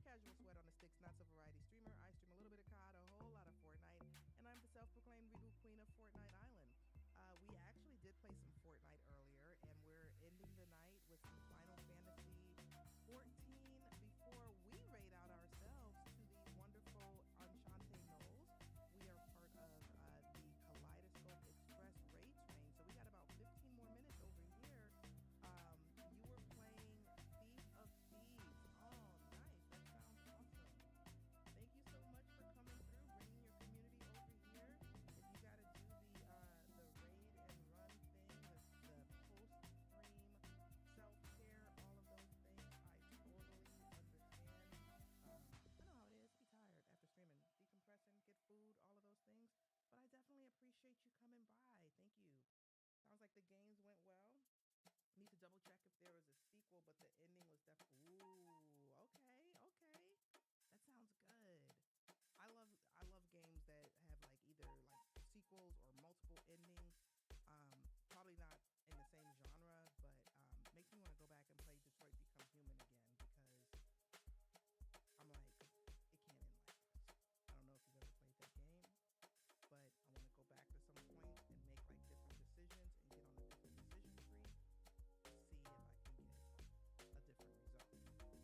casual sweat on the sticks, not so variety streamer. I stream a little bit of COD, a whole lot of Fortnite, and I'm the self-proclaimed regal queen of Fortnite Island. We actually did play some Fortnite earlier, and we're ending the night with some Final Fantasy 14 before we raid out ourselves to the wonderful Enchante Knolls. We are part of the Kaleidoscope Express raid train, so we got about 15 more minutes over here. You were playing Thief of Thieves. Oh, nice. That sounds awesome. Thank you so much for coming through, bringing your community over here. If you got to do the raid and run thing, the post stream self care, all of those things, I totally understand. I know how it is. Be tired after streaming, decompressing, get food, all of those things. But I definitely appreciate you coming by. Thank you. Sounds like the games went well. Need to double check if there was a sequel, but the ending was definitely. Ooh, okay, okay. That sounds good. I love games that have like either like sequels or multiple endings. Probably not in the same genre, but makes me want to go back and play Detroit Become Human again because I'm like, it can't end like this. I don't know if you've ever played that game, but I want to go back to some point and make like different decisions and get on a different decision tree to see if I can get a different result.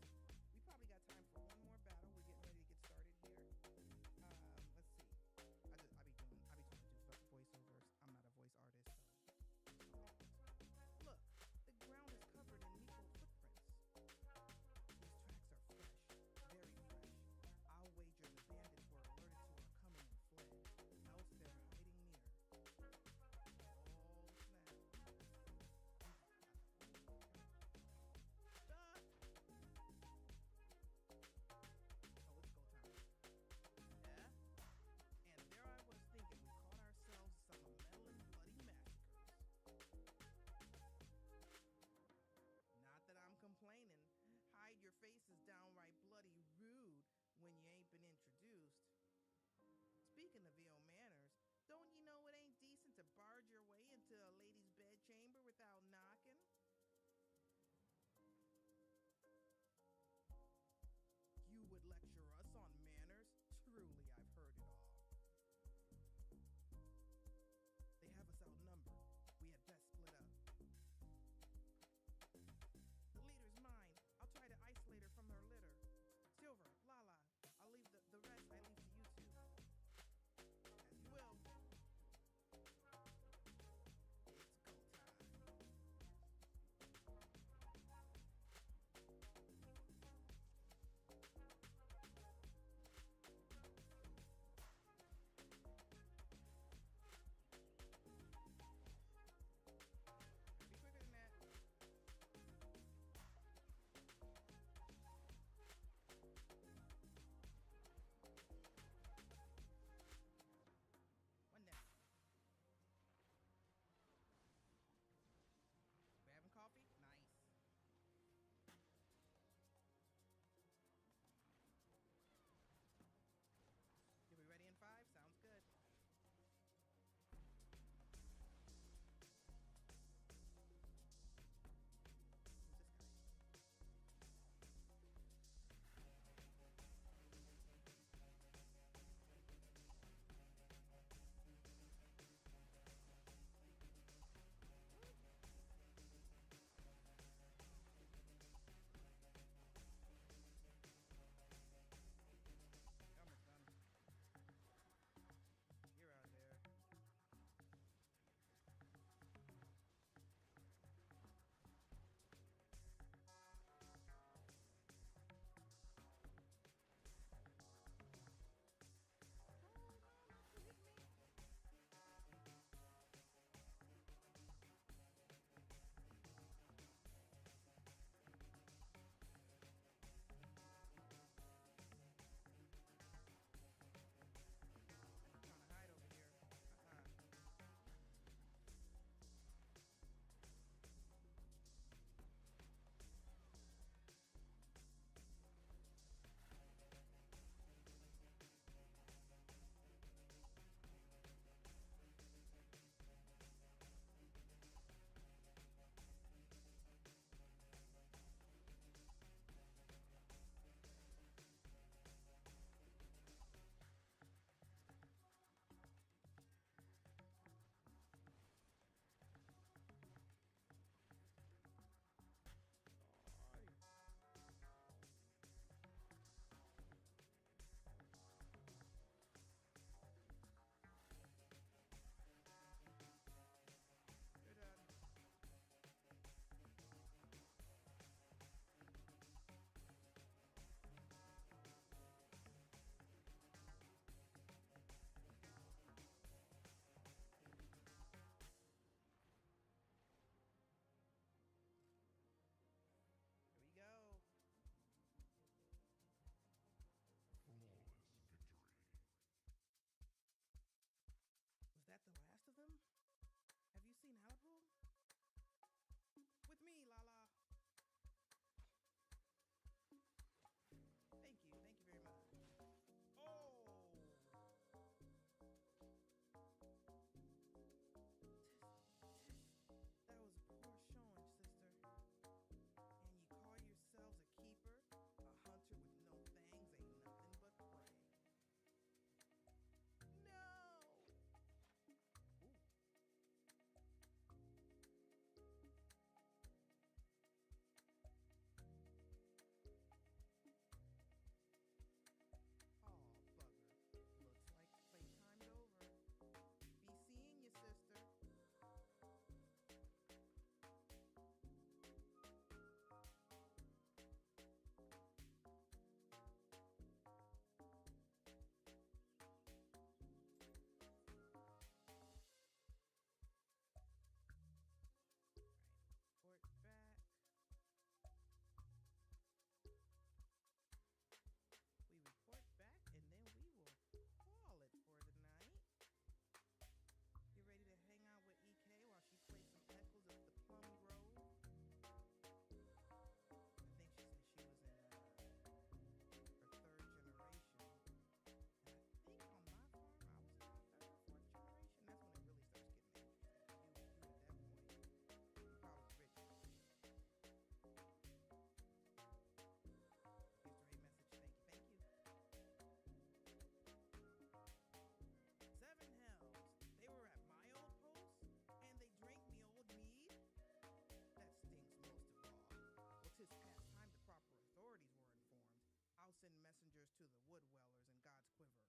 the wood wellers in God's quiver.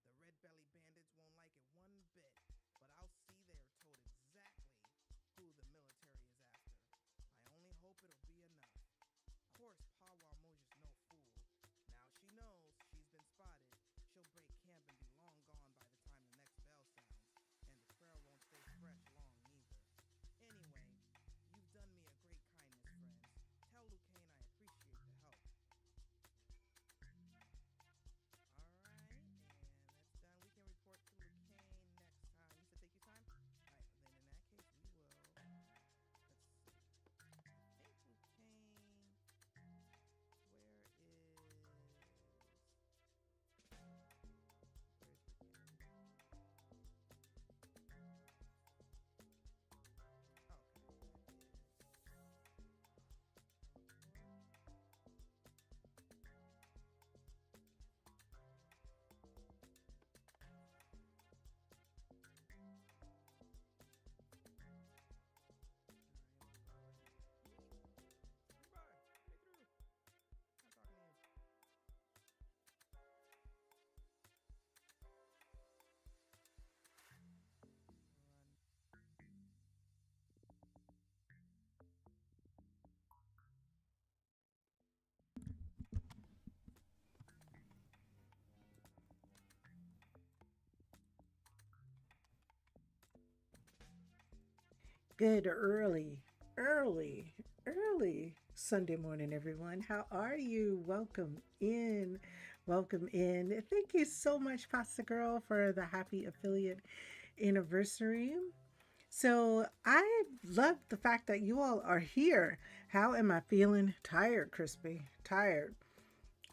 The red-belly bandits won't like it one bit, but I'll see they are told exactly who the military is after. I only hope it'll be enough. Of course, Pawa Moja's no fool. Now she knows she's been spotted. She'll break camp and be long gone by the time the next bell sounds, and the trail won't stay fresh long either. Anyway, you've done me a great kindness, friends. Tell Lucane I appreciate the help. Alright, and that's done. We can report to Lucane next time. You said take your time? Alright, then in that case, we will. Let's see. I think Lucane. Where is. Where's Lucane? Good early, early Sunday morning, everyone. How are you? Welcome in. Welcome in. Thank you so much, Pasta Girl, for the happy affiliate anniversary. So, I love the fact that you all are here. How am I feeling? Tired, Crispy. Tired.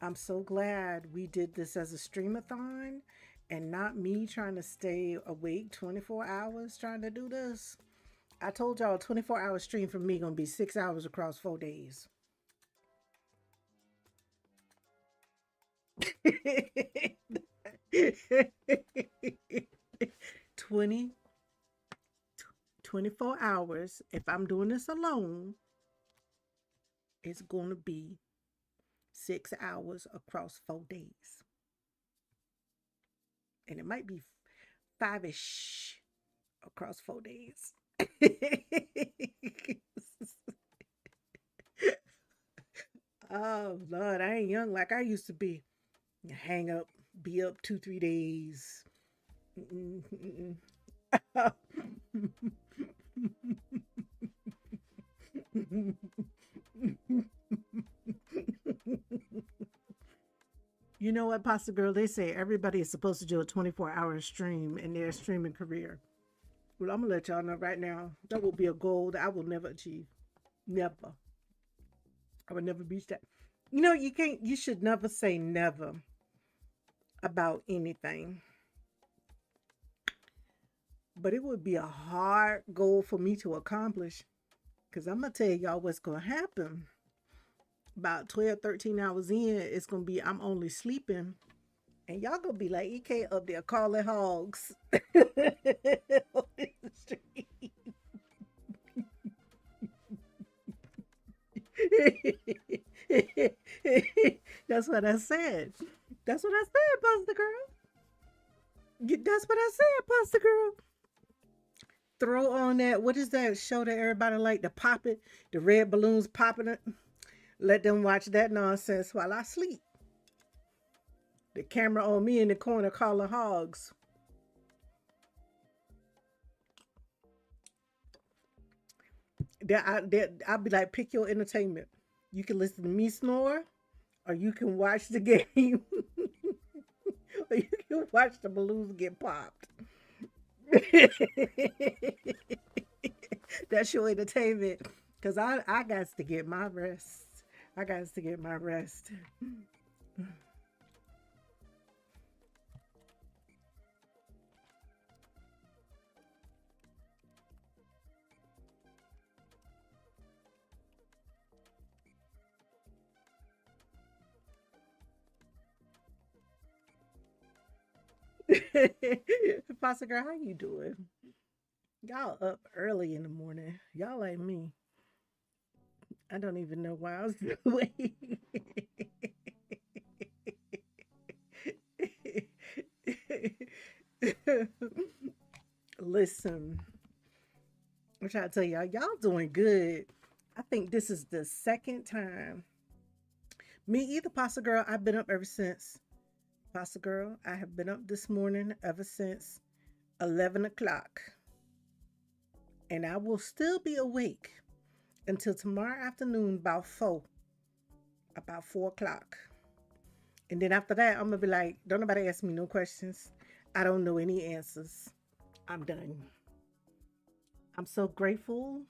I'm so glad we did this as a streamathon and not me trying to stay awake 24 hours trying to do this. I told y'all a 24-hour stream for me gonna be 6 hours across 4 days. 20, 24 hours. If I'm doing this alone, it's gonna be 6 hours across 4 days. And it might be five-ish across 4 days. Oh Lord, I ain't young like I used to be. Hang up, be up 2, 3 days. You know what, Pasta Girl? They say everybody is supposed to do a 24-hour stream in their streaming career. Well, I'm gonna let y'all know right now that will be a goal that I will never achieve. Never. I would never reach that. You know, you can't. You should never say never about anything. But it would be a hard goal for me to accomplish. Because I'm gonna tell y'all what's gonna happen. About 12, 13 hours in, it's gonna be I'm only sleeping. And y'all gonna be like, EK up there calling hogs. That's what I said. That's what I said, Pasta Girl. That's what I said, Pasta Girl. Throw on that. What is that show that everybody like to pop it? The red balloons popping it. Let them watch that nonsense while I sleep. The camera on me in the corner calling hogs. I'll be like, pick your entertainment. You can listen to me snore, or you can watch the game, or you can watch the balloons get popped. That's your entertainment. Cause I got to get my rest. I got to get my rest. Pasta Girl, how you doing? Y'all up early in the morning. Y'all like me. I don't even know why I was doing. Listen, I'm trying to tell y'all doing good. I think this is the second time. Me either, Pasta Girl. I've been up ever since. Pasta Girl, I have been up this morning ever since 11 o'clock. And I will still be awake until tomorrow afternoon about 4 o'clock. And then after that, I'm gonna be like, don't nobody ask me no questions. I don't know any answers. I'm done. I'm so grateful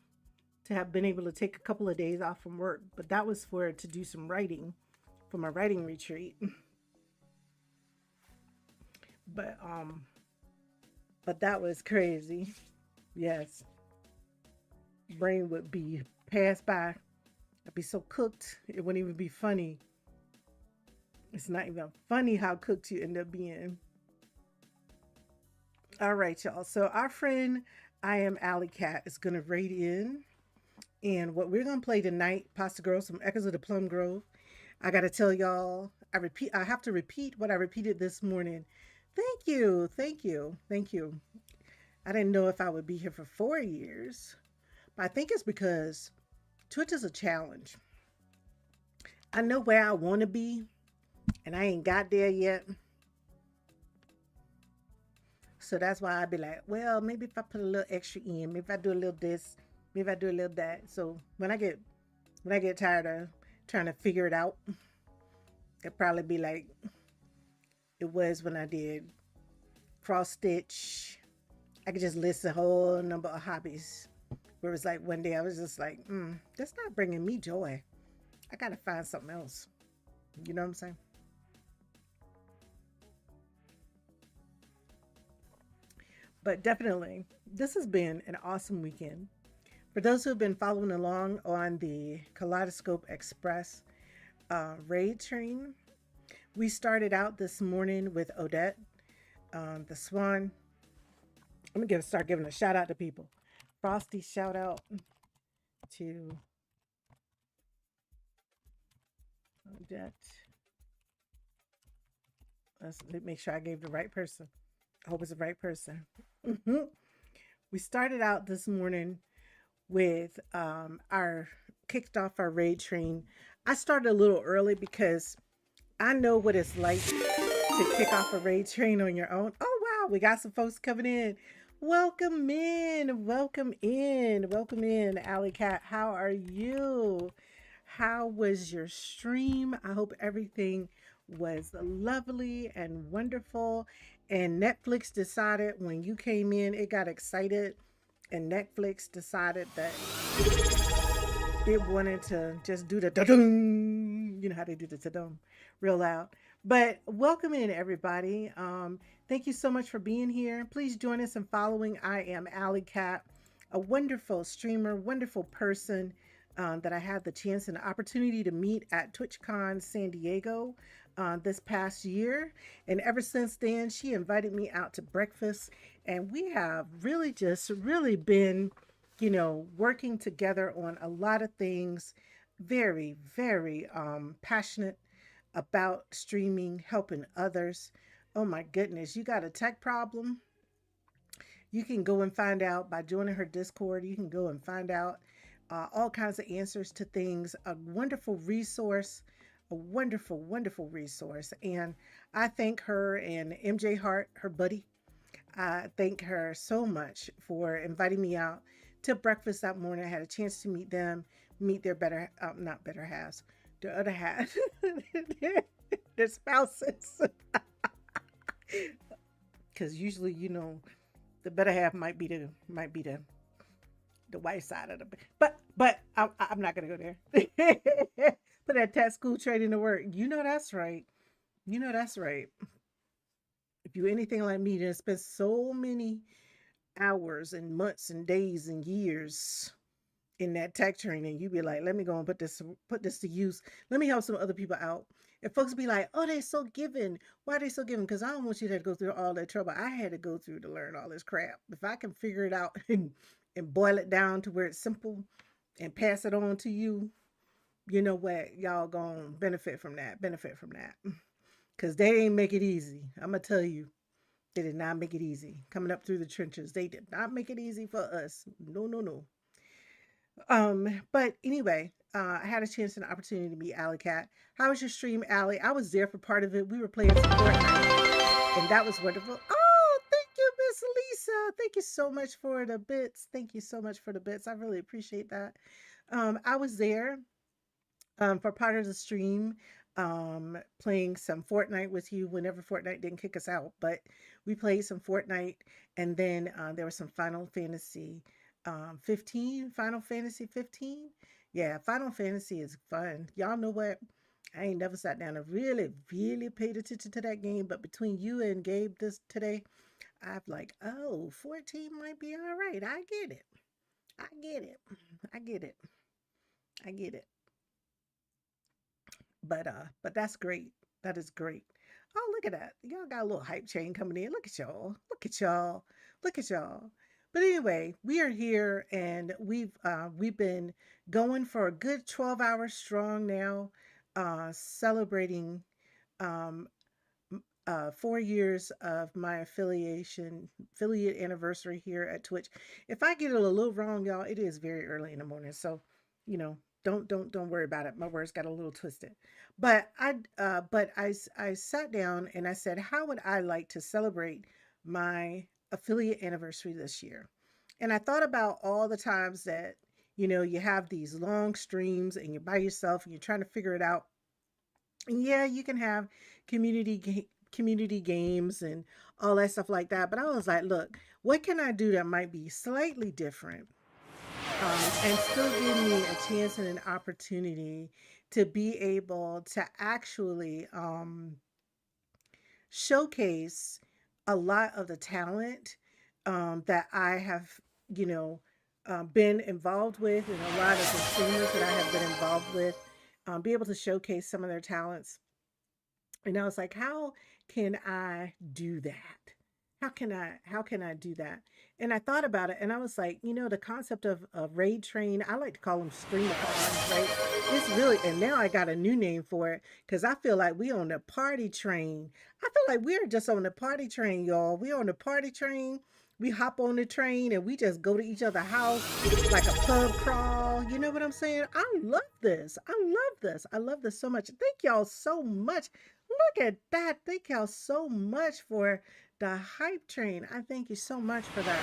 to have been able to take a couple of days off from work, but that was for to do some writing for my writing retreat. But but that was crazy. Yes, brain would be passed by. I'd be so cooked it wouldn't even be funny. It's not even funny how cooked you end up being. All right, y'all. So our friend I am Alley Cat is gonna rate in. And what we're gonna play tonight, Pasta Girl, some Echoes of the Plum Grove. I gotta tell y'all, I have to repeat what I repeated this morning. Thank you, thank you, thank you. I didn't know if I would be here for 4 years, but I think it's because Twitch is a challenge. I know where I want to be, and I ain't got there yet. So that's why I'd be like, well, maybe if I put a little extra in, maybe if I do a little this, maybe if I do a little that. So when I get tired of trying to figure it out, it'd probably be like it was when I did cross stitch. I could just list a whole number of hobbies. Where it was like one day I was just like, that's not bringing me joy. I gotta find something else. You know what I'm saying? But definitely, this has been an awesome weekend. For those who have been following along on the Kaleidoscope Express raid train, we started out this morning with Odette, the Swan. I'm gonna start giving a shout out to people. Frosty, shout out to Odette. Let's make sure I gave the right person. I hope it's the right person. We started out this morning with our kicked off our raid train. I started a little early because I know what it's like to kick off a raid train on your own. Oh wow, we got some folks coming in. Welcome in, welcome in, welcome in, Alley Cat. How are you? How was your stream? I hope everything was lovely and wonderful. And Netflix decided when you came in, it got excited, and Netflix decided that it wanted to just do the da-dum. You know how they do the da-dum real loud. But welcome in, everybody. Thank you so much for being here. Please join us in following I Am Alley Cat, a wonderful streamer, wonderful person that I had the chance and the opportunity to meet at TwitchCon San Diego this past year. And ever since then, she invited me out to breakfast. And we have really just really been, working together on a lot of things. Very, very passionate about streaming, helping others. Oh my goodness, you got a tech problem? You can go and find out by joining her Discord. You can go and find out all kinds of answers to things. A wonderful resource, a wonderful, wonderful resource. And I thank her and MJ Hart, her buddy. I thank her so much for inviting me out to breakfast that morning. I had a chance to meet them, meet their not better halves, their other half, their spouses. Because usually, the better half might be the white side of the, but I'm not gonna go there. Put that tax school training to work. You know that's right. You know that's right. If you anything like me, then spend so many hours and months and days and years in that tech training, you be like, let me go and put this to use. Let me help some other people out. And folks be like, oh, they're so giving. Why are they so giving? Because I don't want you to go through all that trouble I had to go through to learn all this crap. If I can figure it out and boil it down to where it's simple and pass it on to you, you know what? Y'all gonna benefit from that. Benefit from that. Because they ain't make it easy. I'm going to tell you. They did not make it easy coming up through the trenches. They did not make it easy for us. No, no, no. But anyway, I had a chance and opportunity to meet Alley Cat. How was your stream, Alley? I was there for part of it. We were playing some Fortnite, and that was wonderful. Oh, thank you, Miss Lisa. Thank you so much for the bits. Thank you so much for the bits. I really appreciate that. I was there for part of the stream, playing some Fortnite with you whenever Fortnite didn't kick us out. But we played some Fortnite, and then there was some Final Fantasy 15, Final Fantasy 15. Yeah, Final Fantasy is fun. Y'all know what? I ain't never sat down and really, really paid attention to that game. But between you and Gabe this today, I'm like, oh, 14 might be all right. I get it. I get it. I get it. I get it. But that's great. That is great. Oh, look at that. Y'all got a little hype chain coming in. Look at y'all. Look at y'all. Look at y'all. But anyway, we are here and we've been going for a good 12 hours strong now, celebrating um 4 years of my affiliate anniversary here at Twitch. If I get it a little wrong, y'all, it is very early in the morning, so you know, don't worry about it. My words got a little twisted, but I sat down and I said, how would I like to celebrate my affiliate anniversary this year? And I thought about all the times that you have these long streams and you're by yourself and you're trying to figure it out. And yeah, you can have community games and all that stuff like that. But I was like, look, what can I do that might be slightly different, and still give me a chance and an opportunity to be able to actually showcase a lot of the talent that I have, you know, been involved with, and a lot of the streamers that I have been involved with, be able to showcase some of their talents. And I was like, how can I do that? How can I do that? And I thought about it and I was like, the concept of raid train, I like to call them streamathons, right? It's really, and now I got a new name for it because I feel like we on the party train. I feel like we're just on the party train, y'all. We on the party train. We hop on the train and we just go to each other's house like a pub crawl. You know what I'm saying? I love this. I love this. I love this so much. Thank y'all so much. Look at that. Thank y'all so much for the hype train. I thank you so much for that.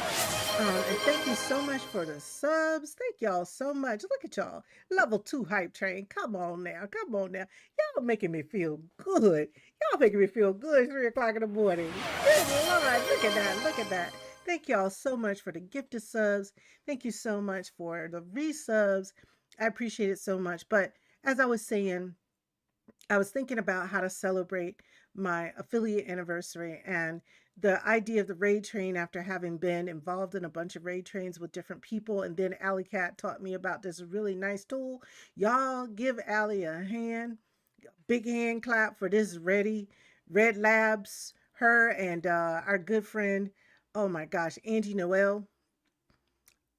And thank you so much for the subs. Thank y'all so much. Look at y'all. Level 2 hype train. Come on now. Come on now. Y'all making me feel good. Y'all making me feel good 3 o'clock in the morning. Good Lord. Look at that. Look at that. Thank y'all so much for the gifted subs. Thank you so much for the resubs. I appreciate it so much. But as I was saying, I was thinking about how to celebrate my affiliate anniversary and the idea of the raid train after having been involved in a bunch of raid trains with different people. And then Alley Cat taught me about this really nice tool. Y'all give Alley a hand, big hand clap for this Red Labs, her and our good friend, oh my gosh, Angie Noel.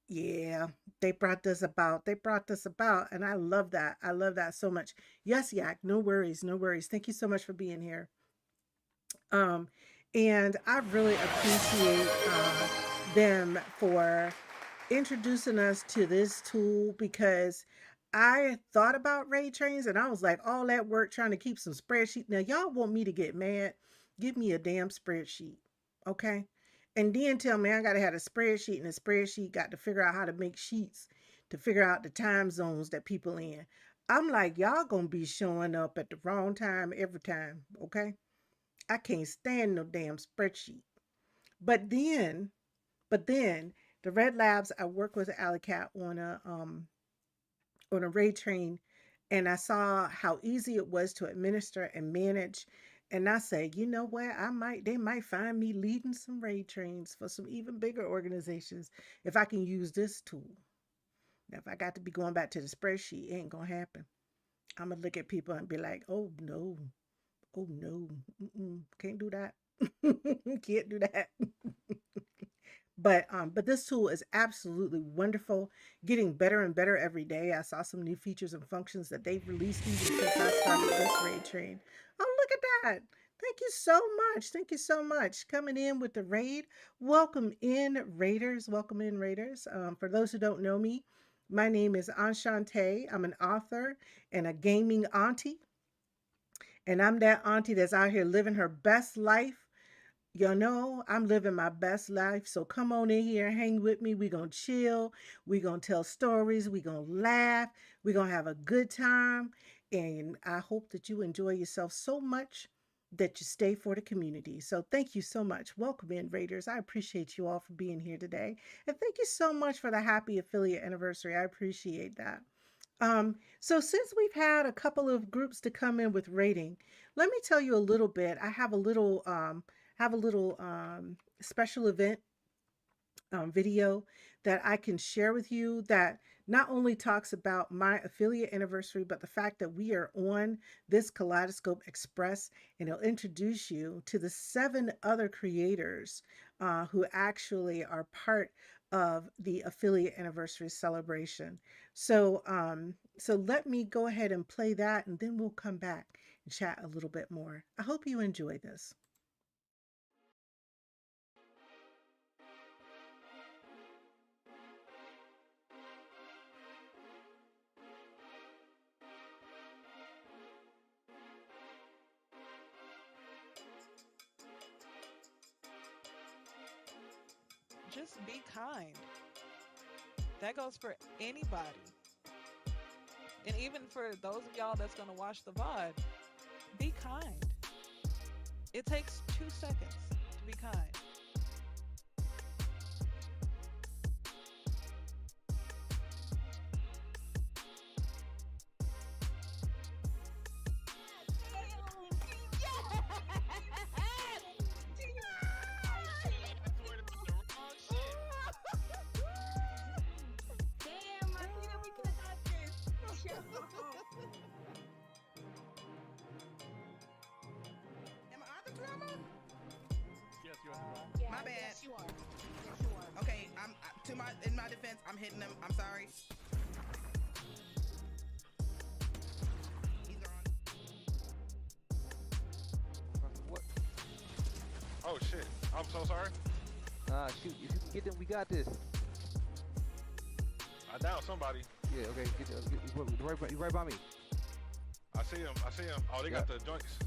Yeah, they brought this about, and I love that. I love that so much. Yes, Yak, no worries, no worries. Thank you so much for being here. Um, and I really appreciate them for introducing us to this tool because I thought about raid trains and I was like, all that work trying to keep some spreadsheet. Now, y'all want me to get mad? Give me a damn spreadsheet, okay? And then tell me I got to have a spreadsheet and the spreadsheet got to figure out how to make sheets to figure out the time zones that people in. I'm like, y'all gonna be showing up at the wrong time every time, okay? I can't stand no damn spreadsheet. But then, but then, the Red Labs, I work with Alley Cat on a raid train, and I saw how easy it was to administer and manage. And I said, you know what? They might find me leading some raid trains for some even bigger organizations if I can use this tool. Now, if I got to be going back to the spreadsheet, it ain't gonna happen. I'm gonna look at people and be like, oh no, can't do that. Can't do that. But this tool is absolutely wonderful, getting better and better every day. I saw some new features and functions that they've released even since I started this raid train. Oh, look at that. Thank you so much. Thank you so much. Coming in with the raid. Welcome in, Raiders. Welcome in, Raiders. For those who don't know me, my name is Enchante. I'm an author and a gaming auntie. And I'm that auntie that's out here living her best life. You know, I'm living my best life. So come on in here, hang with me. We're going to chill. We're going to tell stories. We're going to laugh. We're going to have a good time. And I hope that you enjoy yourself so much that you stay for the community. So thank you so much. Welcome in, Raiders. I appreciate you all for being here today. And thank you so much for the happy affiliate anniversary. I appreciate that. So since we've had a couple of groups to come in with rating, let me tell you a little bit. I have a little special event video that I can share with you that not only talks about my affiliate anniversary, but the fact that we are on this Kaleidoscope Express, and it'll introduce you to the seven other creators who actually are part of the affiliate anniversary celebration. So let me go ahead and play that, and then we'll come back and chat a little bit more. I hope you enjoy this. Just be kind. That goes for anybody. And even for those of y'all that's going to watch the VOD, be kind. It takes 2 seconds to be kind. Damn, Martina, we could have got this. Yo. Am I the drama? Yes, you are. Yeah, My bad. Yes, you are. Yes, you are. Okay, in my defense, I'm hitting them. I'm sorry. He's gone. What? Oh shit. I'm so sorry. Shoot, if you can get them, we got this. I downed somebody. Yeah, okay, you right by me. I see him. I see him. Oh, they got the joints.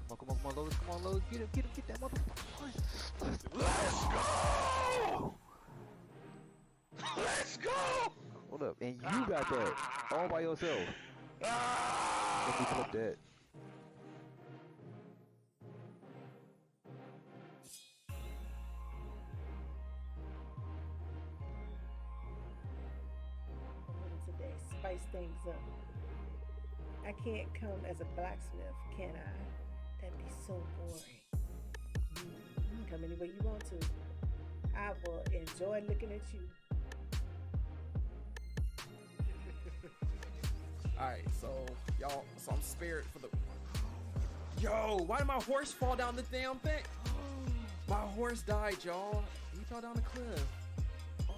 Come on, Lotus, get that motherfucker. Let's go! Let's go! Hold up, and you got that all by yourself. Let me flip that. Today, spice things up. I can't come as a blacksmith, can I? That'd be so boring. You can come any way you want to. I will enjoy looking at you. Alright, so y'all, so I'm spared for the. Yo, why did my horse fall down the damn thing? My horse died, y'all. He fell down the cliff. Aw.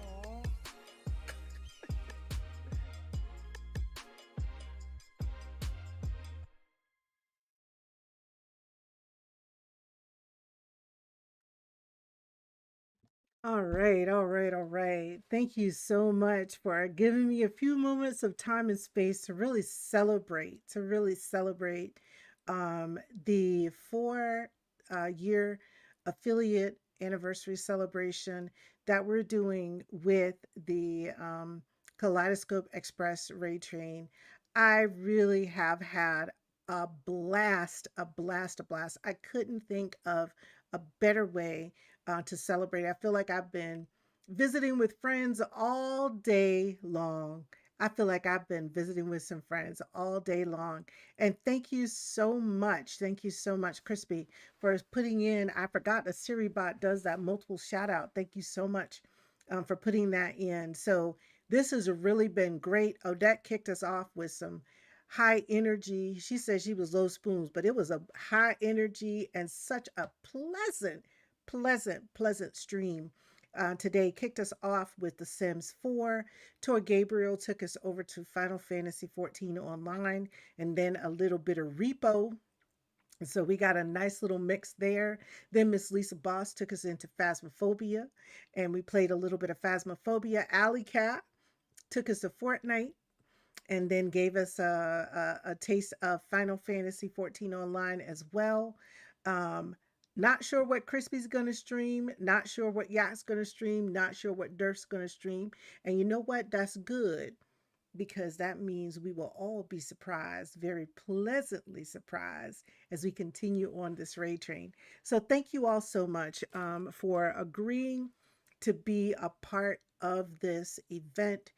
All right, all right, all right. Thank you so much for giving me a few moments of time and space to really celebrate the 4 year affiliate anniversary celebration that we're doing with the Kaleidoscope Express Raid Train. I really have had a blast, a blast, a blast. I couldn't think of a better way to celebrate. I feel like I've been visiting with friends all day long. I feel like I've been visiting with some friends all day long. And thank you so much. Thank you so much, Crispy, for putting in. I forgot the Siri bot does that multiple shout out. Thank you so much for putting that in. So this has really been great. Odette kicked us off with some high energy. She said she was low spoons, but it was a high energy and such a pleasant stream. Today kicked us off with The Sims 4. Tor Gabriel took us over to Final Fantasy 14 Online, and then a little bit of Repo So we got a nice little mix there. Then Miss Lisa Boss took us into Phasmophobia, and we played a little bit of Phasmophobia. Alley Cat took us to Fortnite, and then gave us a taste of Final Fantasy 14 online as well. Um, not sure what Crispy's going to stream, not sure what Yacht's going to stream, not sure what Durf's going to stream. And you know what? That's good because that means we will all be surprised, very pleasantly surprised, as we continue on this raid train. So, thank you all so much for agreeing to be a part of this event.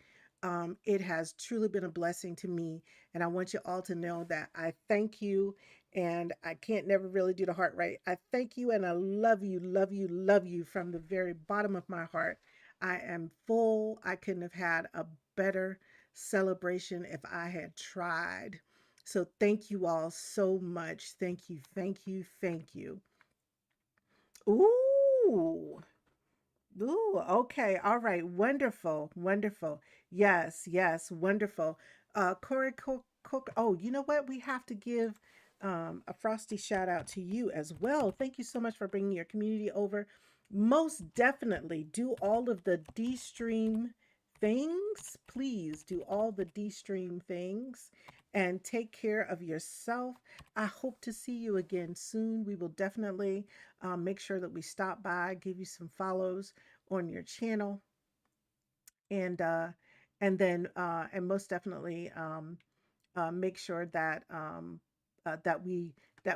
It has truly been a blessing to me, and I want you all to know that I thank you. And I can't never really do the heart right. I thank you and I love you, love you, love you from the very bottom of my heart. I am full. I couldn't have had a better celebration if I had tried. So thank you all so much. Thank you, thank you, thank you. Ooh. Ooh, okay. All right. Wonderful. Wonderful. Yes, yes, wonderful. Corey Cook. Oh, you know what? We have to give a frosty shout out to you as well. Thank you so much for bringing your community over. Most definitely do all of the D-Stream things. Please do all the D-Stream things and take care of yourself. I hope to see you again soon. We will definitely make sure that we stop by, give you some follows on your channel, and and most definitely make sure that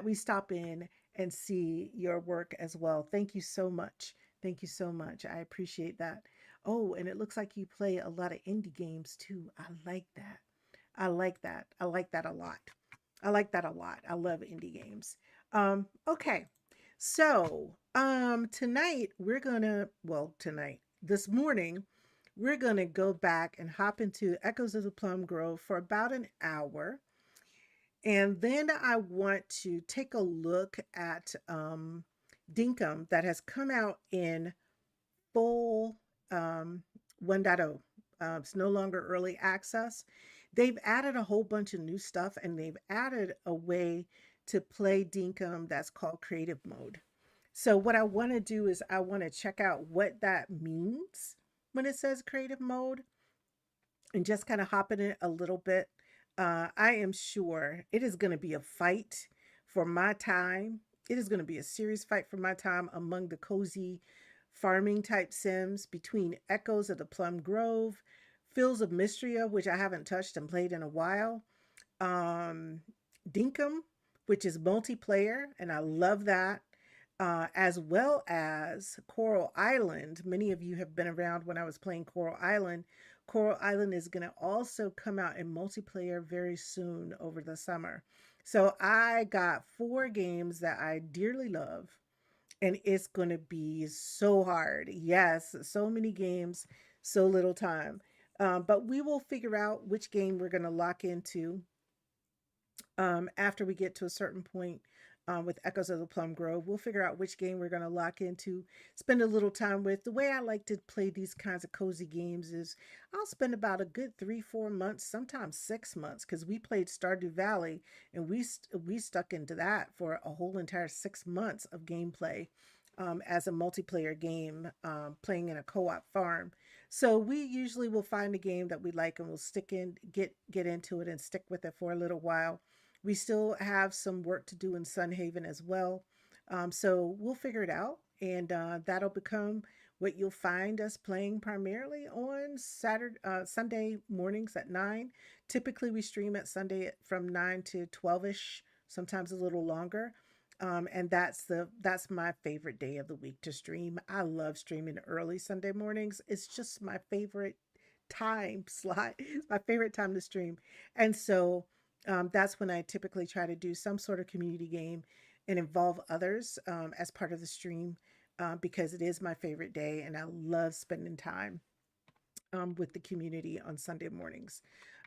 we stop in and see your work as well. Thank you so much. Thank you so much. I appreciate that. Oh, and it looks like you play a lot of indie games too. I like that. I like that. I like that a lot. I like that a lot. I love indie games. Okay. So, tonight we're gonna, well, tonight, this morning, we're gonna go back and hop into Echoes of the Plum Grove for about an hour. And then I want to take a look at Dinkum that has come out in full um, 1.0. It's no longer early access. They've added a whole bunch of new stuff and they've added a way to play Dinkum that's called creative mode. So, what I want to do is I want to check out what that means when it says creative mode and just kind of hop in it a little bit. I am sure it is going to be a fight for my time. It is going to be a serious fight for my time among the cozy farming type sims between Echoes of the Plum Grove, Fields of Mystria, which I haven't touched and played in a while, um, Dinkum, which is multiplayer, and I love that, as well as Coral Island. Many of you have been around when I was playing Coral Island. Coral Island is going to also come out in multiplayer very soon over the summer. So I got 4 games that I dearly love, and it's going to be so hard. Yes, so many games, so little time. But we will figure out which game we're going to lock into after we get to a certain point with Echoes of the Plum Grove. We'll figure out which game we're going to lock into, spend a little time with. The way I like to play these kinds of cozy games is I'll spend about a good 3-4 months, sometimes 6 months, because we played Stardew Valley and we stuck into that for a whole entire 6 months of gameplay. As a multiplayer game, playing in a co-op farm. So we usually will find a game that we like and we'll get into it and stick with it for a little while. We still have some work to do in Sunhaven as well. So we'll figure it out, and that'll become what you'll find us playing primarily on Sunday mornings at 9. Typically, we stream at Sunday from 9 to 12ish, sometimes a little longer. And that's my favorite day of the week to stream. I love streaming early Sunday mornings. It's just my favorite time slot. It's my favorite time to stream. And so that's when I typically try to do some sort of community game and involve others as part of the stream because it is my favorite day and I love spending time with the community on Sunday mornings.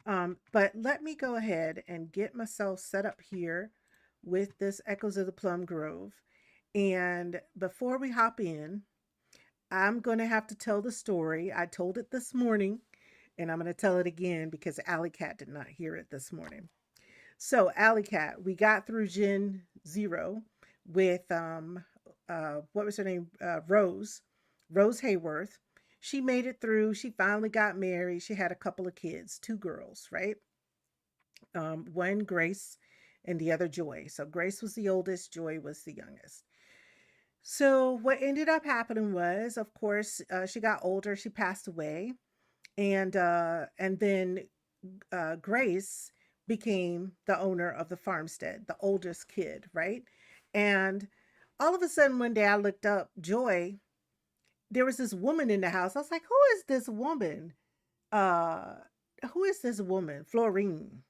But let me go ahead and get myself set up here with this Echoes of the Plum Grove. And before we hop in, I'm going to have to tell the story. I told it this morning, and I'm going to tell it again because Alley Cat did not hear it this morning. So, Alley Cat, we got through Gen Zero with what was her name? Rose Hayworth. She made it through. She finally got married. She had a couple of kids, two girls, right? One Grace and the other Joy. So Grace was the oldest, Joy was the youngest. So what ended up happening was, of course, she got older. She passed away, and then Grace became the owner of the farmstead, the oldest kid, right? And all of a sudden, one day I looked up Joy. There was this woman in the house. I was like, "Who is this woman? Uh, who is this woman? Florine."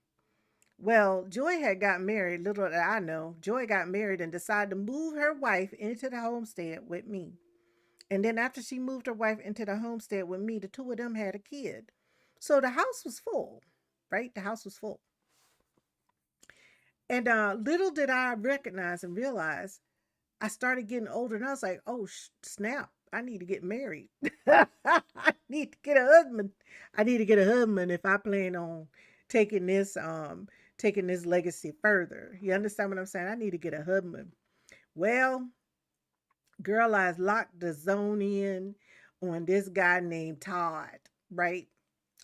Well, Joy had got married. Little did I know, Joy got married and decided to move her wife into the homestead with me. And then after she moved her wife into the homestead with me, the two of them had a kid. So the house was full, right? The house was full. And little did I recognize and realize, I started getting older and I was like, oh, snap. I need to get married. I need to get a husband. I need to get a husband if I plan on taking this legacy further. You understand what I'm saying? I need to get a husband. Well, girl, I locked the zone in on this guy named Todd, right?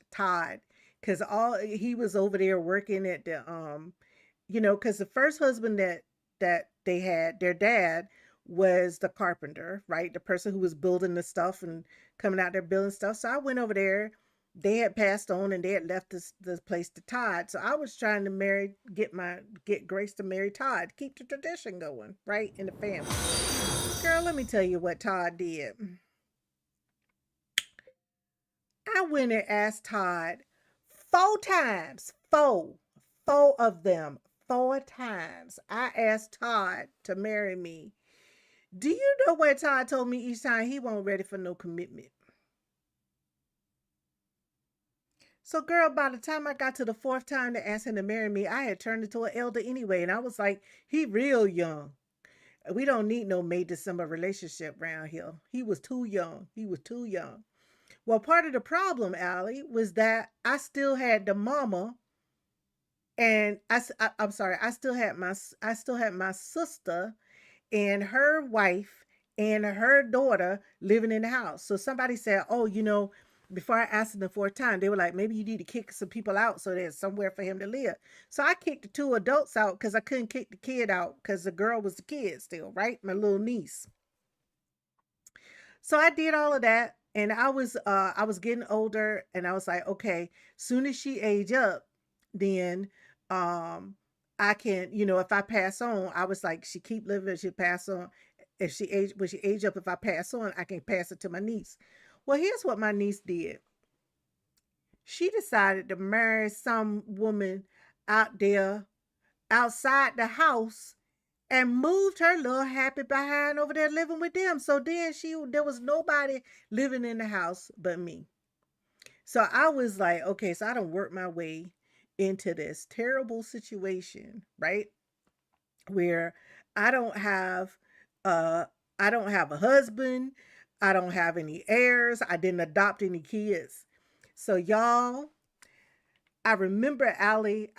Todd. Cause he was over there working at the because the first husband that they had, their dad was the carpenter, right? The person who was building the stuff and coming out there building stuff. So I went over there. They had passed on and they had left this place to Todd. So I was trying to get Grace to marry Todd, keep the tradition going, right? In the family. Girl, let me tell you what Todd did. I went and asked Todd 4 times, four of them, 4 times. I asked Todd to marry me. Do you know what Todd told me each time? He wasn't ready for no commitment. So, girl, by the time I got to the 4th time to ask him to marry me, I had turned into an elder anyway. And I was like, he real young. We don't need no May December relationship around here. He was too young. He was too young. Well, part of the problem, Allie, was that I still had the mama, and I'm sorry, I still had my sister and her wife and her daughter living in the house. So somebody said, oh, before I asked him the 4th time, they were like, maybe you need to kick some people out so there's somewhere for him to live. So I kicked the 2 adults out because I couldn't kick the kid out because the girl was the kid still, right? My little niece. So I did all of that, and I was getting older, and I was like, okay, soon as she age up, then I can, if I pass on, I was like, she keep living, she pass on. When she age up, if I pass on, I can pass it to my niece. Well, here's what my niece did. She decided to marry some woman out there outside the house and moved her little happy behind over there living with them. So then there was nobody living in the house but me. So I was like, okay, so I don't work my way into this terrible situation, right? Where I don't have a husband, I don't have any heirs, I didn't adopt any kids. So y'all, I remember, Allie,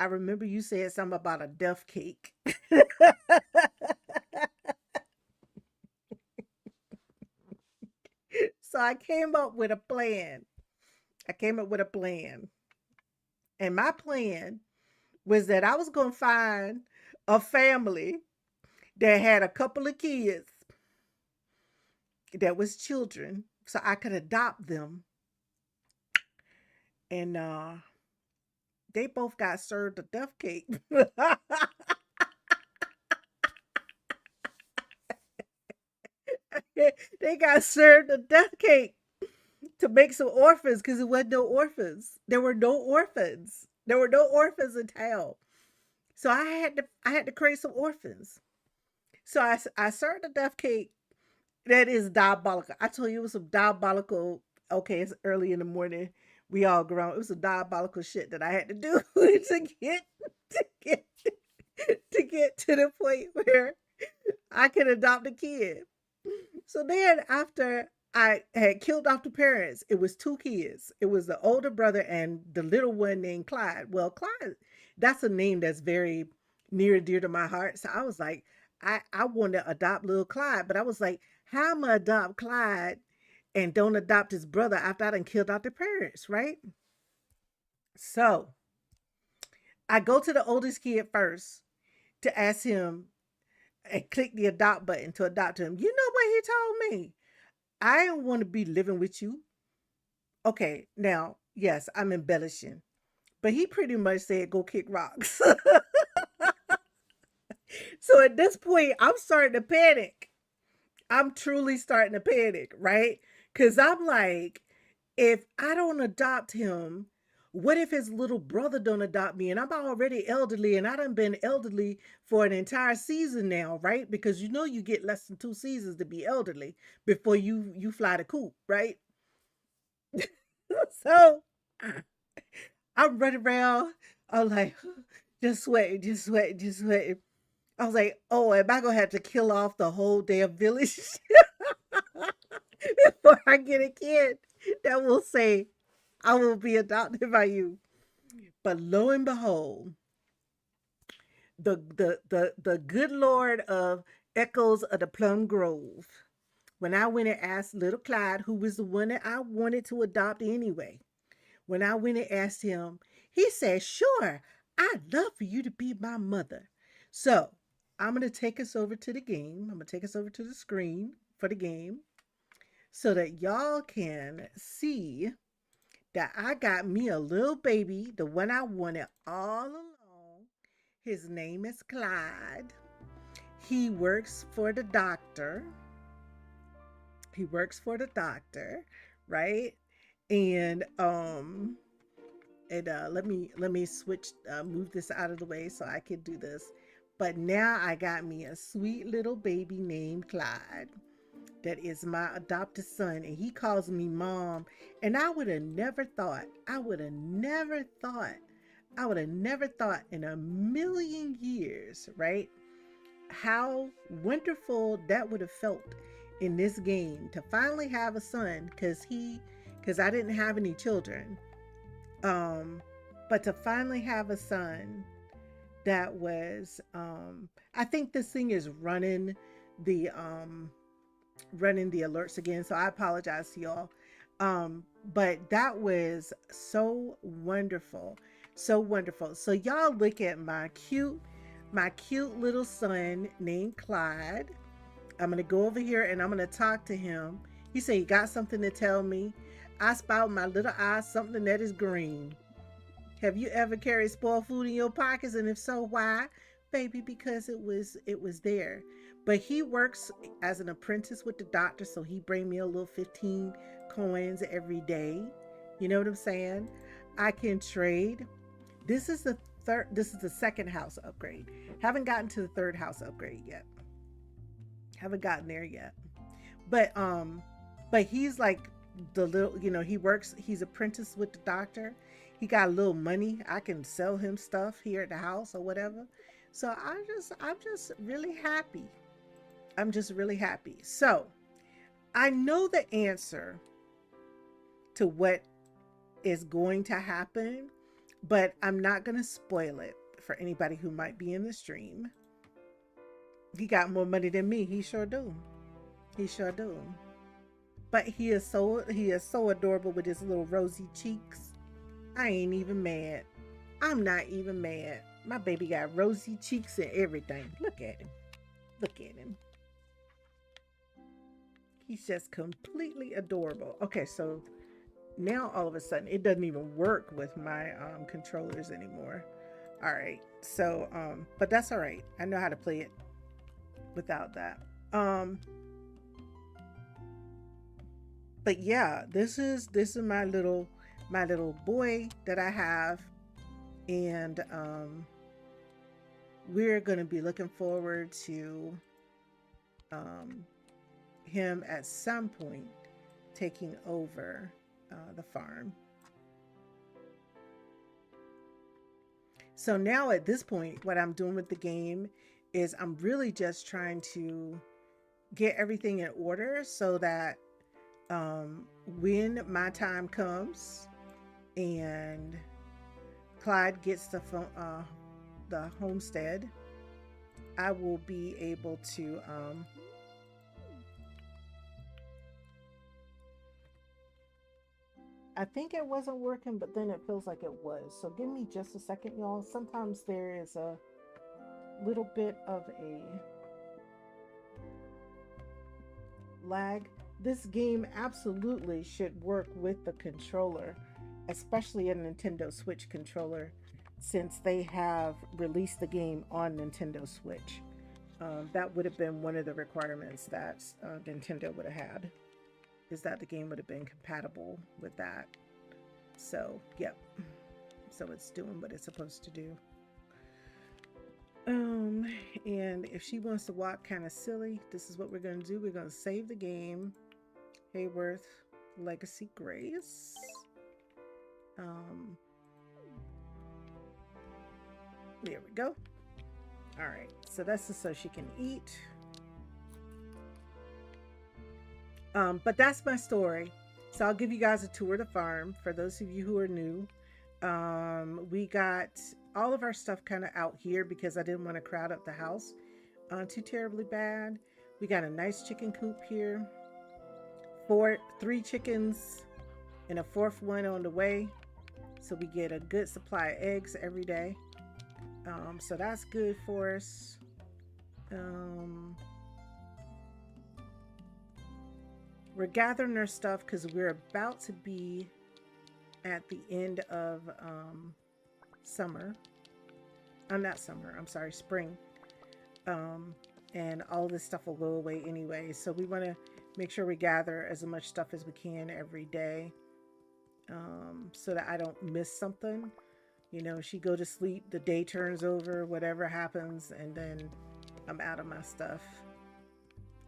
you said something about a death cake. So I came up with a plan. And my plan was that I was going to find a family that had a couple of kids that was children so I could adopt them. And they both got served a death cake. They got served a death cake to make some orphans because there was no orphans. There were no orphans. There were no orphans in town. So I had to create some orphans. So I served a death cake that is diabolical. I told you it was some diabolical. Okay, it's early in the morning. We all grown. It was some diabolical shit that I had to do to get to the point where I could adopt a kid. So then after I had killed off the parents. It was two kids. It was the older brother and the little one named Clyde. Well, Clyde, that's a name that's very near and dear to my heart. So I was like, I want to adopt little Clyde, but I was like, how am I adopt Clyde and don't adopt his brother after I done killed off the parents, right? So I go to the oldest kid first to ask him and click the adopt button to adopt him. You know what he told me? I don't want to be living with you. Okay, now, yes, I'm embellishing, but he pretty much said, go kick rocks. So at this point, I'm starting to panic. I'm truly starting to panic, right? Because I'm like, if I don't adopt him, what if his little brother don't adopt me? And I'm already elderly and I done been elderly for an entire season now, right? Because you know you get less than 2 seasons to be elderly before you fly the coop, right? So I'm running around. I'm like, just sweating, just sweating, just sweating. I was like, oh, am I gonna have to kill off the whole damn village before I get a kid that will say, I will be adopted by you? But lo and behold, the good Lord of Echoes of the Plum Grove, when I went and asked little Clyde, who was the one that I wanted to adopt anyway, when I went and asked him, he said, sure, I'd love for you to be my mother. So I'm going to take us over to the game. I'm going to take us over to the screen for the game so that y'all can see that I got me a little baby, the one I wanted all along. His name is Clyde. He works for the doctor. He works for the doctor, right? And let me switch move this out of the way so I can do this. But now I got me a sweet little baby named Clyde that is my adopted son, and he calls me mom. And I would have never thought, in a million years, right? How wonderful that would have felt in this game to finally have a son, because I didn't have any children. But to finally have a son that was I think this thing is the running the alerts again, so I apologize to y'all. But that was so wonderful, so wonderful. So y'all look at my cute little son named Clyde. I'm gonna go over here and I'm gonna talk to him. He said he got something to tell me. I spout my little eye something that is green. Have you ever carried spoiled food in your pockets? And if so, why? Baby, because it was there. But he works as an apprentice with the doctor, so he bring me a little 15 coins every day. You know what I'm saying? I can trade. This is the second house upgrade. Haven't gotten to the third house upgrade yet. Haven't gotten there yet. But he's like the little, he's apprenticed with the doctor. He got a little money. I can sell him stuff here at the house or whatever. So I'm just really happy. I'm just really happy. So I know the answer to what is going to happen, but I'm not going to spoil it for anybody who might be in the stream. He got more money than me. He sure do. He sure do. But he is so adorable with his little rosy cheeks. I ain't even mad. I'm not even mad. My baby got rosy cheeks and everything. Look at him. Look at him. He's just completely adorable. Okay, so now all of a sudden it doesn't even work with my controllers anymore. All right. So but that's all right. I know how to play it without that. But yeah, this is my little boy that I have, and we're going to be looking forward to him at some point taking over the farm. So now at this point, what I'm doing with the game is I'm really just trying to get everything in order so that When my time comes and Clyde gets the homestead, I will be able to I think it wasn't working, but then it feels like it was. So give me just a second, y'all. Sometimes there is a little bit of a lag. This game absolutely should work with the controller, especially a Nintendo Switch controller, since they have released the game on Nintendo Switch. That would have been one of the requirements that Nintendo would have had, is that the game would have been compatible with that. So, yep. So it's doing what it's supposed to do. And if she wants to walk kind of silly, this is what we're going to do. We're going to save the game. Hayworth Legacy Grace. There we go. All right, so that's just so she can eat. But that's my story. So I'll give you guys a tour of the farm for those of you who are new. We got all of our stuff kind of out here because I didn't want to crowd up the house too terribly bad. We got a nice chicken coop here. 3 chickens and a 4th one on the way. So we get a good supply of eggs every day. So that's good for us. We're gathering our stuff because we're about to be at the end of summer. Not summer, I'm sorry, spring. And all this stuff will go away anyway. So we want to make sure we gather as much stuff as we can every day, so that I don't miss something. You know, she go to sleep, the day turns over, whatever happens, and then I'm out of my stuff.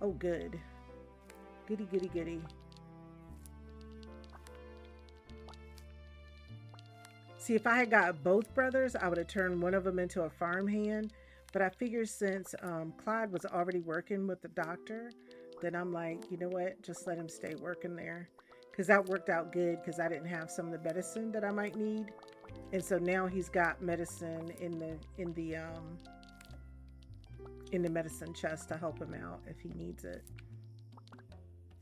Oh, good. Goody, goody, goody. See, if I had got both brothers, I would have turned one of them into a farmhand. But I figured since Clyde was already working with the doctor, then I'm like, you know what? Just let him stay working there. Because that worked out good because I didn't have some of the medicine that I might need. And so now he's got medicine in the medicine chest to help him out if he needs it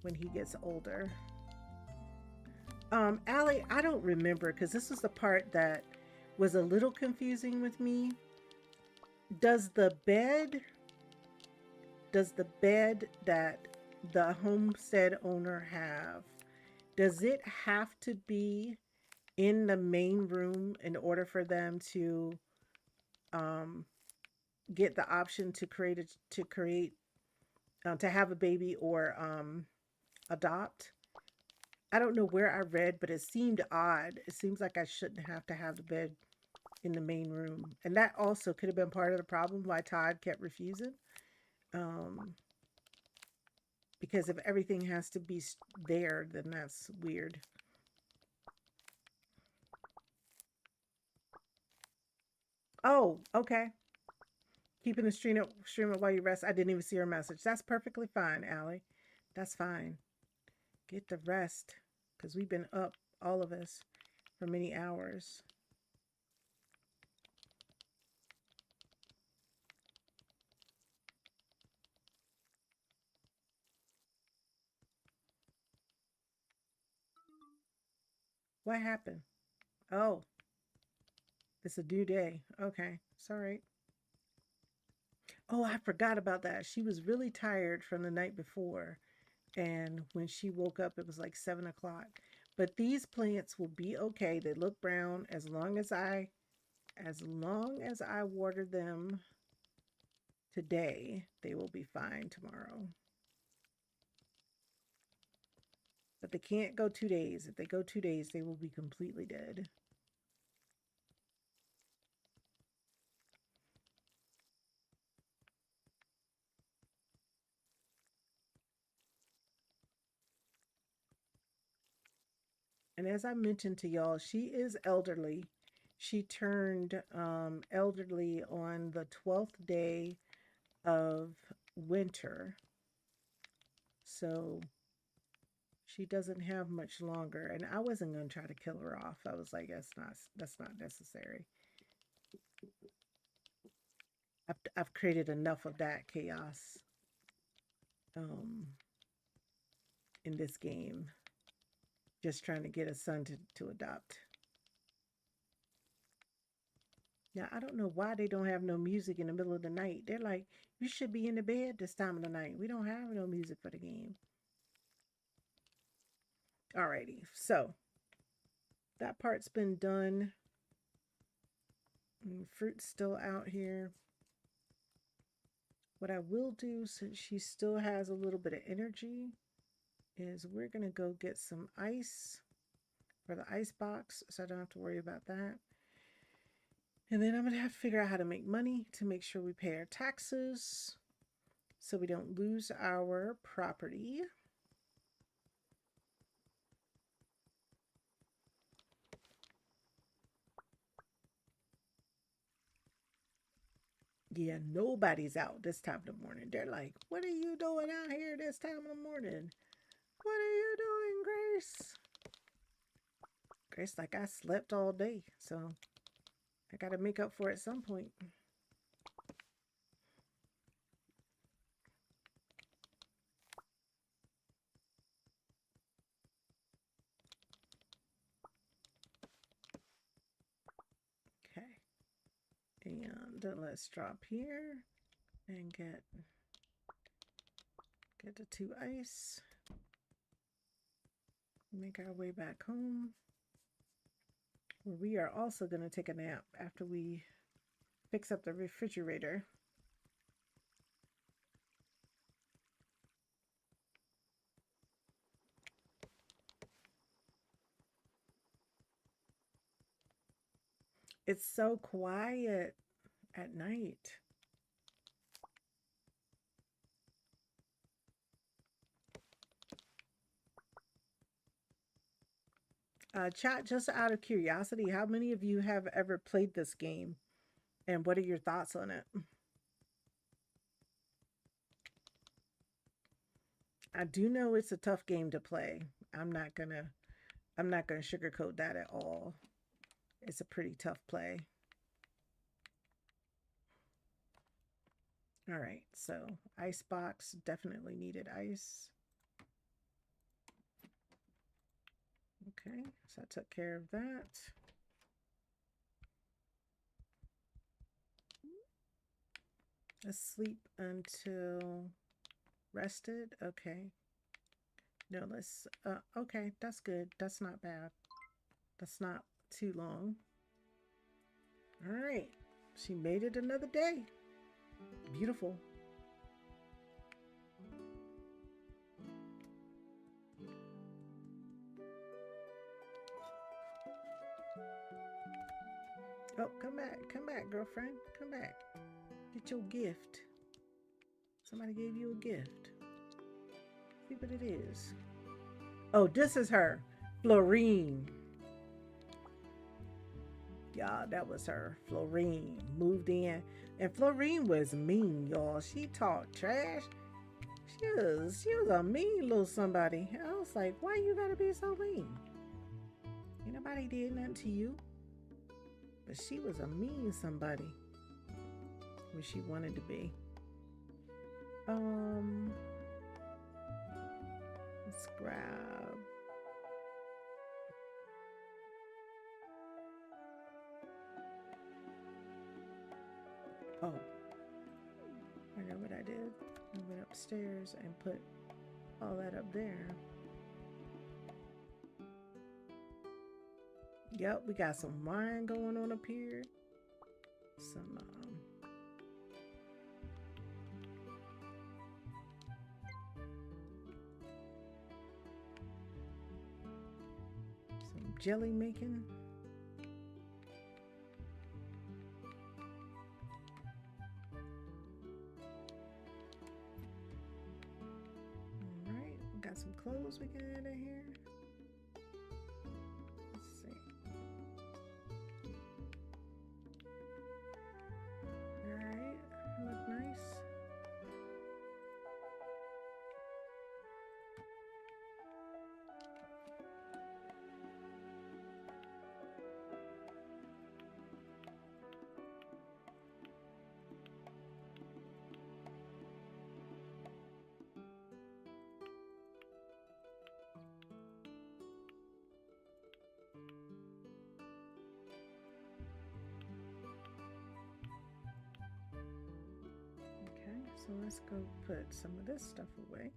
when he gets older. Allie, I don't remember because this was the part that was a little confusing with me. Does the bed that the homestead owner have, does it have to be in the main room in order for them to get the option to have a baby or adopt? I don't know where I read, but it seemed odd. It seems like I shouldn't have to have the bed in the main room. And that also could have been part of the problem why Todd kept refusing. Because if everything has to be there, then that's weird. Oh, okay. Keeping the stream up while you rest. I didn't even see her message. That's perfectly fine, Allie. That's fine. Get the rest. Because we've been up, all of us, for many hours. What happened? Oh, it's a due day. Okay, it's all right. Oh, I forgot about that. She was really tired from the night before. And when she woke up, it was like 7 o'clock. But these plants will be okay. They look brown as long as I water them today, they will be fine tomorrow. But they can't go 2 days. If they go 2 days, they will be completely dead. And as I mentioned to y'all, she is elderly. She turned elderly on the 12th day of winter. So She doesn't have much longer, and I wasn't gonna try to kill her off. I was like, that's not necessary. I've created enough of that chaos um in this game. Just trying to get a son to adopt. Now I don't know why they don't have no music in the middle of the night. They're like, you should be in the bed this time of the night. We don't have no music for the game. Alrighty, so that part's been done. Fruit's still out here. What I will do, since she still has a little bit of energy, is we're going to go get some ice for the ice box, so I don't have to worry about that. And then I'm going to have to figure out how to make money to make sure we pay our taxes so we don't lose our property. Yeah, nobody's out this time of the morning. They're like, what are you doing out here this time of the morning? What are you doing, Grace? Grace, like, I slept all day, so I got to make up for it at some point. Okay. And let's drop here and get the 2 ice. Make our way back home. We are also going to take a nap after we fix up the refrigerator. It's so quiet at night. Chat, just out of curiosity, how many of you have ever played this game? And what are your thoughts on it? I do know it's a tough game to play. I'm not gonna sugarcoat that at all. It's a pretty tough play. All right, so ice box, definitely needed ice. Okay, so I took care of that. Let's sleep until rested. Okay. No, let's, okay, that's good. That's not bad. That's not too long. All right. She made it another day. Beautiful. Oh, come back, girlfriend. Come back. Get your gift. Somebody gave you a gift. See what it is. Oh, this is her. Florine. Y'all, that was her. Florine moved in. And Florine was mean, y'all. She talked trash. She was a mean little somebody. I was like, why you gotta be so mean? Ain't nobody did nothing to you. But she was a mean somebody. What she wanted to be. Let's grab. Oh, I know what I did. I went upstairs and put all that up there. Yep, we got some wine going on up here. Some jelly making. All right, we got some clothes we can add in here. Let's see. All right, look nice. So let's go put some of this stuff away.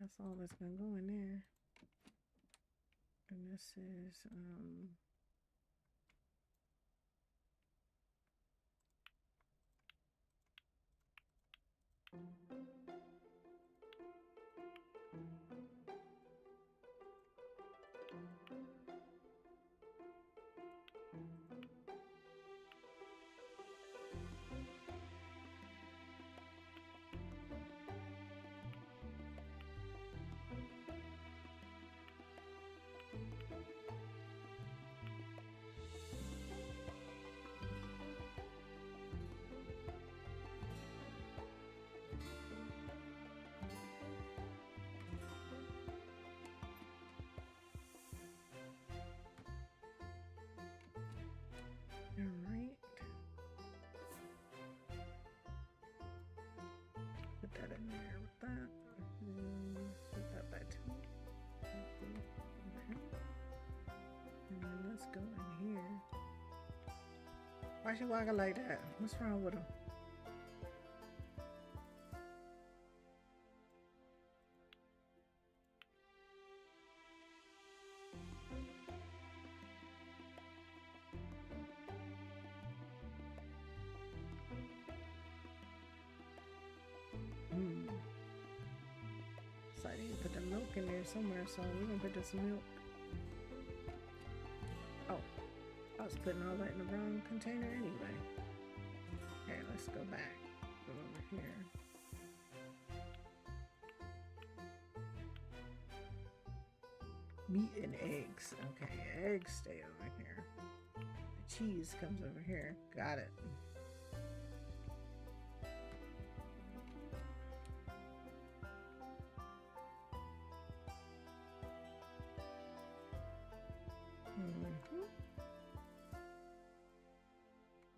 That's all that's gonna go in there. And this is all right. Put that in there with that. And put that back to me. And then let's go in here. Why she walking like that? What's wrong with her? So I need to put the milk in there somewhere, so we're gonna put this milk. Oh, I was putting all that in the wrong container anyway. Okay, let's go back. Go over here. Meat and eggs. Okay, eggs stay over here. The cheese comes over here. Got it.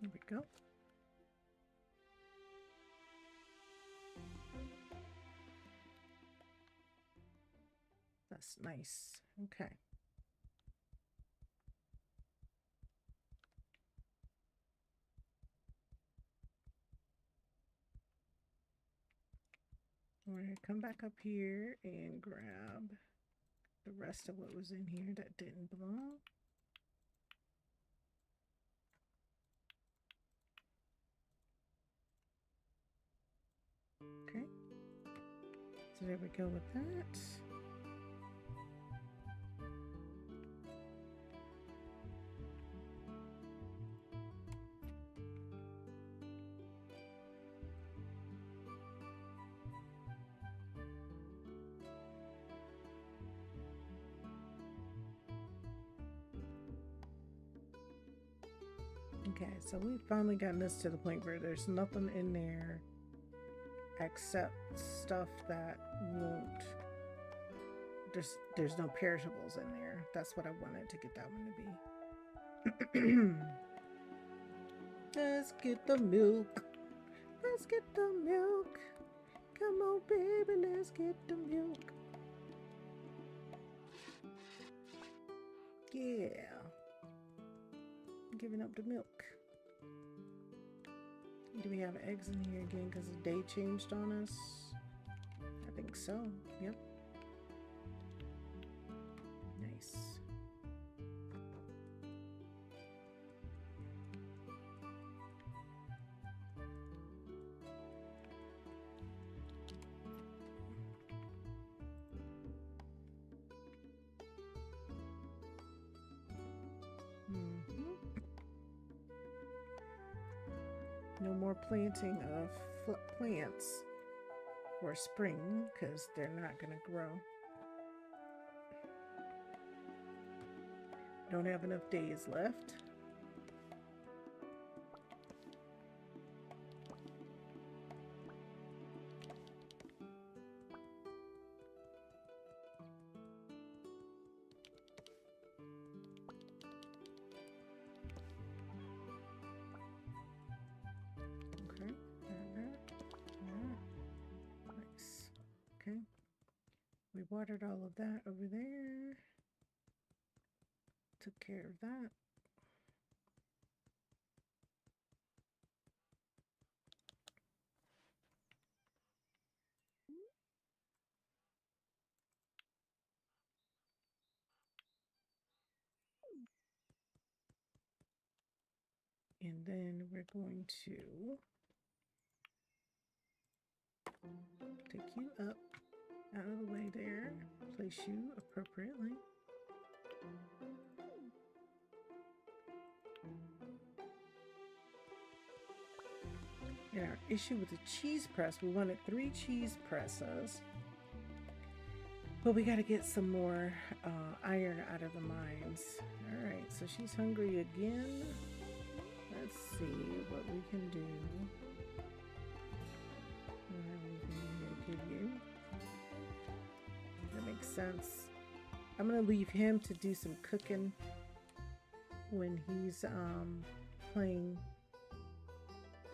There we go. That's nice. Okay. We're gonna come back up here and grab the rest of what was in here that didn't belong. Okay. So there we go with that. Okay, so we've finally gotten this to the point where there's nothing in there except stuff that won't, there's no perishables in there. That's what I wanted to get that one to be. Let's get the milk. Let's get the milk. Come on, baby, let's get the milk. Yeah. Giving up the milk. Do we have eggs in here again because the day changed on us? I think so. Yep. Nice. No more planting of plants for spring because they're not going to grow. Don't have enough days left. Okay, like that. watered all of that over there. Took care of that. And then we're going to take you up out of the way there, place you appropriately. And our issue with the cheese press, we wanted 3 cheese presses, but we got to get some more iron out of the mines. All right, so she's hungry again. Let's see what we can do. I don't have anything in here to give you. That makes sense. I'm gonna leave him to do some cooking when he's playing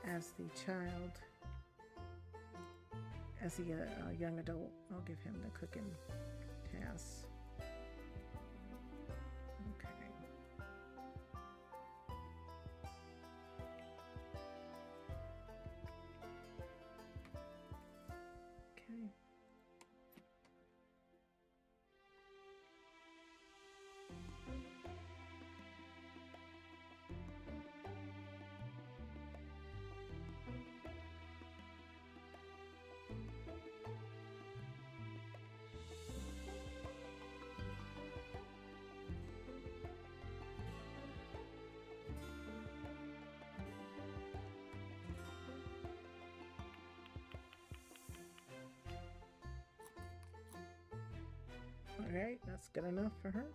as the child, as a young adult. I'll give him the cooking task. Okay. Okay. All right, that's good enough for her.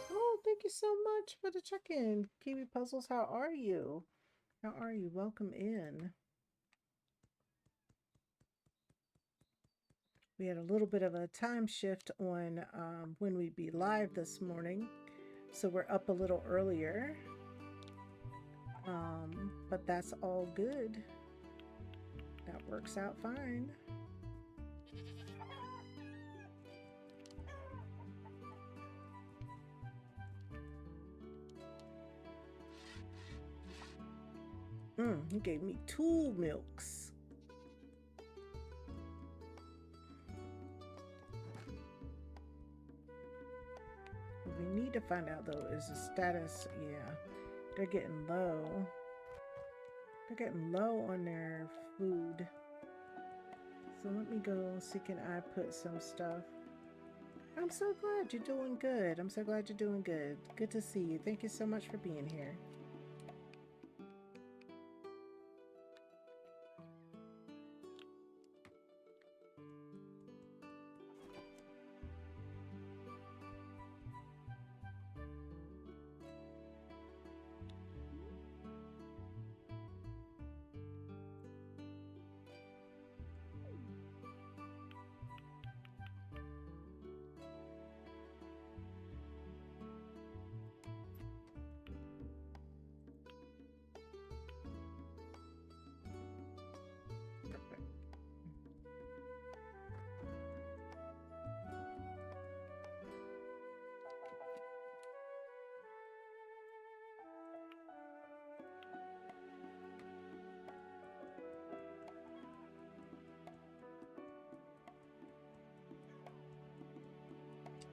Oh, thank you so much for the check-in. Kiwi Puzzles, how are you? How are you? Welcome in. We had a little bit of a time shift on when we'd be live this morning, so we're up a little earlier. But that's all good. That works out fine. He gave me 2 milks. What we need to find out though is the status. Yeah, they're getting low. They're getting low on their food. So let me go see, can I put some stuff. I'm so glad you're doing good. I'm so glad you're doing good. Good to see you. Thank you so much for being here.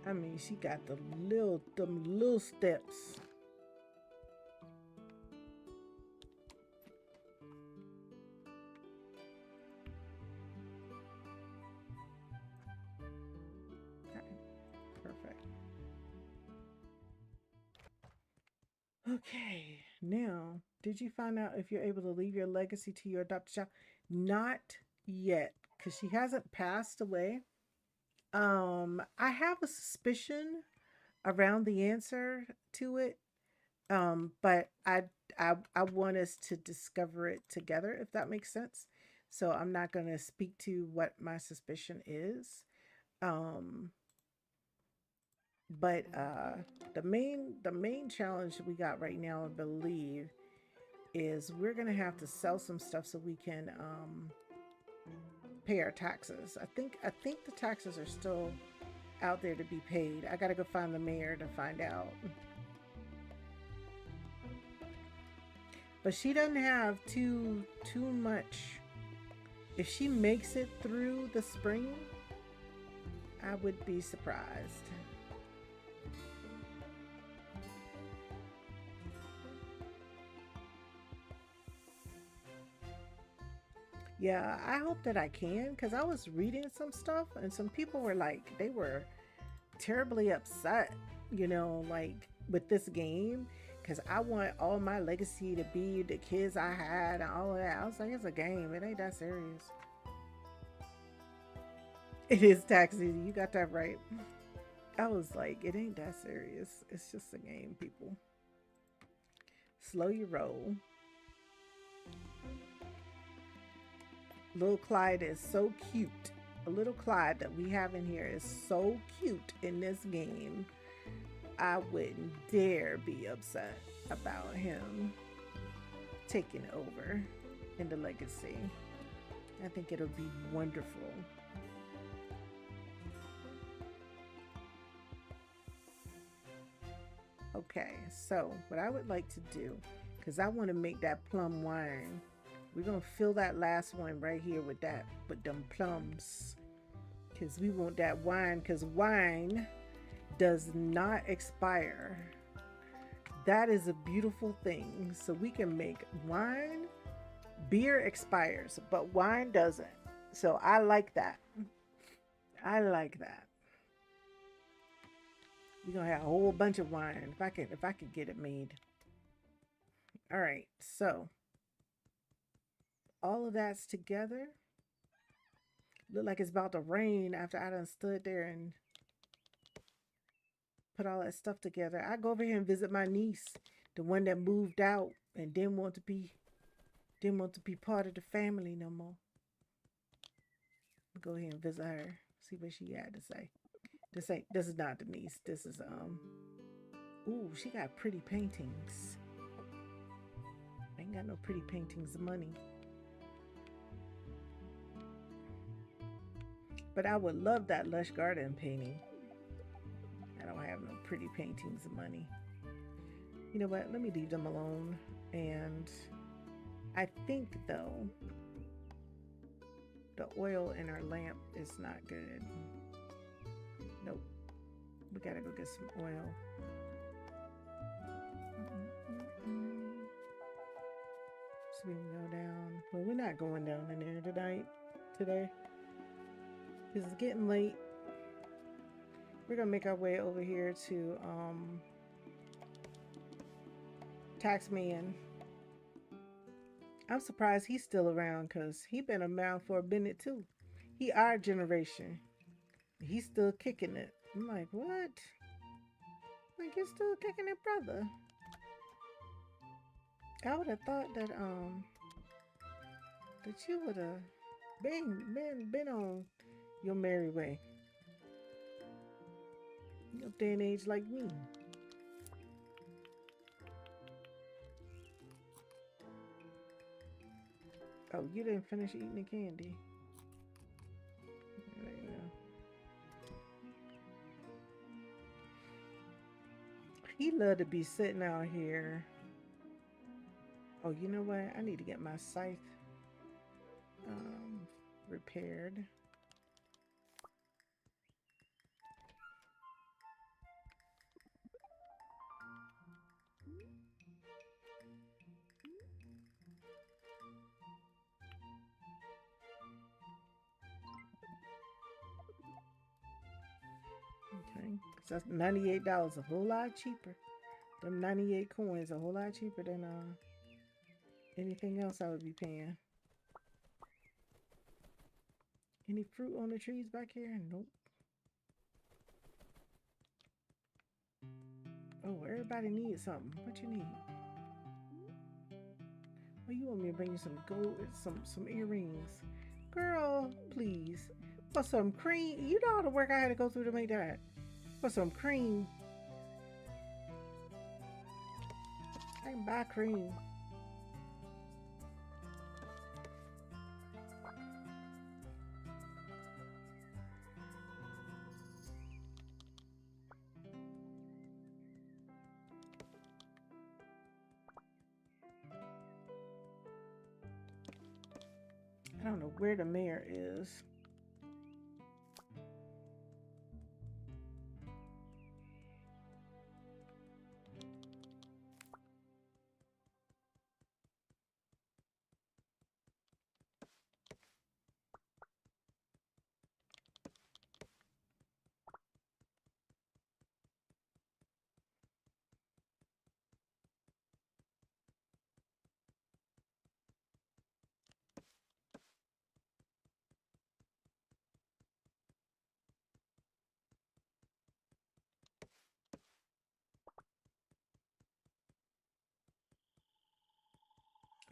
I mean, she got them little steps. Okay, perfect. Okay, now, did you find out if you're able to leave your legacy to your adopted child? Not yet, because she hasn't passed away. I have a suspicion around the answer to it, but I want us to discover it together, if that makes sense. So I'm not going to speak to what my suspicion is. Um, but the main challenge we got right now, I believe, is we're gonna have to sell some stuff so we can pay our taxes. I think the taxes are still out there to be paid. I gotta go find the mayor to find out. But she doesn't have too much. If she makes it through the spring, I would be surprised. Yeah, I hope that I can, because I was reading some stuff and some people were like, they were terribly upset, like with this game, because I want all my legacy to be the kids I had and all of that. I was like, it's a game, it ain't that serious. It is tax season, you got that right. I was like, it ain't that serious. It's just a game, people. Slow your roll. Little Clyde is so cute. A little Clyde that we have in here is so cute in this game. I wouldn't dare be upset about him taking over in the legacy. I think it'll be wonderful. Okay, so what I would like to do, because I want to make that plum wine. We're gonna fill that last one right here with them plums, because we want that wine, because wine does not expire. That is a beautiful thing. So we can make wine. Beer expires, but wine doesn't. So I like that. I like that. We're gonna have a whole bunch of wine if I could get it made. All right, so all of that's together. Look like it's about to rain after I done stood there and put all that stuff together. I go over here and visit my niece, the one that moved out and didn't want to be part of the family no more. Go ahead and visit her, see what she had to say. This is not Denise. This is ooh, she got pretty paintings. I ain't got no pretty paintings of money. But I would love that lush garden painting. I don't have no pretty paintings of money. You know what? Let me leave them alone. And I think, though, the oil in our lamp is not good. Nope. We gotta go get some oil. So we can go down. Well, we're not going down in there today. It's getting late. We're gonna make our way over here to Taxman. I'm surprised he's still around, because he been around for a minute too. He our generation. He's still kicking it. I'm like, what? Like, you're still kicking it, brother? I would have thought that you would have been on your merry way. Your day and age like me. Oh, you didn't finish eating the candy. There you go. He love to be sitting out here. Oh, you know what? I need to get my scythe repaired. Okay, so that's $98, a whole lot cheaper Them 98 coins a whole lot cheaper than anything else I would be paying. Any fruit on the trees back here? Nope. Oh, everybody needs something. What you need? Oh, you want me to bring you some gold, some earrings? Girl, please. For some cream. You know all the work I had to go through to make that. For some cream. I can buy cream. I don't know where the mayor is.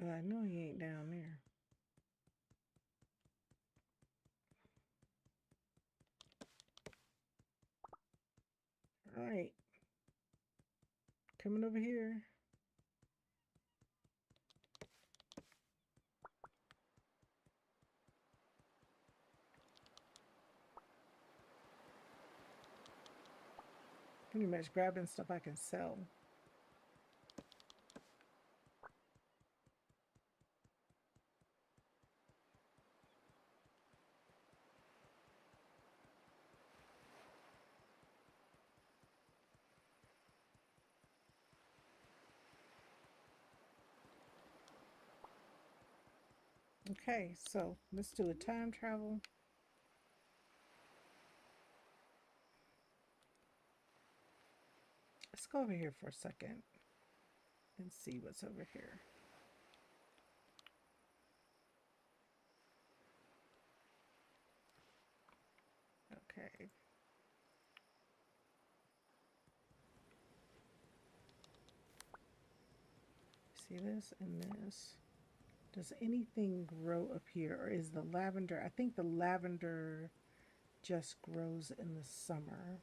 Well, I know he ain't down there. All right. Coming over here. Pretty much grabbing stuff I can sell. Okay, so let's do a time travel. Let's go over here for a second and see what's over here. Okay. See this and this. Does anything grow up here, or is the lavender? I think the lavender just grows in the summer,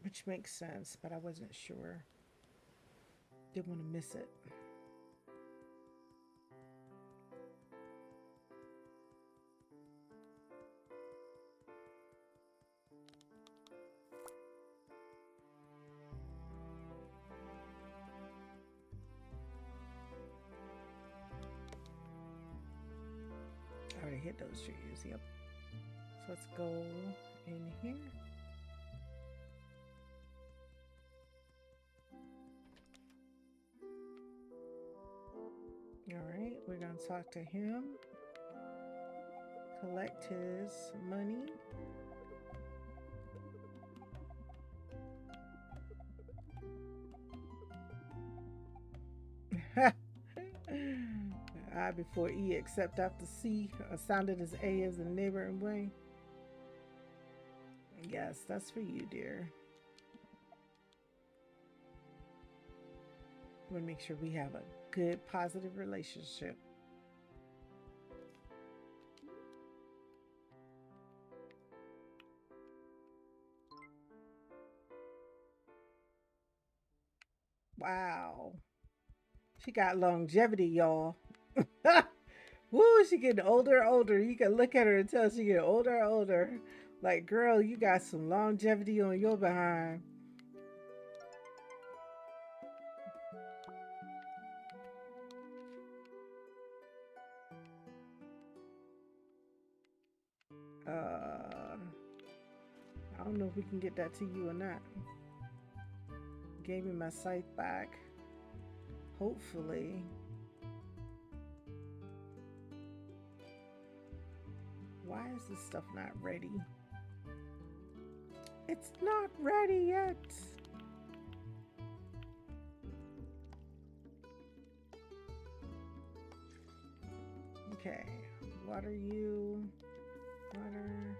which makes sense, but I wasn't sure. Didn't want to miss it. I already hit those trees, yep. So let's go in here. All right, we're gonna talk to him, collect his money. I before E, except after C, sounded as A as the neighboring way. Yes, that's for you, dear. I want to make sure we have a good, positive relationship. Wow. She got longevity, y'all. Woo, she getting older and older. You can look at her and tell she getting older and older. Like, girl, you got some longevity on your behind. I don't know if we can get that to you or not. Gave me my scythe back. Hopefully. Why is this stuff not ready? It's not ready yet. Okay, water you. Water.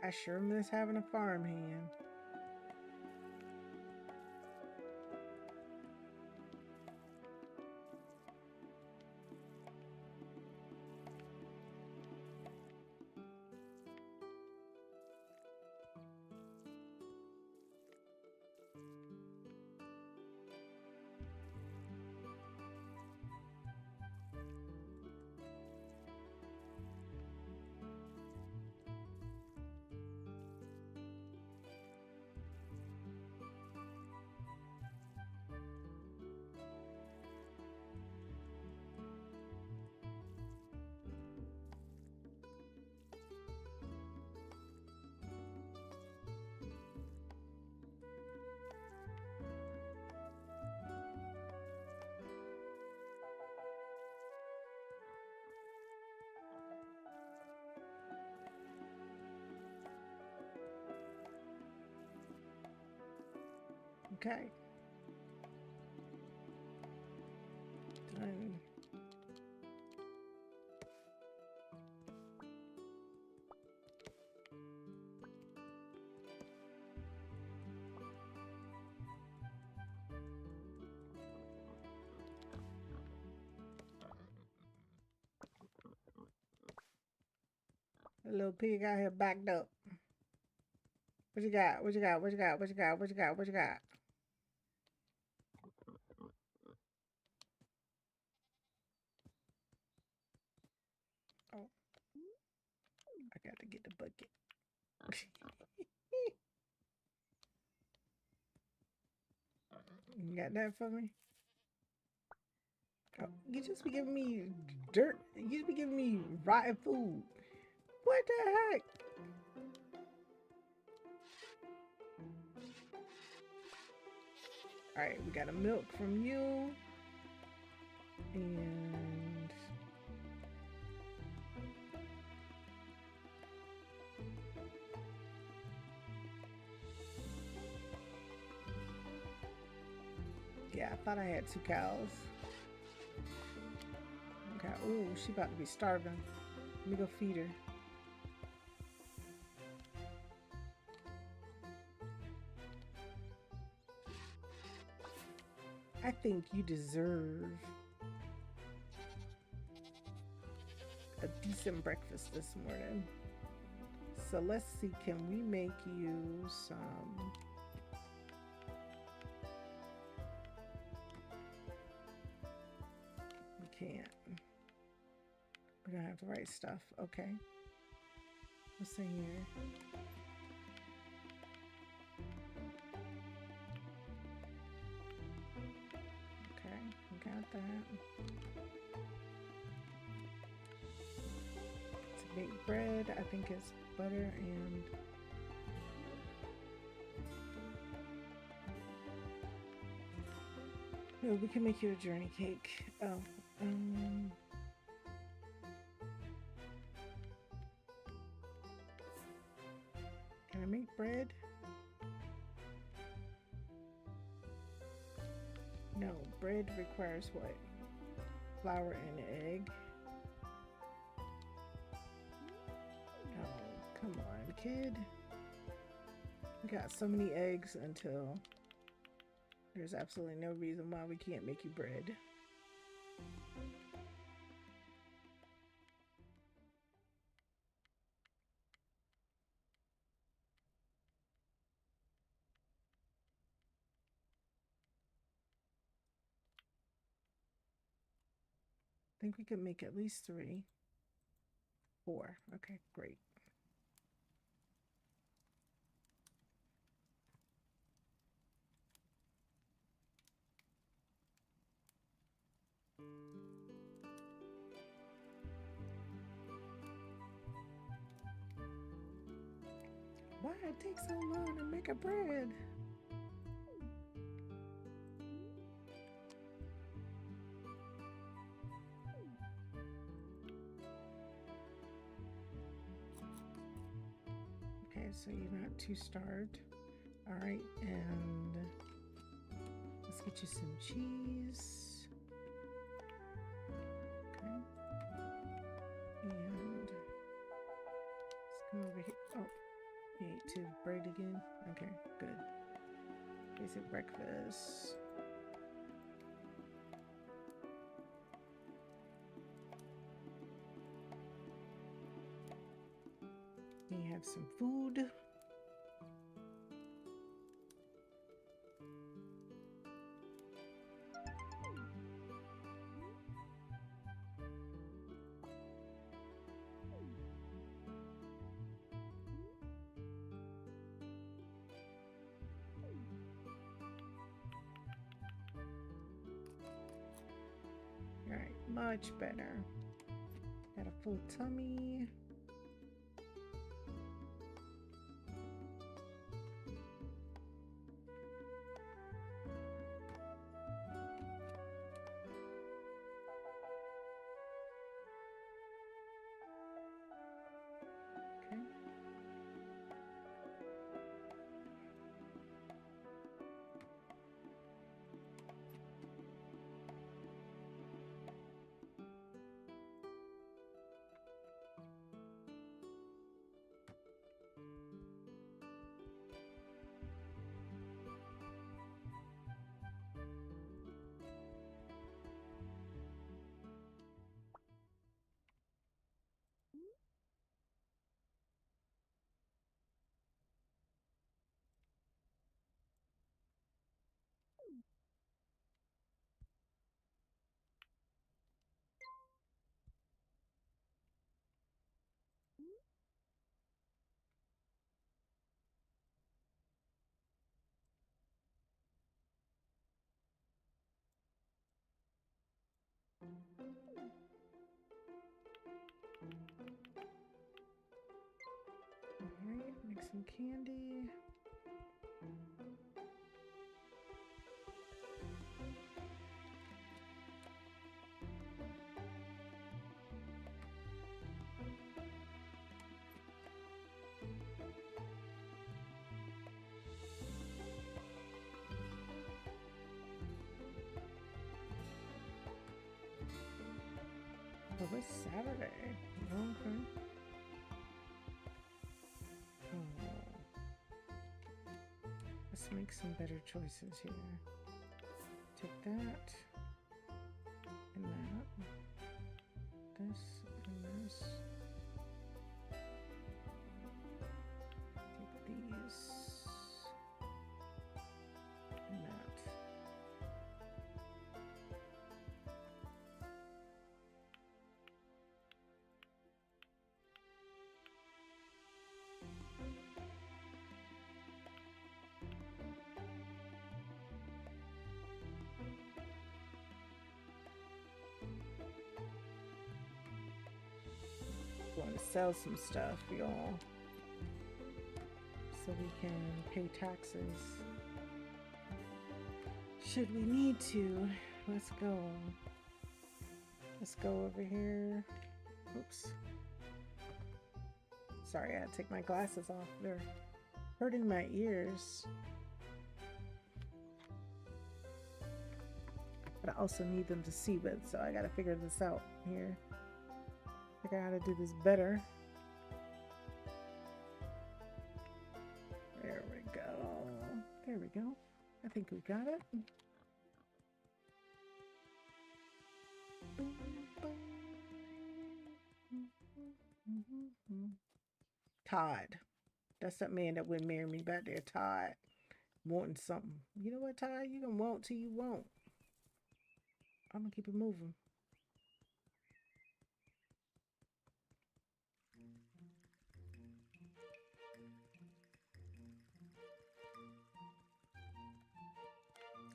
I sure miss having a farm hand. Okay. Done. The little pig out here backed up. What you got? What you got? What you got? What you got? What you got? What you got? Oh, I got to get the bucket. You got that for me? Oh, you just be giving me dirt. You just be giving me rotten food. What the heck? All right, we got a milk from you. And yeah, I thought I had 2 cows. Okay. Ooh, she about to be starving. Let me go feed her. I think you deserve a decent breakfast this morning. So let's see, can we make you some... We can't. We don't have the right stuff. Okay. What's in here? Okay, we got that. To make bread, I think it's butter and no, we can make you a journey cake. Oh, can I make bread? No, bread requires what? Flour and egg. Oh, come on, kid. We got so many eggs until there's absolutely no reason why we can't make you bread. I think we can make at least 3. 4. Okay, great. Why it take so long to make a bread? so you're not too starved. All right, and let's get you some cheese. Okay. And let's come over here. Oh, you ate two bread again? Okay, good. Basic breakfast. You have some food. All right, much better. Got a full tummy. Okay. All right, make some candy. Oh, it's Saturday. Okay. Oh. Let's make some better choices here. Take that and that. This and this. Take these and that. Want to sell some stuff, y'all, so we can pay taxes. Should we need to? Let's go. Let's go over here. Oops. Sorry, I had to take my glasses off. They're hurting my ears. But I also need them to see with, so I gotta figure this out here. Figure out how to do this better. There we go. There we go. I think we got it. Todd. That's that man that wouldn't marry me back there, Todd. Wanting something. You know what, Todd? You gonna want till you won't. I'm gonna keep it moving.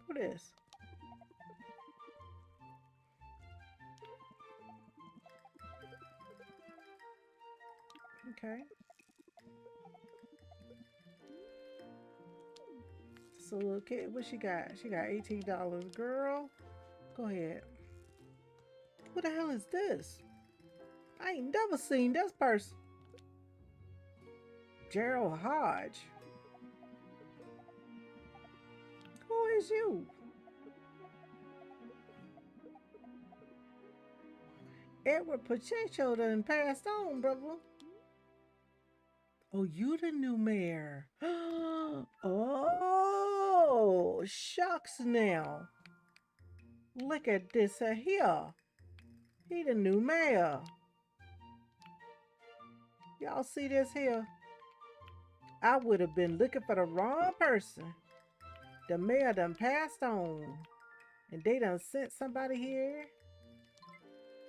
What is? Okay. It's a little kid. What she got? She got $18. Girl, go ahead. Who the hell is this? I ain't never seen this person. Gerald Hodge. Who is you? Edward Pacheco done passed on, brother. Oh, you the new mayor. Oh, shucks now. Look at this here. He the new mayor. Y'all see this here? I would have been looking for the wrong person. The mayor done passed on. And they done sent somebody here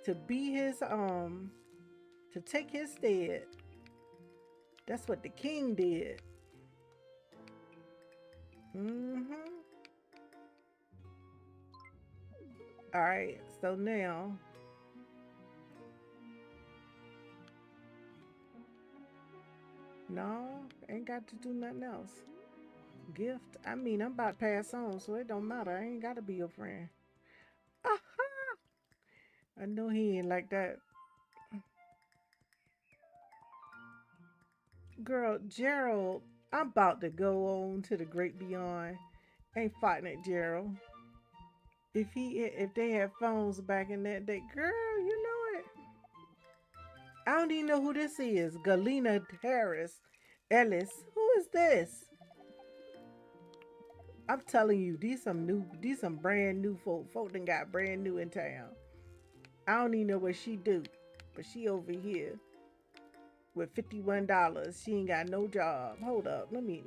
to be his, to take his stead. That's what the king did. Mm-hmm. All right, so now no, ain't got to do nothing else. Gift. I mean, I'm about to pass on, so it don't matter. I ain't got to be your friend. Aha! I know he ain't like that. Girl, Gerald, I'm about to go on to the great beyond. Ain't fighting it, Gerald. If they had phones back in that day, girl, you know it. I don't even know who this is. Galena Harris Ellis. Who is this? I'm telling you, these some brand new folk. Folk done got brand new in town. I don't even know what she do, but she over here with $51. She ain't got no job. Hold up, let me.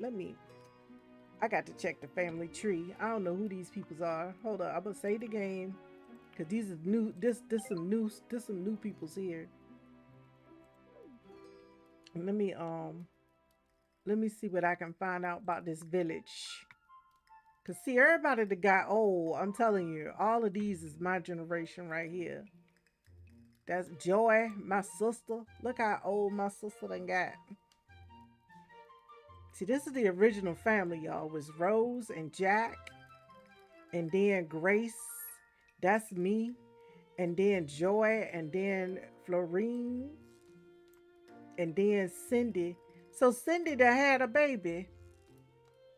I got to check the family tree. I don't know who these peoples are. Hold up, I'm gonna say the game, cause these are new. This some new peoples here. Let me see what I can find out about this village. Cause see, everybody that got old, I'm telling you, all of these is my generation right here. That's Joy, my sister. Look how old my sister done got. See, this is the original family, y'all. It was Rose and Jack, and then Grace. That's me, and then Joy, and then Florine, and then Cindy. So Cindy done had a baby.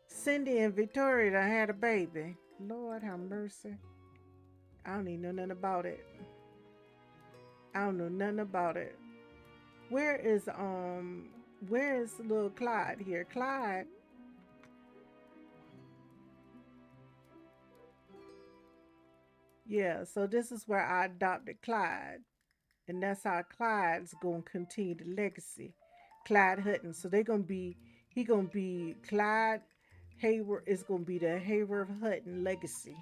Cindy and Victoria done had a baby. Lord have mercy. I don't even know nothing about it. I don't know nothing about it. Where is little Clyde here? Clyde. Yeah, so this is where I adopted Clyde. And that's how Clyde's gonna continue the legacy. Clyde Hutton. So he gonna be Clyde Hayward is gonna be the Hayward Hutton legacy.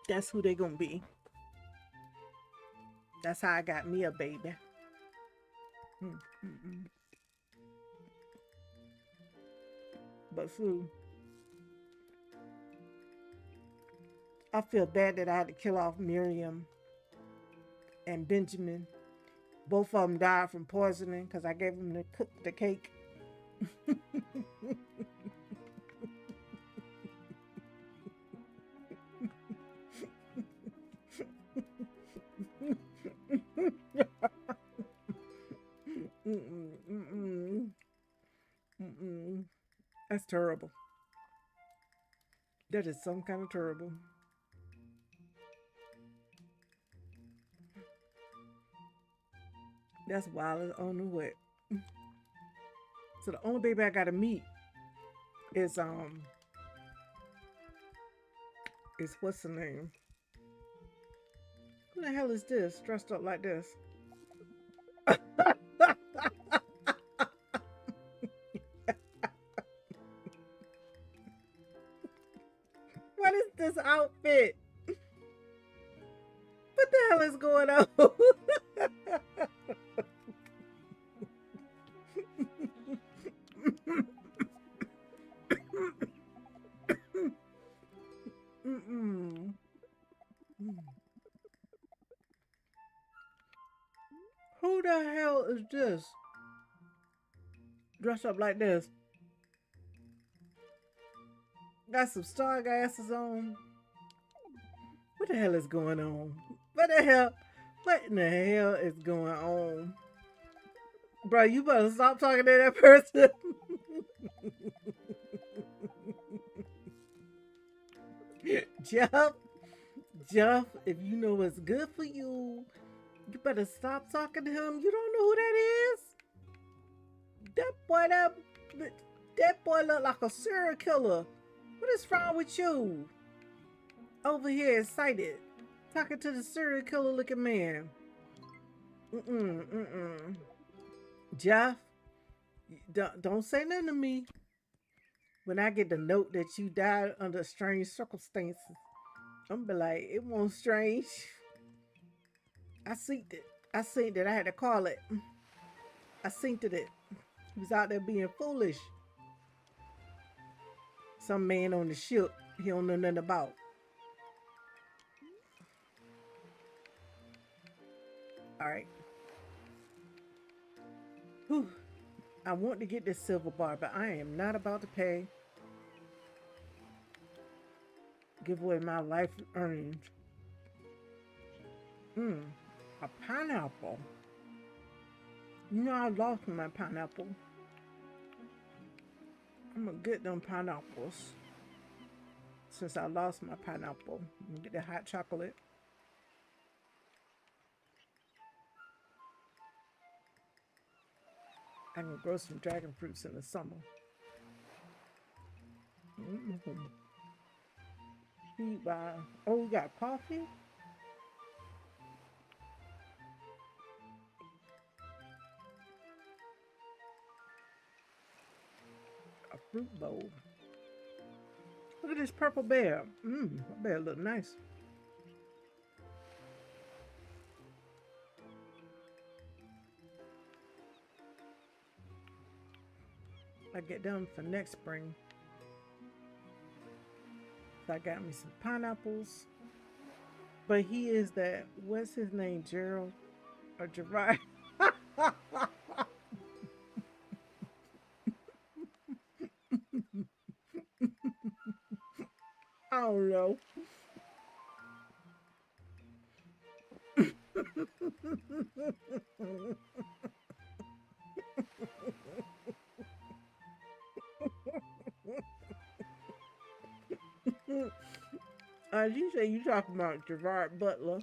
That's who they gonna be. That's how I got me a baby. But food. I feel bad that I had to kill off Miriam and Benjamin. Both of them died from poisoning because I gave them to cook the cake. That's terrible. That is some kind of terrible. That's wild. I don't know what. So the only baby I gotta meet is what's the name? Who the hell is this dressed up like this? What is this outfit? What the hell is going on? Who the hell is this? Dressed up like this. Got some stargazers on. What the hell is going on? What in the hell is going on? Bro, you better stop talking to that person. Jeff, Jeff, if you know what's good for you, you better stop talking to him. You don't know who that is? That boy look like a serial killer. What is wrong with you? Over here excited, talking to the serial killer looking man. Jeff, don't say nothing to me. When I get the note that you died under strange circumstances, I'm be like, it wasn't strange. I seen it. I seen it. I had to call it. I seen it. He was out there being foolish. Some man on the ship he don't know nothing about. All right. Whew. I want to get this silver bar, but I am not about to pay. Give away my life earnings. A pineapple. You know I lost my pineapple. I'm gonna get them pineapples. Since I lost my pineapple, I'm gonna get the hot chocolate. I can grow some dragon fruits in the summer. Oh, we got coffee? A fruit bowl. Look at this purple bear. That bear look nice. I get them for next spring. So I got me some pineapples. But he is that, what's his name, Gerald? Or Gerard? I don't know. You say you talking about Gerard Butler.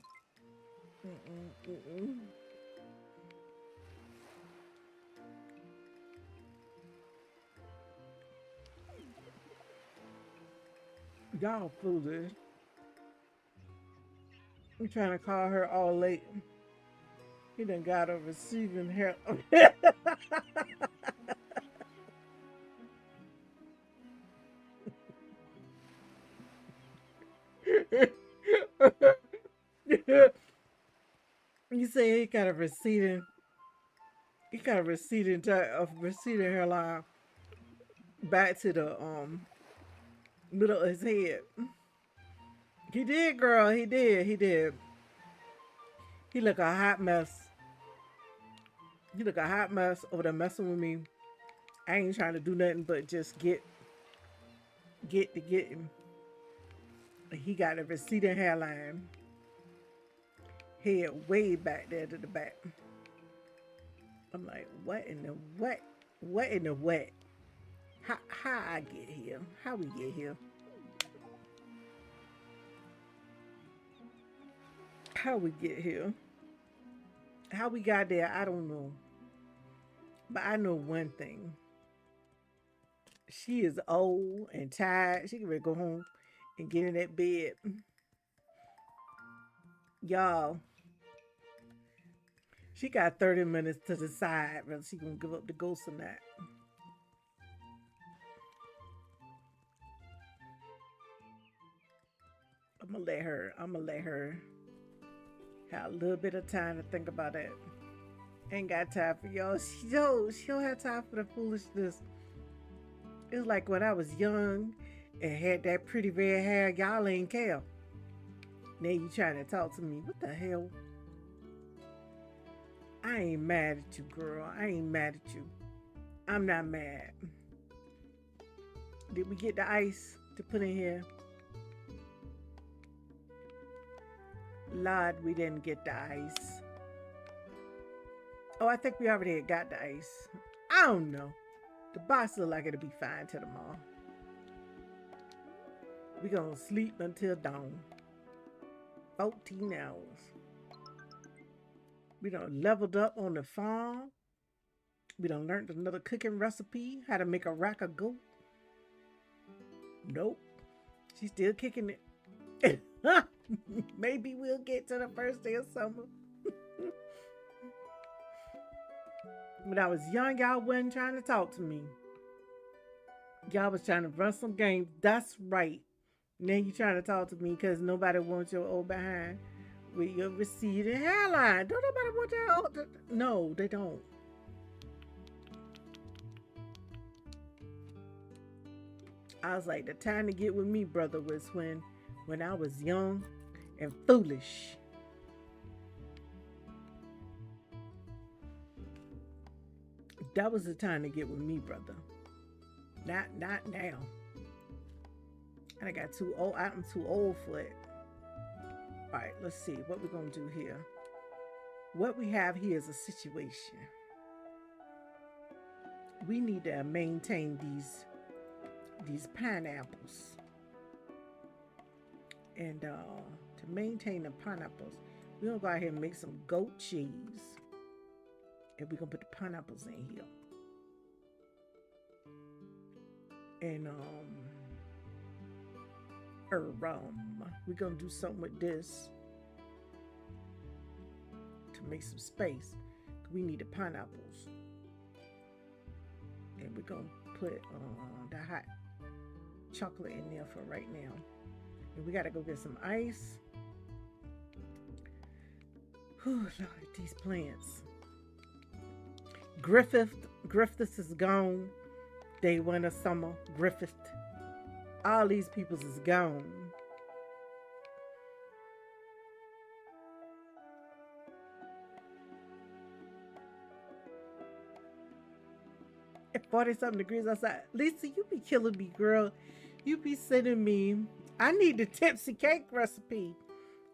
Y'all foolish. I'm trying to call her all late. He done got a receiving help. You say he got a receding hairline back to the middle of his head. He did, girl. He did. He look a hot mess. He look a hot mess over there messing with me. I ain't trying to do nothing but just get him. He got a receding hairline. Head way back there to the back. I'm like, what in the what? What in the what? How I get here? How we get here? How we get here? How we got there, I don't know. But I know one thing. She is old and tired. She can ready to go home and get in that bed. Y'all, she got 30 minutes to decide whether she gonna give up the ghost or not. I'm gonna let her have a little bit of time to think about it. Ain't got time for y'all. She don't have time for the foolishness. It's like when I was young and had that pretty red hair, y'all ain't care. Now you trying to talk to me. What the hell? I ain't mad at you, girl. I ain't mad at you. I'm not mad. Did we get the ice to put in here? Lord, we didn't get the ice. Oh, I think we already had got the ice. I don't know. The box look like it'll be fine till tomorrow. We gonna sleep until dawn. 14 hours. We done leveled up on the farm. We done learned another cooking recipe, how to make a rack of goat. Nope. She's still kicking it. Maybe we'll get to the first day of summer. When I was young, y'all wasn't trying to talk to me. Y'all was trying to run some games. That's right. Now you trying to talk to me because nobody wants your old behind with your receding hairline. Don't nobody want that old... No, they don't. I was like, the time to get with me, brother, was when I was young and foolish. That was the time to get with me, brother. Not now. And I got too old. I'm too old for it. All right, let's see what we're gonna do here. What we have here is a situation. We need to maintain these pineapples. And to maintain the pineapples, we're gonna go ahead and make some goat cheese. And we're gonna put the pineapples in here. And we're gonna do something with this to make some space. We need the pineapples. And we're gonna put the hot chocolate in there for right now. And we gotta go get some ice. Whew, Lord, these plants. Griffiths is gone. Day one of summer. Griffith. All these peoples is gone. At 40-something degrees outside. Lisa, you be killing me, girl. You be sending me. I need the tipsy cake recipe.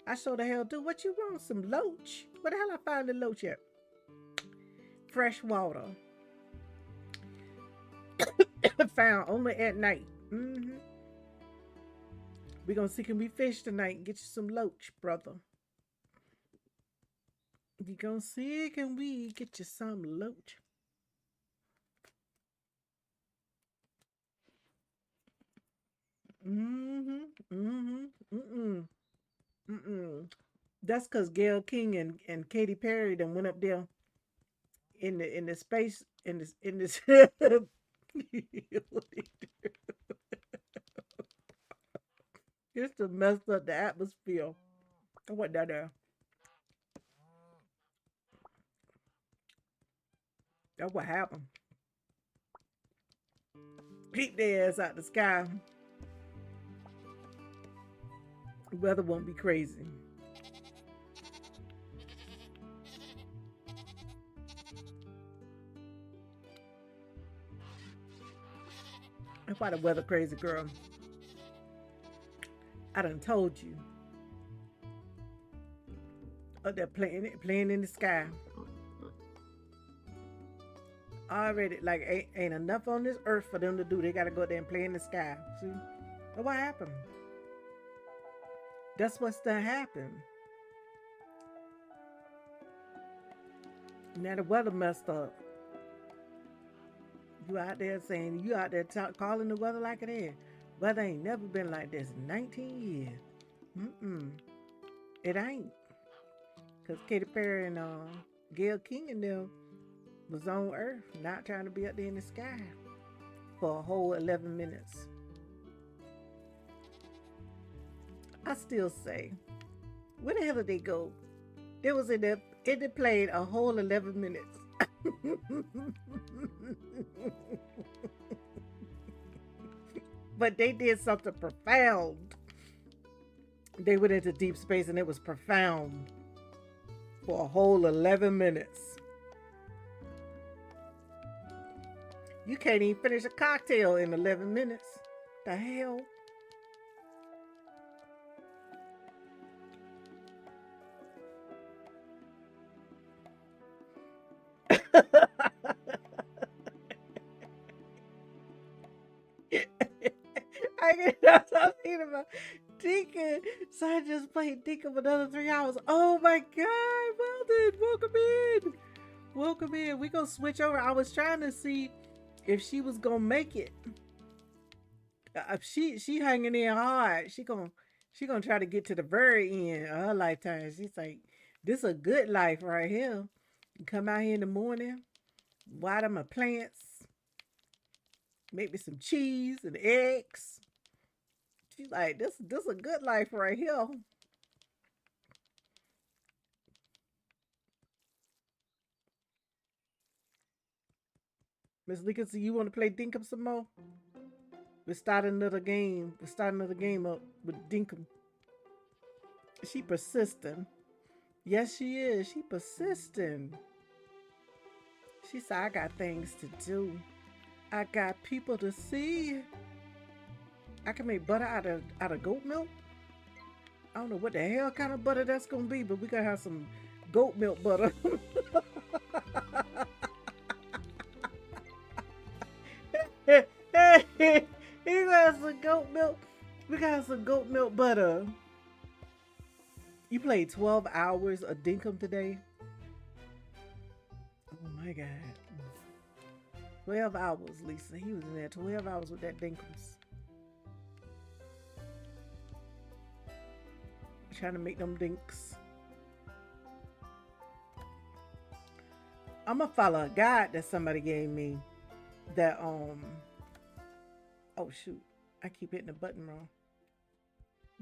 I sure the hell do. What you want? Some loach? Where the hell I find the loach at? Fresh water. Found only at night. We're gonna see, can we fish tonight and get you some loach, brother? We gonna see, can we get you some loach? That's because Gayle King and Katy Perry done went up there in the space in this It's to mess up the atmosphere. I went down there. That's what happened. Peep their ass out the sky. Weather won't be crazy. That's why the weather crazy, girl. I done told you. Up there playing in the sky. Already, like, ain't enough on this earth for them to do. They gotta go there and play in the sky. See? But what happened? That's what's done happened. Now the weather messed up. You out there saying, you out there calling the weather like it is. Weather ain't never been like this in 19 years. It ain't. Because Katy Perry and Gayle King and them was on Earth, not trying to be up there in the sky for a whole 11 minutes. I still say, where the hell did they go? They was in there, it played a whole 11 minutes. But they did something profound. They went into deep space and it was profound for a whole 11 minutes. You can't even finish a cocktail in 11 minutes. The hell? I get that's what I'm thinking about. Deacon. So I just played Deacon for another 3 hours. Oh my God, Weldon, welcome in. Welcome in. We gonna switch over. I was trying to see if she was gonna make it. She hanging in hard. She gonna try to get to the very end of her lifetime. She's like, this a good life right here. Come out here in the morning, water my plants, make me some cheese and eggs. She's like, this a good life right here. Miss Lincoln, you want to play Dinkum some more? We start another game. We start another game up with Dinkum. She persistent. Yes, she is. She persistent. She said, I got things to do. I got people to see. I can make butter out of goat milk. I don't know what the hell kind of butter that's gonna be, but we gotta have some goat milk butter. He got some goat milk. We got some goat milk butter. You played 12 hours of Dinkum today? Oh my God. 12 hours, Lisa. He was in there 12 hours with that Dinkums. Trying to make them dinks. I'm gonna follow a guide that somebody gave me that oh shoot, I keep hitting the button wrong.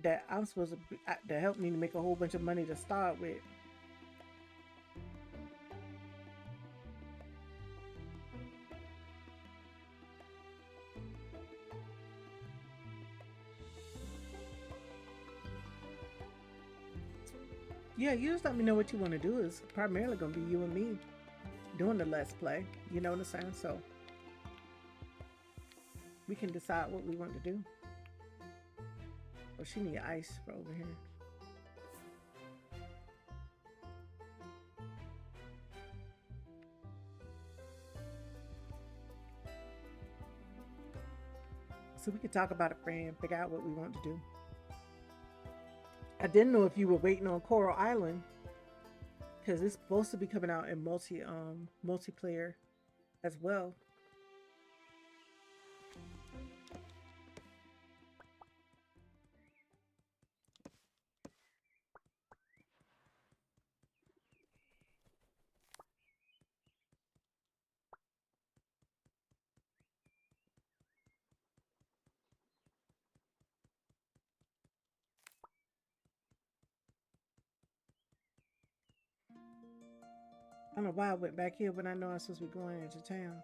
That I'm supposed to that helped me to make a whole bunch of money to start with. Yeah, you just let me know what you want to do. It's primarily going to be you and me doing the Let's Play. You know what I'm saying? So we can decide what we want to do. Oh, she need ice for over here. So we could talk about it, friend, figure out what we want to do. I didn't know if you were waiting on Coral Island because it's supposed to be coming out in multiplayer as well. I don't know why I went back here when I know I'm supposed to be going into town.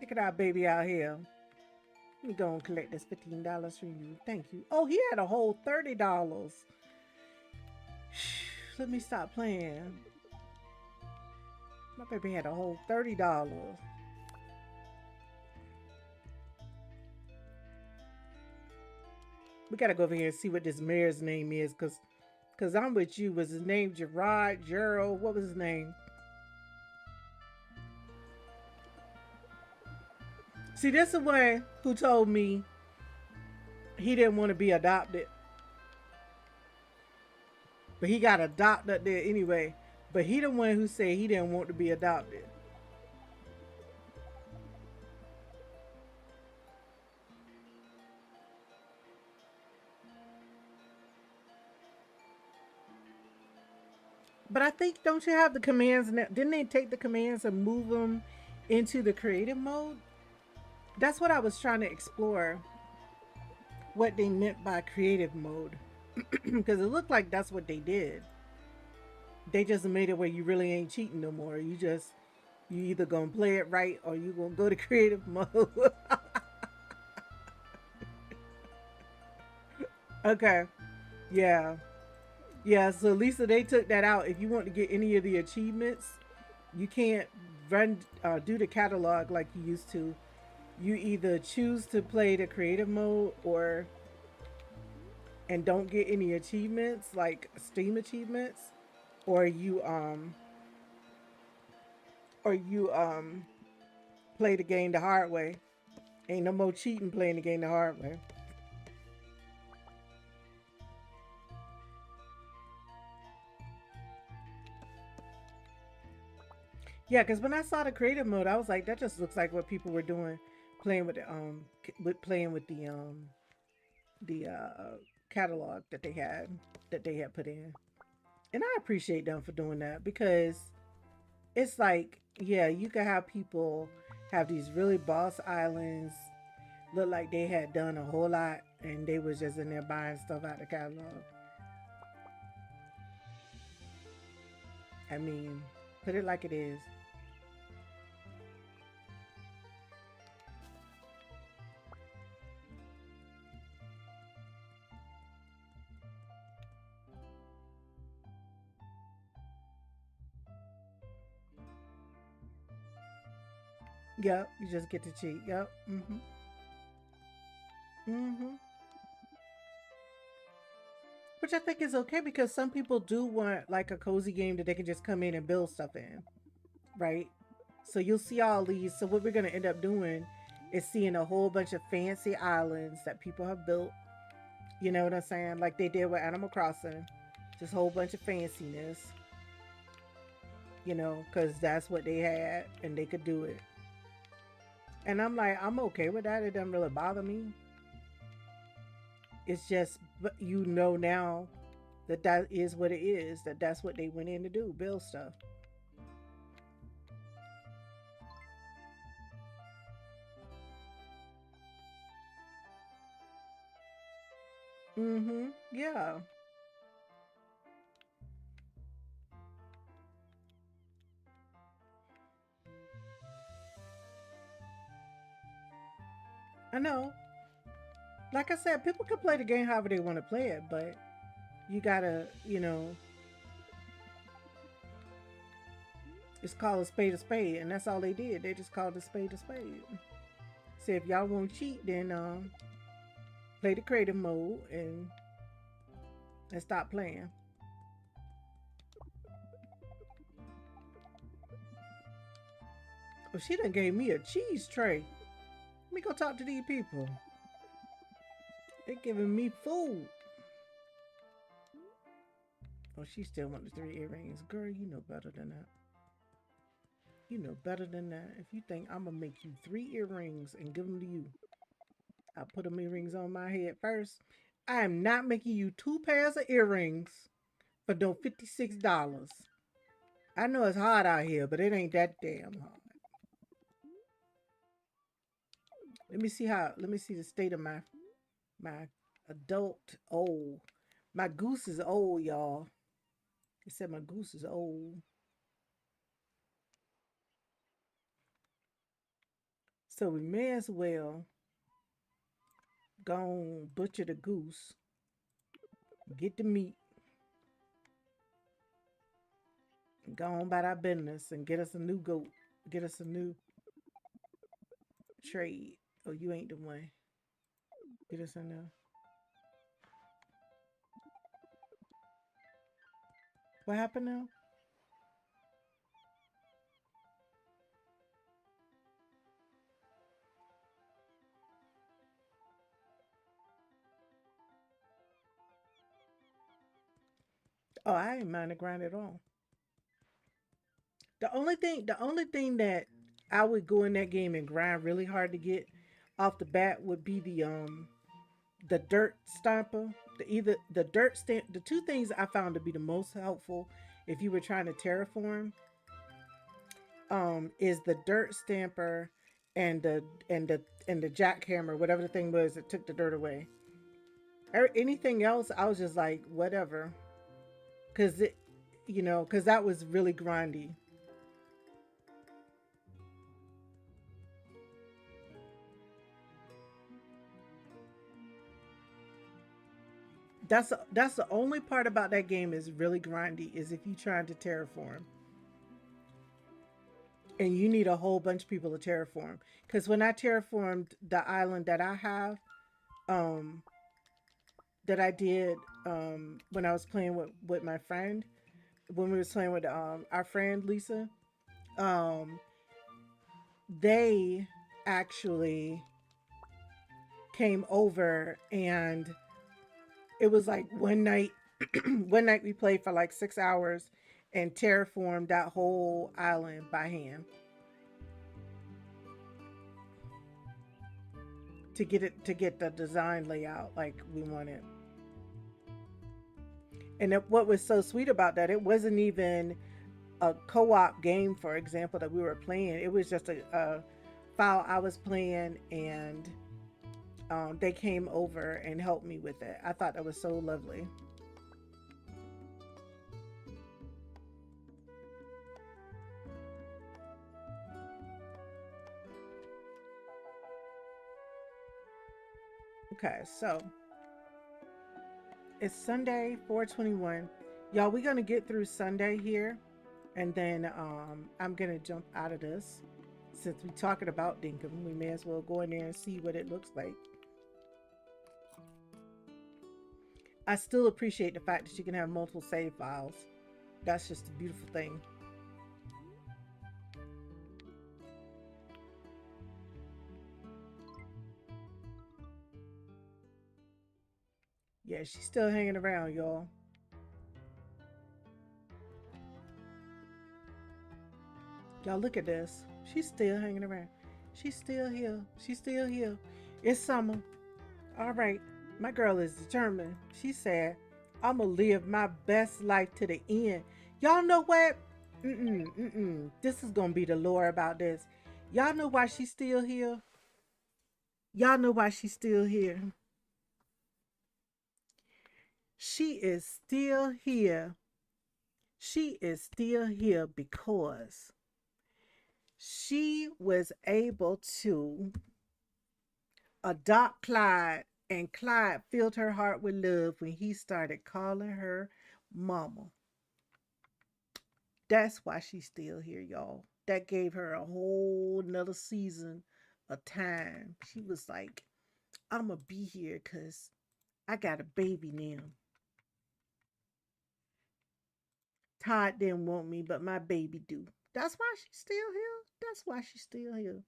Look at our baby out here. Let me go and collect this $15 from you. Thank you. Oh, he had a whole $30. Let me stop playing. My baby had a whole $30. We gotta go over here and see what this mayor's name is, cause I'm with you. Was his name Gerald? What was his name? See, this is the one who told me he didn't want to be adopted. But he got adopted there anyway. But he the one who said he didn't want to be adopted. But I think, don't you have the commands now? Didn't they take the commands and move them into the creative mode? That's what I was trying to explore. What they meant by creative mode. Because it looked like that's what they did. They just made it where you really ain't cheating no more. You either gonna play it right or you gonna go to creative mode. Okay. Yeah. Yeah, so Lisa, they took that out. If you want to get any of the achievements, you can't run do the catalog like you used to. You either choose to play the creative mode or and don't get any achievements like Steam achievements, or you play the game the hard way. Ain't no more cheating playing the game the hard way. Yeah, because when I saw the creative mode, I was like, that just looks like what people were doing, playing with the catalog that they had put in, and I appreciate them for doing that because it's like, yeah, you can have people have these really boss islands, look like they had done a whole lot, and they was just in there buying stuff out the catalog. I mean, put it like it is. Yep, you just get to cheat. Yep. Mhm. Mhm. Which I think is okay because some people do want like a cozy game that they can just come in and build stuff in, right? So you'll see all these. So what we're gonna end up doing is seeing a whole bunch of fancy islands that people have built. You know what I'm saying? Like they did with Animal Crossing, just a whole bunch of fanciness. You know, because that's what they had and they could do it. And I'm like, I'm okay with that. It doesn't really bother me. It's just, but you know now that that is what it is. That's what they went in to do, build stuff. Mm-hmm. Yeah. I know. Like I said, people can play the game however they want to play it, but you gotta, it's called a spade, and that's all they did. They just called a spade a spade. So if y'all won't cheat, then play the creative mode and stop playing. Well, she done gave me a cheese tray. Let me go talk to these people. They giving me food. Oh, she still want the 3 earrings. Girl, you know better than that. You know better than that. If you think I'm gonna make you 3 earrings and give them to you, I put them earrings on my head first. I am not making you 2 pairs of earrings for no $56. I know it's hard out here, but it ain't that damn hard. Let me see the state of my adult old. My goose is old, y'all. They said my goose is old. So we may as well go on butcher the goose, get the meat, and go on about our business and get us a new goat, get us a new trade. Oh, you ain't the one. Get us a new. What happened now? Oh, I ain't mind the grind at all. The only thing that I would go in that game and grind really hard to get off the bat would be the dirt stamper. The two things I found to be the most helpful if you were trying to terraform is the dirt stamper and the jackhammer, whatever the thing was that took the dirt away. Anything else, I was just like whatever, because you know, because that was really grindy. That's the only part about that game is really grindy is if you trying to terraform and you need a whole bunch of people to terraform. Because when I terraformed the island that I have, um, that I did when I was playing with my friend, when we was playing with our friend Lisa, um, they actually came over and it was like one night one night we played for like 6 hours and terraformed that whole island by hand to get the design layout like we wanted. And what was so sweet about that, it wasn't even a co-op game, for example, that we were playing. It was just a file I was playing, and they came over and helped me with it. I thought that was so lovely. Okay, so it's Sunday, 421. Y'all, we're gonna get through Sunday here, and then I'm gonna jump out of this. Since we're talking about Dinkum, we may as well go in there and see what it looks like. I still appreciate the fact that you can have multiple save files. That's just a beautiful thing. Yeah, she's still hanging around, y'all. Y'all look at this. She's still hanging around. She's still here. She's still here. It's summer. All right. My girl is determined. She said, I'm going to live my best life to the end. Y'all know what? This is going to be the lore about this. Y'all know why she's still here? Y'all know why she's still here? She is still here. She is still here because she was able to adopt Clyde, and Clyde filled her heart with love when he started calling her mama. That's why she's still here, y'all. That gave her a whole nother season of time. She was like, I'm going to be here because I got a baby now. Todd didn't want me, but my baby do. That's why she's still here. That's why she's still here.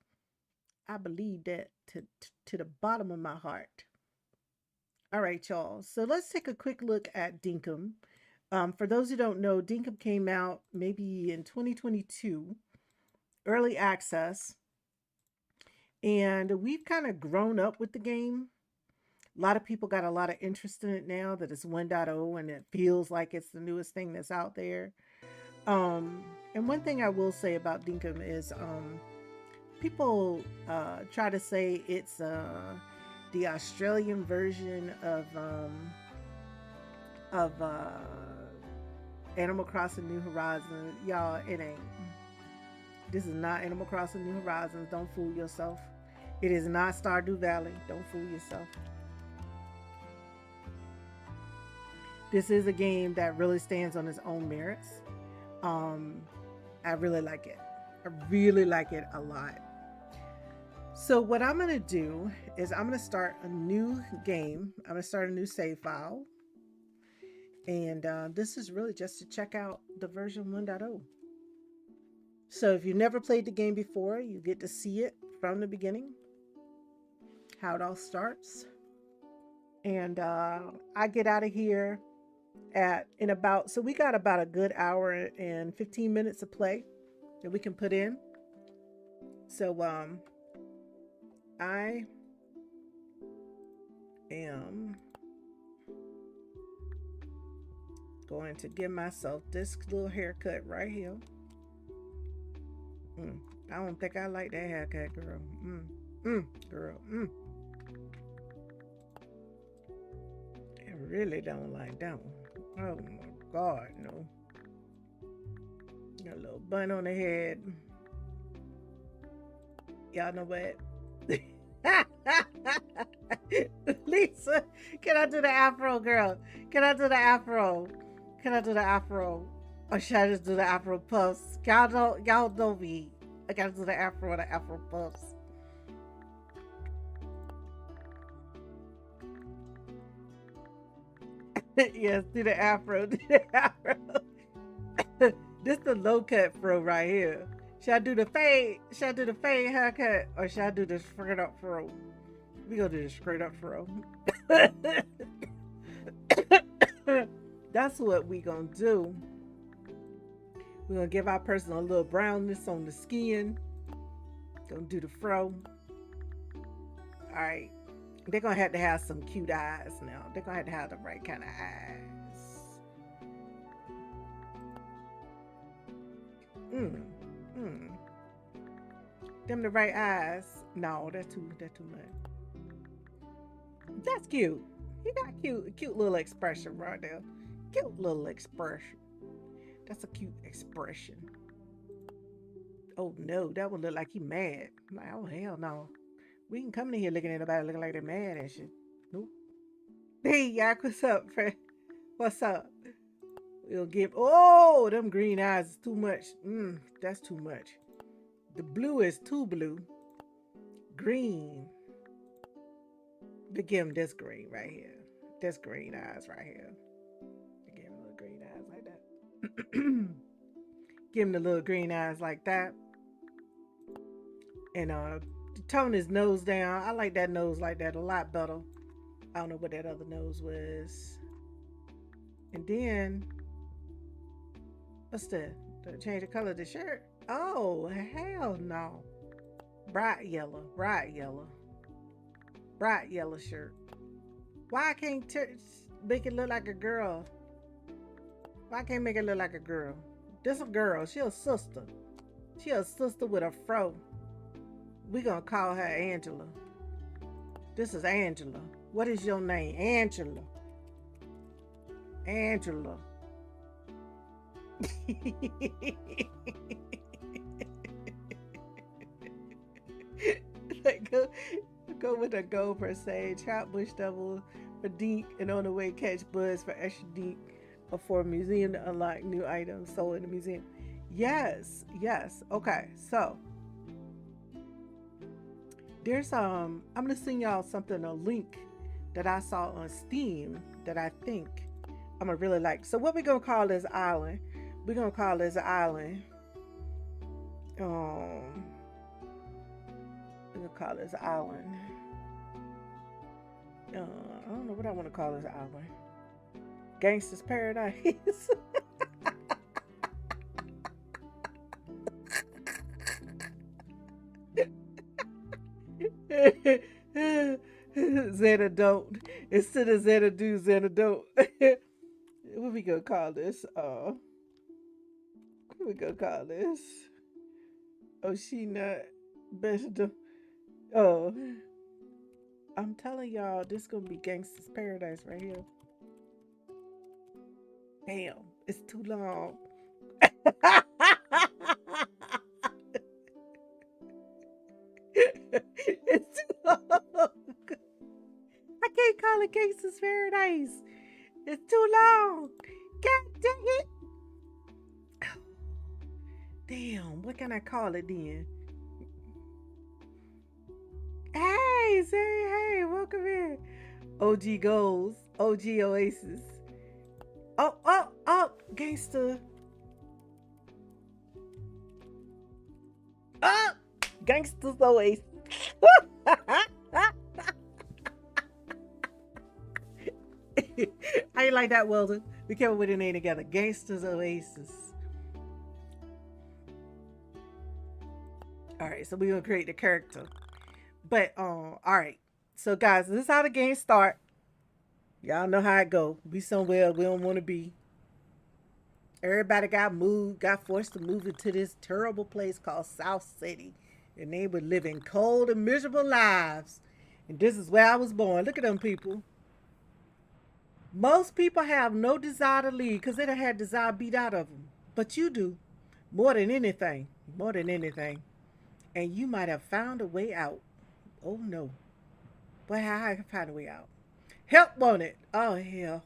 I believe that to the bottom of my heart. All right, y'all. So let's take a quick look at Dinkum. For those who don't know, Dinkum came out maybe in 2022, early access. And we've kind of grown up with the game. A lot of people got a lot of interest in it now that it's 1.0 and it feels like it's the newest thing that's out there. And one thing I will say about Dinkum is people try to say it's the Australian version of Animal Crossing New Horizons. Y'all, it ain't. This is not Animal Crossing New Horizons. Don't fool yourself. It is not Stardew Valley. Don't fool yourself. This is a game that really stands on its own merits. I really like it. I really like it a lot. So what I'm going to do is I'm going to start a new game. I'm going to start a new save file. And this is really just to check out the version 1.0. So if you've never played the game before, you get to see it from the beginning, how it all starts. And I get out of here so we got about a good hour and 15 minutes of play that we can put in. So I am going to give myself this little haircut right here. I don't think I like that haircut, girl. Girl. I really don't like that one. Oh my God, no. Got a little bun on the head. Y'all know what? Lisa, can I do the afro, girl? Can I do the afro? Can I do the afro? Or should I just do the afro puffs? Y'all know me. I gotta do the afro or the afro puffs. Yes, do the afro. Do the afro. This the low cut fro right here. Should I do the fade? Should I do the fade haircut or should I do the straight up fro? We gonna do the straight up fro. That's what we gonna do. We're gonna give our person a little brownness on the skin. Gonna do the fro. Alright. They're gonna have to have some cute eyes now. They're gonna have to have the right kind of eyes. Them the right eyes. No, that's too much. That's cute. He got cute little expression right there. Cute little expression. That's a cute expression. Oh no, that one look like he mad. I'm like, oh hell no. We can come in here looking at anybody looking like they're mad and shit. Nope. Hey, Yak, what's up, friend? What's up? We'll give. Oh, them green eyes is too much. That's too much. The blue is too blue. Green. We give him this green right here. This green eyes right here. We give him little green eyes like that. Give him the little green eyes like that. And tone his nose down. I like that nose like that a lot better. I don't know what that other nose was. And then, what's that? Change the color of the shirt? Oh, hell no. Bright yellow shirt. Why I can't make it look like a girl? Why I can't make it look like a girl? This a girl. She a sister. She a sister with a fro. We gonna call her Angela. This is Angela. What is your name? Angela. Angela. Like go with a gold per se, trap bush double for dink, and on the way catch buzz for extra dink, or for a museum to unlock new items sold in the museum. Yes. Okay, so there's I'm gonna send y'all something, a link that I saw on Steam that I think I'm gonna really like. So what we gonna call this island? We're gonna call this island. We're gonna call this island. I don't know what I want to call this island. Gangsta's Paradise. Xana don't. Instead of Xana do, Xana don't. What we gonna call this? What we gonna call this? Oh, she not best do. Oh, I'm telling y'all, this gonna be Gangsta's Paradise right here. Damn, it's too long. It's too long. I can't call it Gangsta's Paradise. It's too long. God dang it. Damn, what can I call it then? Hey, say hey, welcome in. OG Goals, OG Oasis. Oh, Gangsta. Oh, Gangsta's Oasis. How you like that, Weldon? We came up with a name together. Gangsta's Oasis. All right, so we're gonna create the character. But all right. So guys, this is how the game start. Y'all know how it go. We somewhere we don't want to be. Everybody got forced to move into this terrible place called South City. And they were living cold and miserable lives. And this is where I was born. Look at them people. Most people have no desire to leave because they done had desire beat out of them. But you do. More than anything. More than anything. And you might have found a way out. Oh no. But how I can find a way out? Help wanted. Oh hell.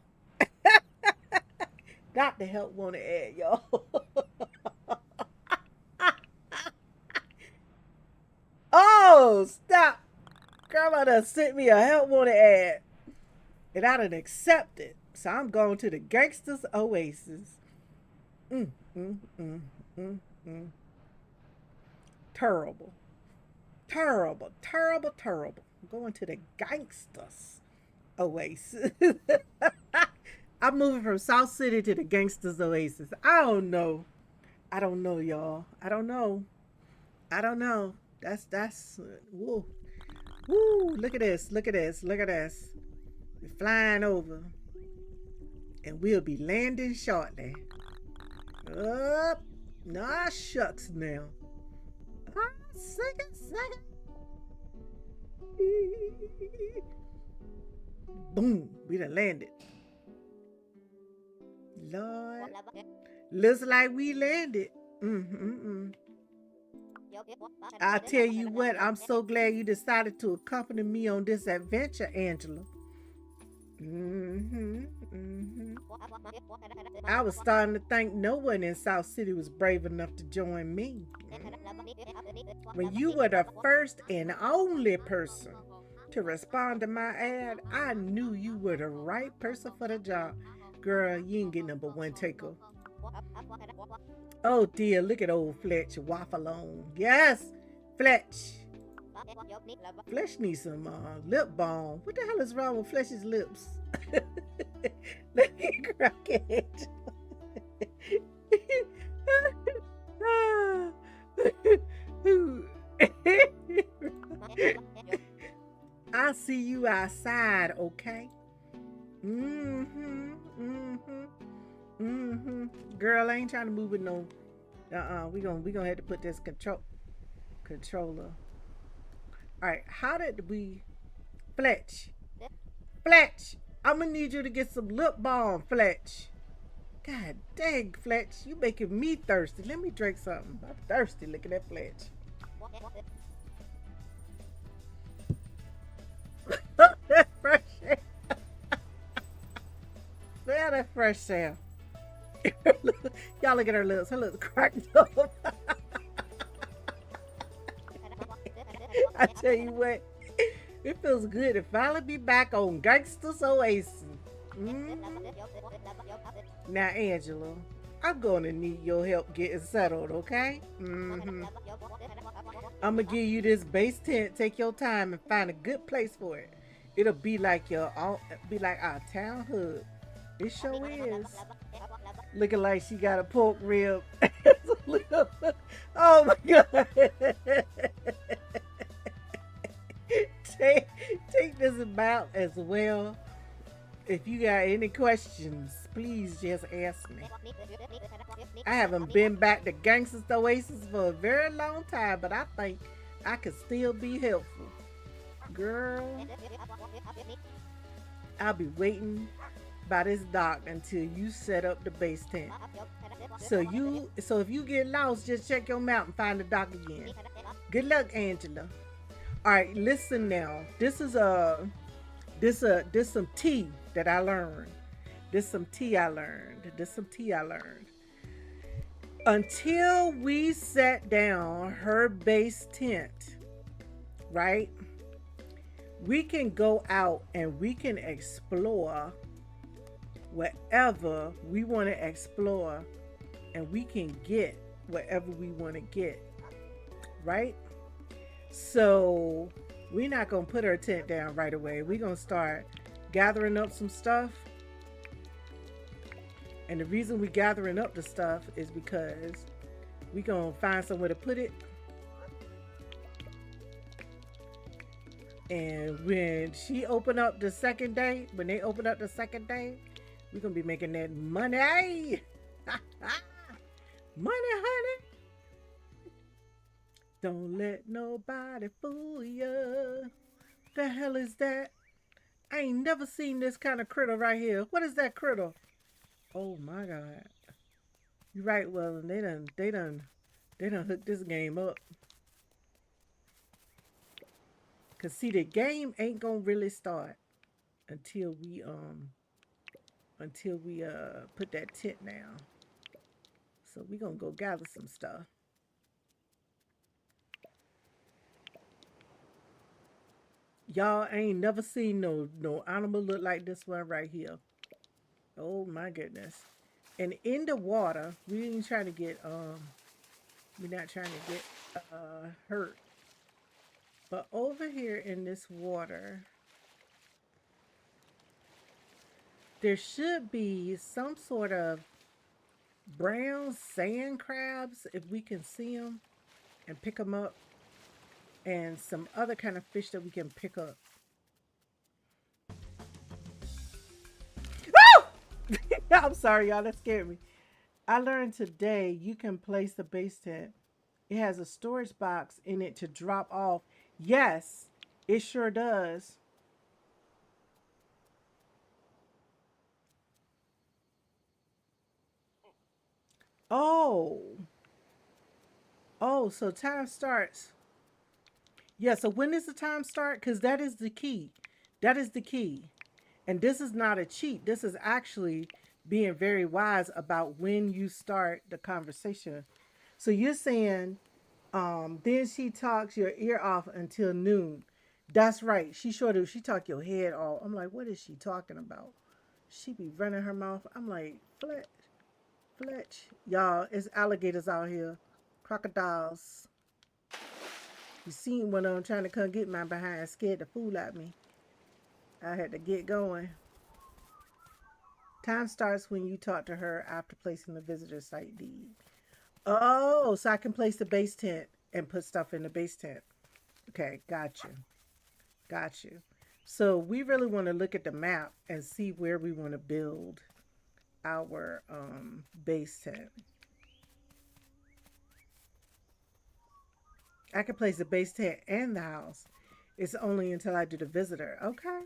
Got the help wanted ad, y'all. Oh, stop. Grandma done sent me a help wanted ad. And I done accepted. So I'm going to the Gangsters Oasis. Mm, mm, mm, mm, mm. Terrible. Terrible, terrible, terrible. I'm going to the Gangsters Oasis. I'm moving from South City to the Gangsters Oasis. I don't know. I don't know, y'all. I don't know. I don't know. That's woo. Woo, look at this. Look at this. Look at this. We're flying over. And we'll be landing shortly. Up. Nah, shucks now. Ah, second. Boom. We done landed. Lord. Looks like we landed. I tell you what, I'm so glad you decided to accompany me on this adventure, Angela. I was starting to think no one in South City was brave enough to join me. When you were the first and only person to respond to my ad, I knew you were the right person for the job. Girl, you ain't get number one taker. Oh dear, look at old Fletch waffle on. Yes, Fletch. Fletch needs some lip balm. What the hell is wrong with Fletch's lips? Let me crack it. I'll see you outside, okay? Girl, I ain't trying to move with no. We gonna have to put this controller. All right, how did we, Fletch? I'm gonna need you to get some lip balm, Fletch. God dang, Fletch, you making me thirsty. Let me drink something. I'm thirsty. Look at that Fletch. That fresh air. Smell that fresh air. Y'all look at her lips. Her lips cracked up. I tell you what, it feels good to finally be back on Gangsters Oasis. Now, Angela, I'm going to need your help getting settled, okay? I'm going to give you this base tent. Take your time and find a good place for it. It'll be like our town hub. It sure is. Looking like she got a pork rib. Oh my God. Take this about as well. If you got any questions, please just ask me. I haven't been back to Gangsters Oasis for a very long time, but I think I could still be helpful. Girl, I'll be waiting by this dock until you set up the base tent. So if you get lost, just check your map and find the dock again. Good luck, Angela. All right, listen now. This some tea that I learned. This some tea I learned. Until we set down her base tent, right? We can go out and we can explore whatever we want to explore, and we can get whatever we want to get, right? So we're not going to put our tent down right away. We're going to start gathering up some stuff. And the reason we're gathering up the stuff is because we're going to find somewhere to put it. And when they open up the second day, we're going to be making that money. Money, honey. Don't let nobody fool you. The hell is that? I ain't never seen this kind of critter right here. What is that critter? Oh my God. You're right, well, and they done hooked this game up. Cause see, the game ain't gonna really start until we put that tent down. So we gonna go gather some stuff. Y'all ain't never seen no animal look like this one right here. Oh my goodness. And in the water, we ain't trying to get we're not trying to get hurt. But over here in this water, there should be some sort of brown sand crabs if we can see them and pick them up, and some other kind of fish that we can pick up. I'm sorry, y'all. That scared me. I learned today you can place the base tent. It has a storage box in it to drop off. Yes, it sure does. Oh, so time starts. Yeah, so when does the time start? Because that is the key. That is the key. And this is not a cheat. This is actually being very wise about when you start the conversation. So you're saying, then she talks your ear off until noon. That's right. She sure do. She talk your head off. I'm like, what is she talking about? She be running her mouth. I'm like, Fletch, Fletch. Y'all, it's alligators out here. Crocodiles. You seen one of them trying to come get my behind, scared the fool out of me. I had to get going. Time starts when you talk to her after placing the visitor site deed. Oh, so I can place the base tent and put stuff in the base tent. Okay, got you. Got you. So we really want to look at the map and see where we want to build our base tent. I can place the base tent and the house. It's only until I do the visitor. Okay.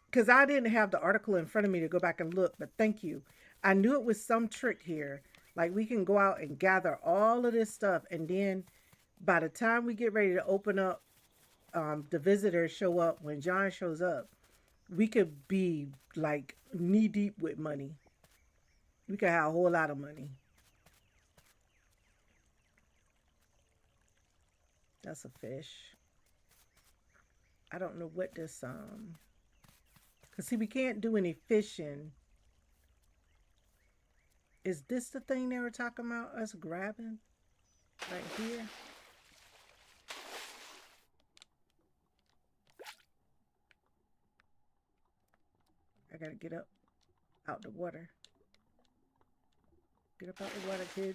Because I didn't have the article in front of me to go back and look, but thank you. I knew it was some trick here. Like we can go out and gather all of this stuff, and then by the time we get ready to open up, the visitors show up. When John shows up, we could be like knee deep with money. We could have a whole lot of money. That's a fish. I don't know what this cause see, we can't do any fishing. Is this the thing they were talking about us grabbing right here? I gotta get up out the water. Get up out the water, kid.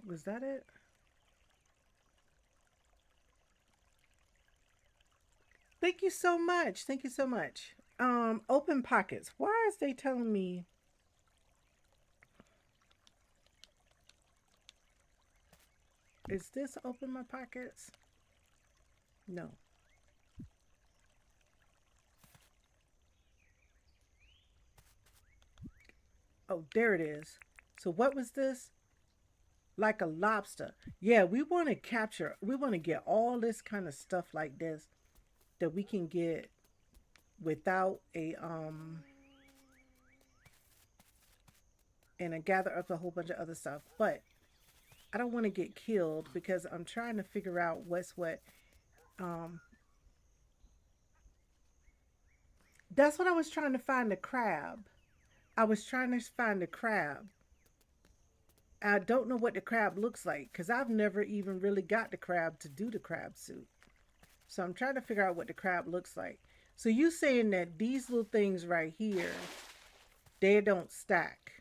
Was that it? Thank you so much. Thank you so much. Open pockets. Why is they telling me? Is this open my pockets? No. Oh, there it is. So what was this? Like a lobster. Yeah, we want to capture, we want to get all this kind of stuff like this that we can get without a and I gather up a whole bunch of other stuff. But I don't want to get killed because I'm trying to figure out what's what. Um, that's what I was trying to find, the crab. I was trying to find the crab. I don't know what the crab looks like because I've never even really got the crab to do the crab suit. So I'm trying to figure out what the crab looks like. So you saying that these little things right here, they don't stack.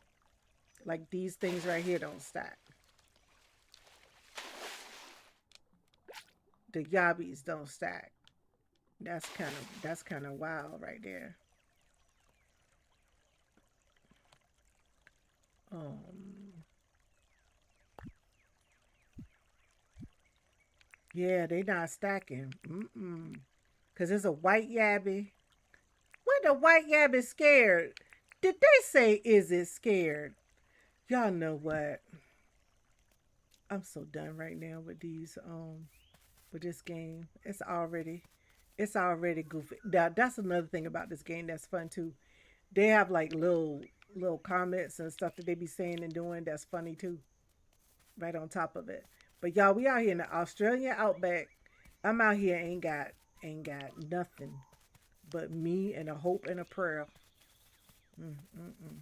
Like these things right here don't stack. The yabbies don't stack. That's kind of wild right there. Yeah, they not stacking. Cause there's a white yabby. What the white yabby scared? Did they say, is it scared? Y'all know what? I'm so done right now with with this game. It's already goofy. That's another thing about this game that's fun too. They have like little comments and stuff that they be saying and doing that's funny too, right on top of it. But y'all, we out here in the Australian outback. I'm out here ain't got nothing but me and a hope and a prayer. Mm-mm-mm.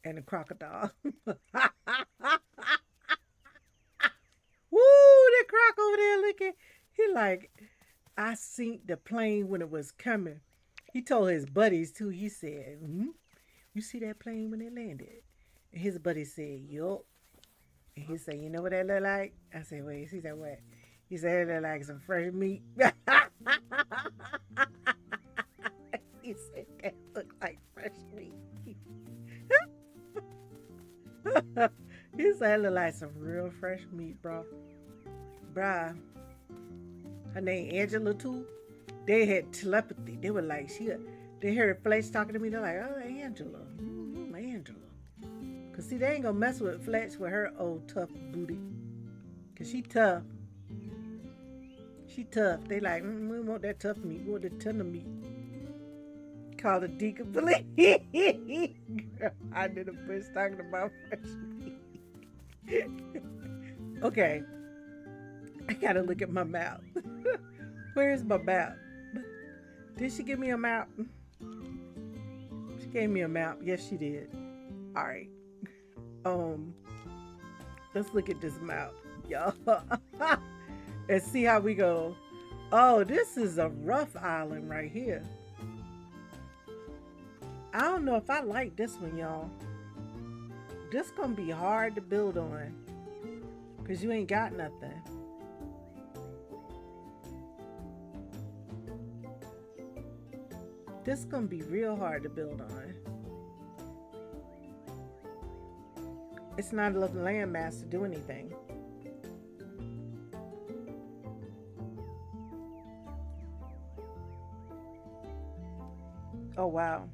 And a crocodile. Woo, that croc over there looking. He like, I seen the plane when it was coming. He told his buddies too. He said, "You see that plane when it landed?" And his buddy said, "Yup." And he said, "You know what that look like?" I said, "Wait." He said, "What?" He said, "It look like some fresh meat." He said, "That look like fresh meat." He said, "It look like some real fresh meat, bro." Bruh. Her name Angela too. They had telepathy. They were like, they heard Fletch talking to me. They're like, "Oh, Angela, Angela." Cause see, they ain't gonna mess with Fletch with her old tough booty. Cause she tough. She tough. They like, we want that tough meat. We want the tender meat. Call the deacon police. Girl, I did a bush talking about fresh meat. Okay. I gotta look at my map. Where's my map? Did she give me a map? She gave me a map. Yes, she did. All right. Let's look at this map, y'all, and see how we go. Oh, this is a rough island right here. I don't know if I like this one, y'all. This gonna be hard to build on because you ain't got nothing. This gonna be real hard to build on. It's not enough land mass to do anything. Oh wow.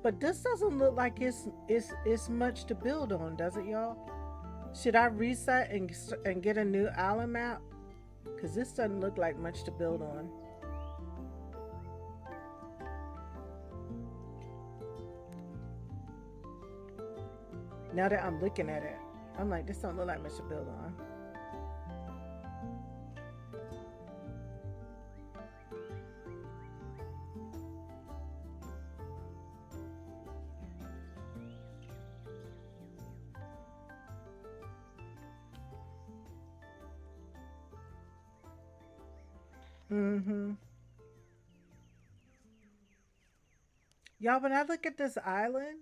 But this doesn't look like it's much to build on, does it, y'all? Should I reset and get a new island map? Because this doesn't look like much to build on. Now that I'm looking at it, I'm like, this don't look like much to build on. Y'all, when I look at this island,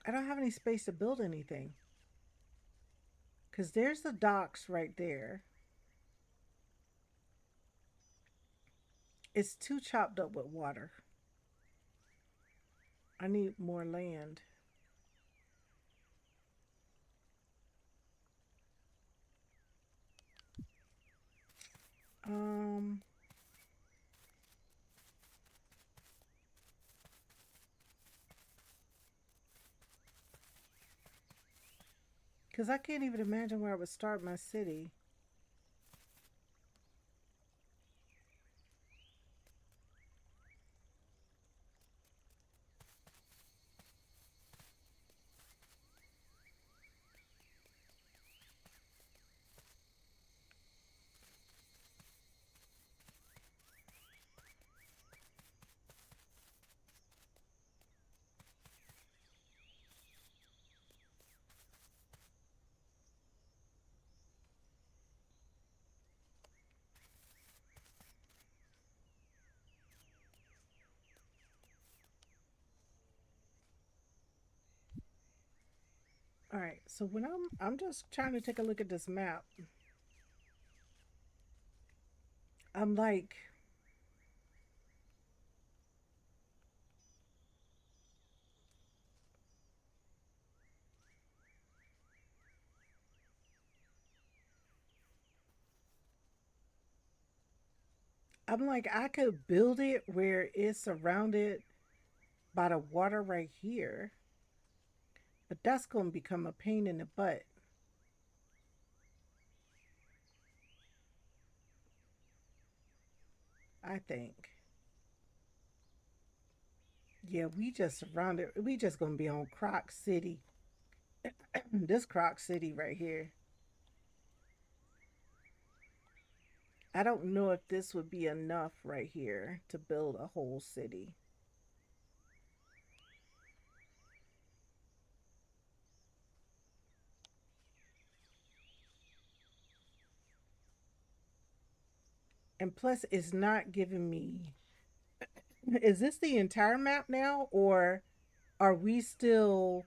I don't have any space to build anything. Because there's the docks right there. It's too chopped up with water. I need more land. Because I can't even imagine where I would start my city. All right, so when I'm just trying to take a look at this map, I'm like, I'm like, I could build it where it's surrounded by the water right here, but that's going to become a pain in the butt, I think. Yeah, we just surrounded, we just going to be on Croc City. This Croc City right here. I don't know if this would be enough right here to build a whole city. And plus, it's not giving me. Is this the entire map now, or are we still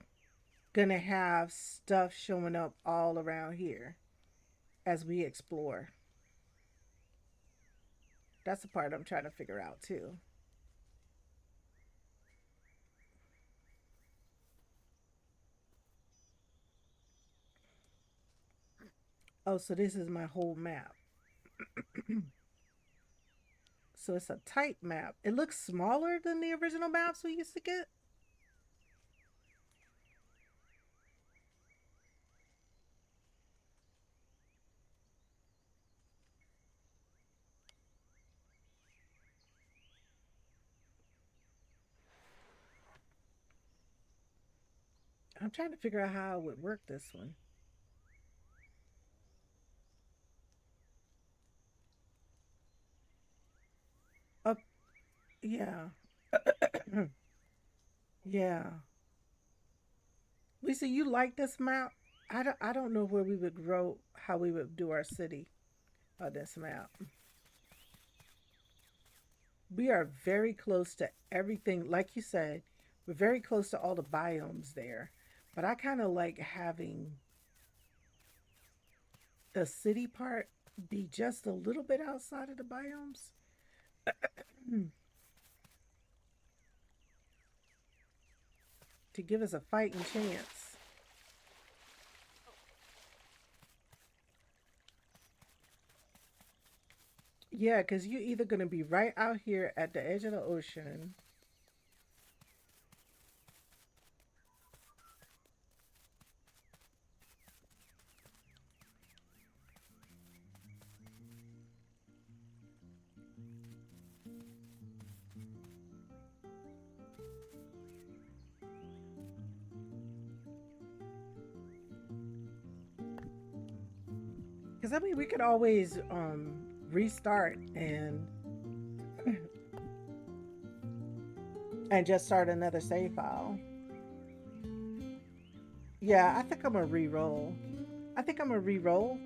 gonna have stuff showing up all around here as we explore? That's the part I'm trying to figure out too. Oh, so this is my whole map. So it's a tight map. It looks smaller than the original maps we used to get. I'm trying to figure out how I would work this one. Up, yeah, yeah. Lisa, you like this map? I don't know where we would grow, how we would do our city on this map. We are very close to everything. Like you said, we're very close to all the biomes there. But I kind of like having the city part be just a little bit outside of the biomes. To give us a fighting chance. Yeah, because you're either going to be right out here at the edge of the ocean. Because I mean, we could always restart and just start another save file. Yeah, I think I'm gonna re-roll. I think I'm gonna re-roll.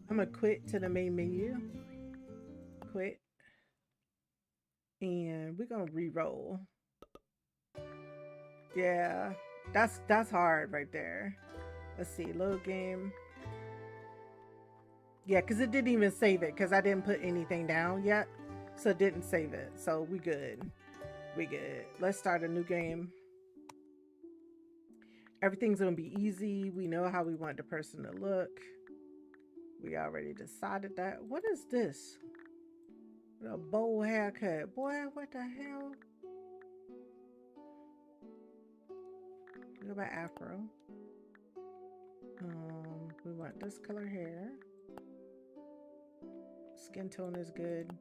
I'm gonna quit to the main menu. Quit. And we're gonna re-roll. Yeah, that's hard right there. Let's see, load game. Yeah, because it didn't even save it because I didn't put anything down yet. So it didn't save it. So we good. We good. Let's start a new game. Everything's going to be easy. We know how we want the person to look. We already decided that. What is this? A bowl haircut. Boy, what the hell? Look at my afro. We want this color hair. Skin tone is good.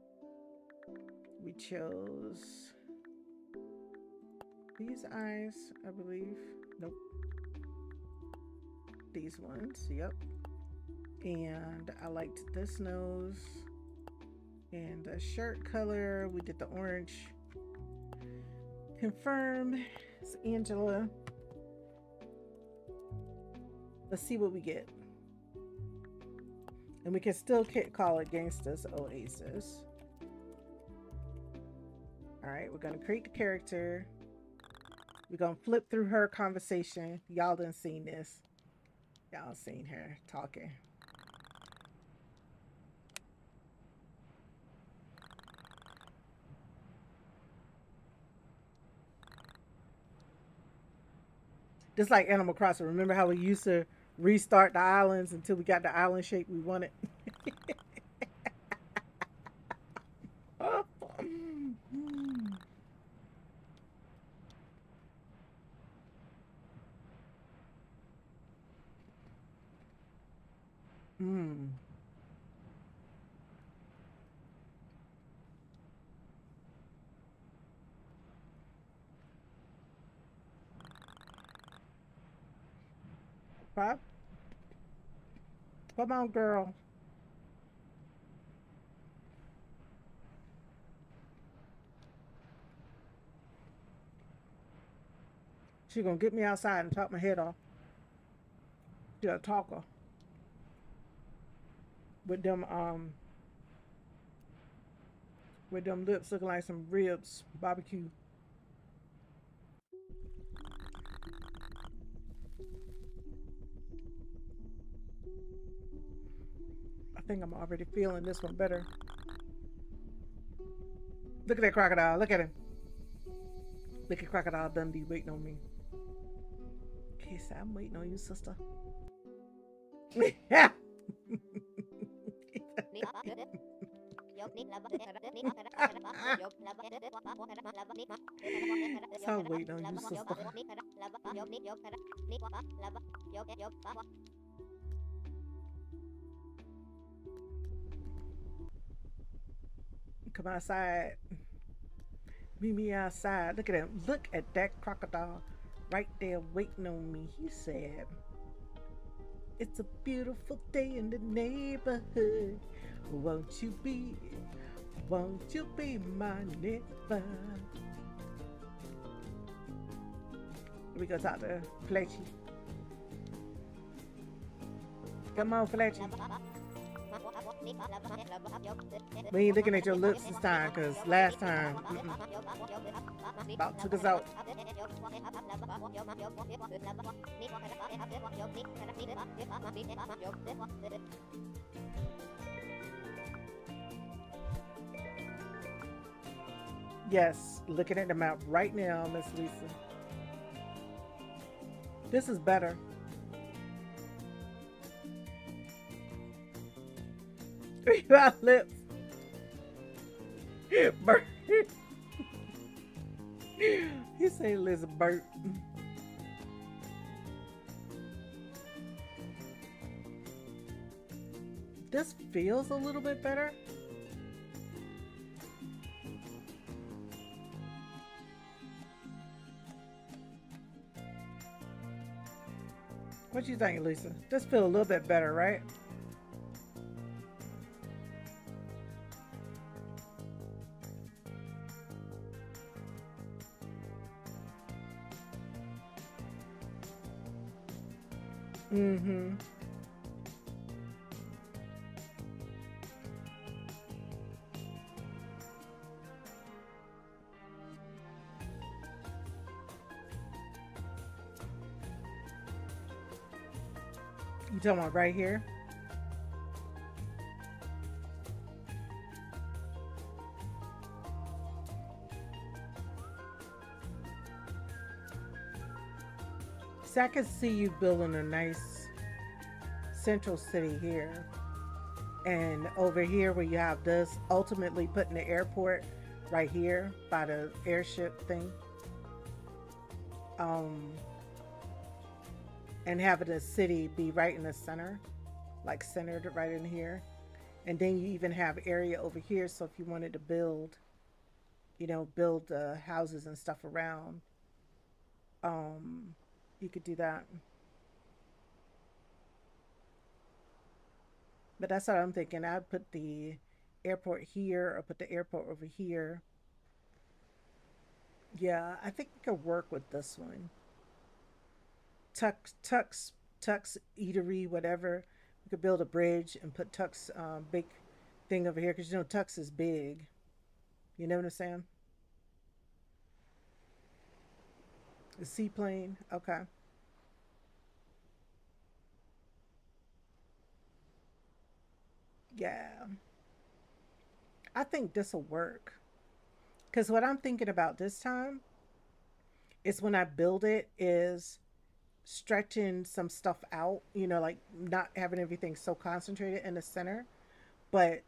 We chose these eyes, I believe. Nope. These ones, yep. And I liked this nose. And the shirt color, we did the orange. Confirm. It's Angela. Let's see what we get. And we can still call it Gangsta's Oasis. Alright, we're going to create the character. We're going to flip through her conversation. Y'all done seen this. Y'all seen her talking. Just like Animal Crossing. Remember how we used to restart the islands until we got the island shape we wanted? Mm. Pop, come on, girl. She gonna get me outside and talk my head off. She a talker with them lips looking like some ribs, barbecue. I think I'm already feeling this one better. Look at that crocodile. Look at him. Look at Crocodile Dundee waiting on me. He said, I'm waiting on you, sister. Yeah. So I'm waiting on you, sister. Come outside. Meet me outside. Look at him. Look at that crocodile right there waiting on me. He said, it's a beautiful day in the neighborhood. Won't you be my neighbor? We go talk to Fletchy. Come on, Fletchy. We ain't looking at your lips this time, because last time, about took us out. Yes, looking at the map right now, Miss Lisa. This is better. Our lips. Bert. He say Liz Bert. This feels a little bit better. What you think, Lisa? This feel a little bit better, right? Mm-hmm. You talking about right here? So I can see you building a nice central city here. And over here where you have this, ultimately putting the airport right here by the airship thing. And having the city be right in the center, like centered right in here. And then you even have area over here, so if you wanted to build, build houses and stuff around, you could do that. But that's what I'm thinking. I'd put the airport here or put the airport over here. Yeah, I think we could work with this one. Tux Eatery, whatever. We could build a bridge and put Tux big thing over here, because Tux is big. You know what I'm saying? The seaplane. Okay. Yeah. I think this will work. Because what I'm thinking about this time is when I build it is stretching some stuff out, like not having everything so concentrated in the center, but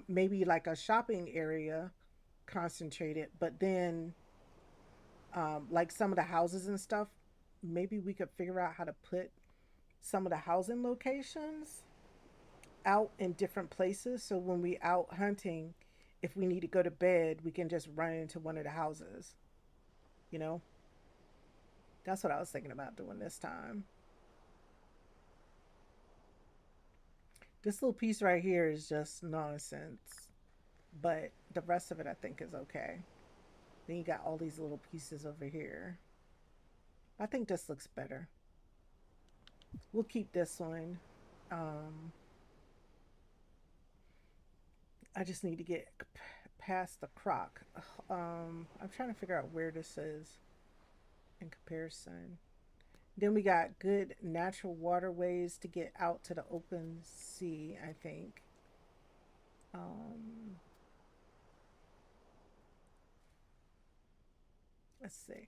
maybe like a shopping area concentrated, but then like some of the houses and stuff, maybe we could figure out how to put some of the housing locations out in different places. So when we out hunting, if we need to go to bed, we can just run into one of the houses. You know, that's what I was thinking about doing this time. This little piece right here is just nonsense, but the rest of it I think is okay. Then you got all these little pieces over here. I think this looks better. We'll keep this one. I just need to get past the crock. I'm trying to figure out where this is in comparison. Then we got good natural waterways to get out to the open sea, I think. Let's see.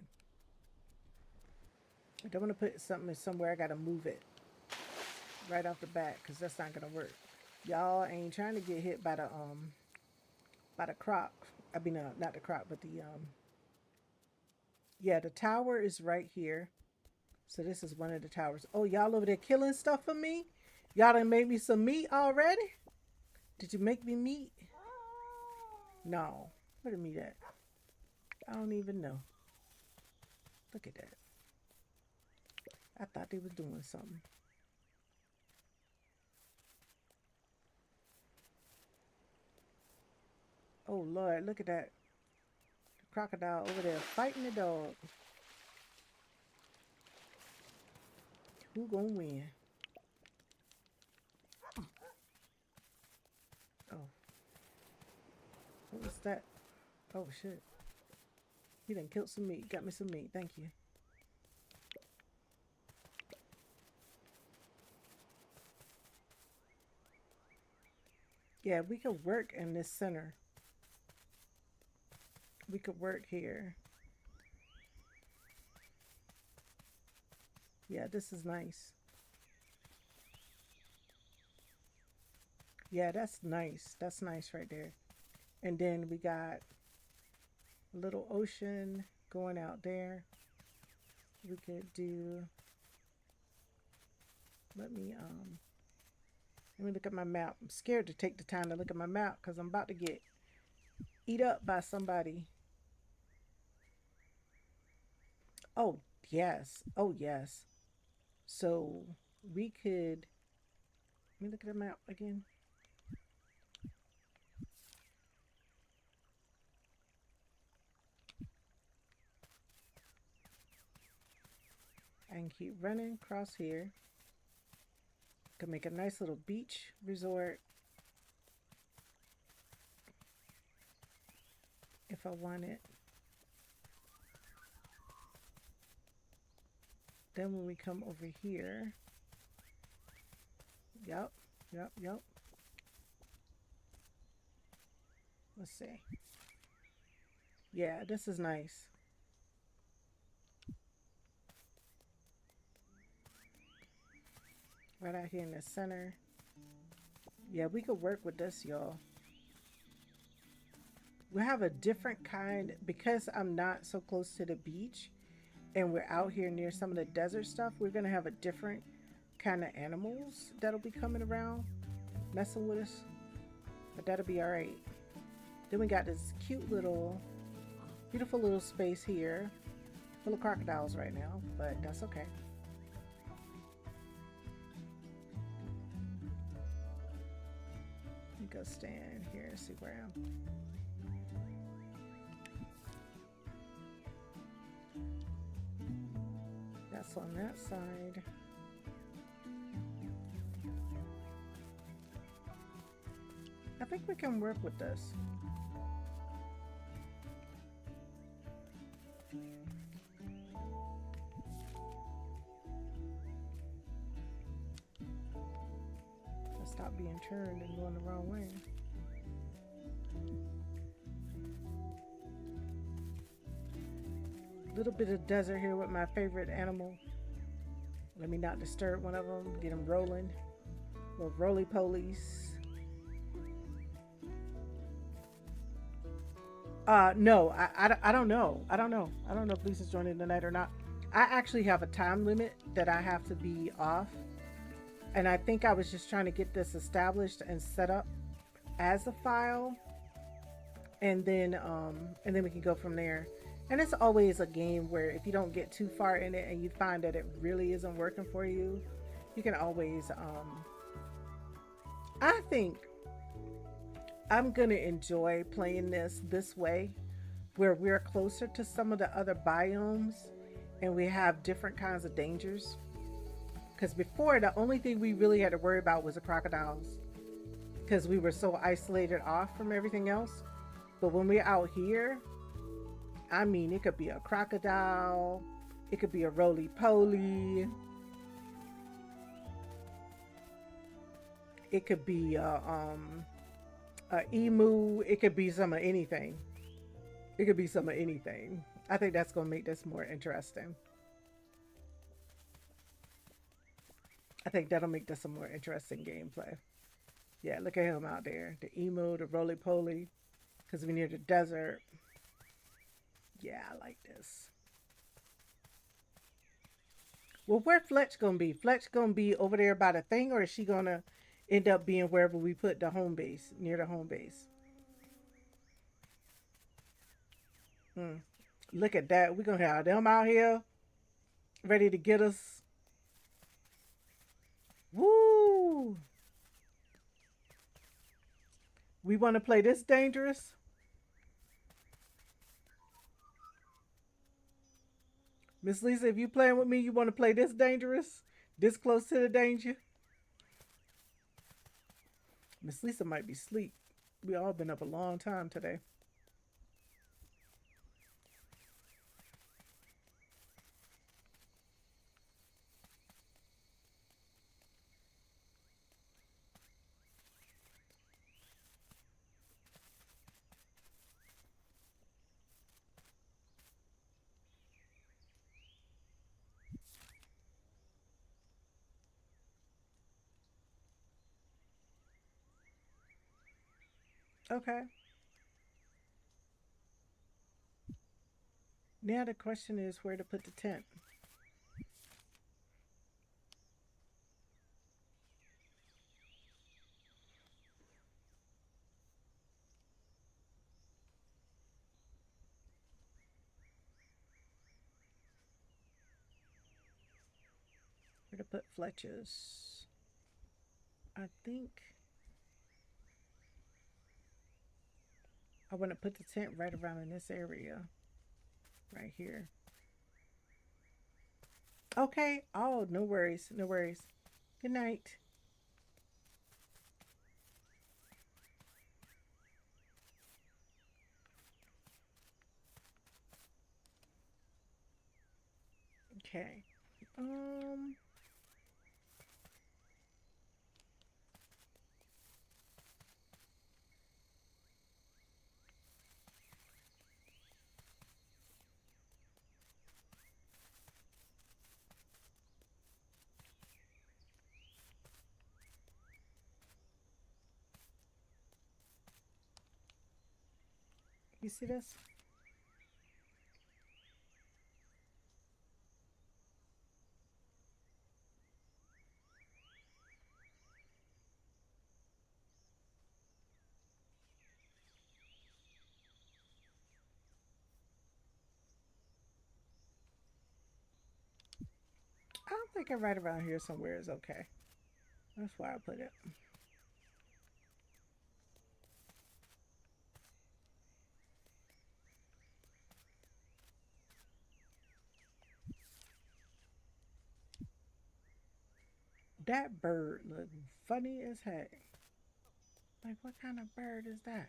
I don't want to put something somewhere. I got to move it right off the bat because that's not going to work. Y'all ain't trying to get hit by the croc. I mean, not the croc, but the yeah, the tower is right here. So this is one of the towers. Oh, y'all over there killing stuff for me? Y'all done made me some meat already? Did you make me meat? No. Where the meat at? I don't even know. Look at that. I thought they was doing something. Oh, Lord, look at that. The crocodile over there fighting the dog. Who gonna win? Oh. What was that? Oh, shit. He done killed some meat. Got me some meat. Thank you. Yeah, we could work in this center. We could work here. Yeah, this is nice. Yeah, that's nice. That's nice right there. And then we got a little ocean going out there. We could do, let me look at my map. I'm scared to take the time to look at my map because I'm about to get eat up by somebody. Oh, yes. Oh, yes. So we could, let me look at the map again. I can keep running across here. Could make a nice little beach resort if I wanted. Then when we come over here, yep. Let's see. Yeah, this is nice. Right out here in the center. Yeah, we could work with this, y'all. We have a different kind, because I'm not so close to the beach and we're out here near some of the desert stuff, we're gonna have a different kind of animals that'll be coming around messing with us, but that'll be all right. Then we got this cute little, beautiful little space here full of crocodiles right now, but that's okay. Let me go stand here and see where I am. That's on that side. I think we can work with this. Let's stop being turned and going the wrong way. Little bit of desert here with my favorite animal. Let me not disturb one of them. Get them rolling. Little roly-polies. No, I don't know. I don't know if Lisa's joining tonight or not. I actually have a time limit that I have to be off And I think I was just trying to get this established and set up as a file, and then we can go from there. And it's always a game where if you don't get too far in it and you find that it really isn't working for you, you can always I think I'm gonna enjoy playing this way, where we're closer to some of the other biomes and we have different kinds of dangers. Because before, the only thing we really had to worry about was the crocodiles, because we were so isolated off from everything else. But when we're out here, I mean, it could be a crocodile, it could be a roly poly, it could be a emu, it could be some of anything. It could be some of anything. I think that's gonna make this more interesting. I think that'll make this a more interesting gameplay. Yeah, look at him out there. The emu, the roly-poly. Because we're near the desert. Yeah, I like this. Well, where Fletch gonna be? Fletch gonna be over there by the thing, or is she gonna end up being wherever we put the home base, near the home base? Look at that. We're gonna have them out here ready to get us. Woo! We want to play this dangerous? Miss Lisa, if you playing with me, you want to play this dangerous? This close to the danger? Miss Lisa might be asleep. We all been up a long time today. Okay. Now the question is where to put the tent. Where to put Fletcher's. I think I want to put the tent right around in this area. Right here. Okay. Oh, no worries. No worries. Good night. Okay. You see this? I don't think right around here somewhere is okay. That's why I put it. That bird looked funny as heck. Like, what kind of bird is that?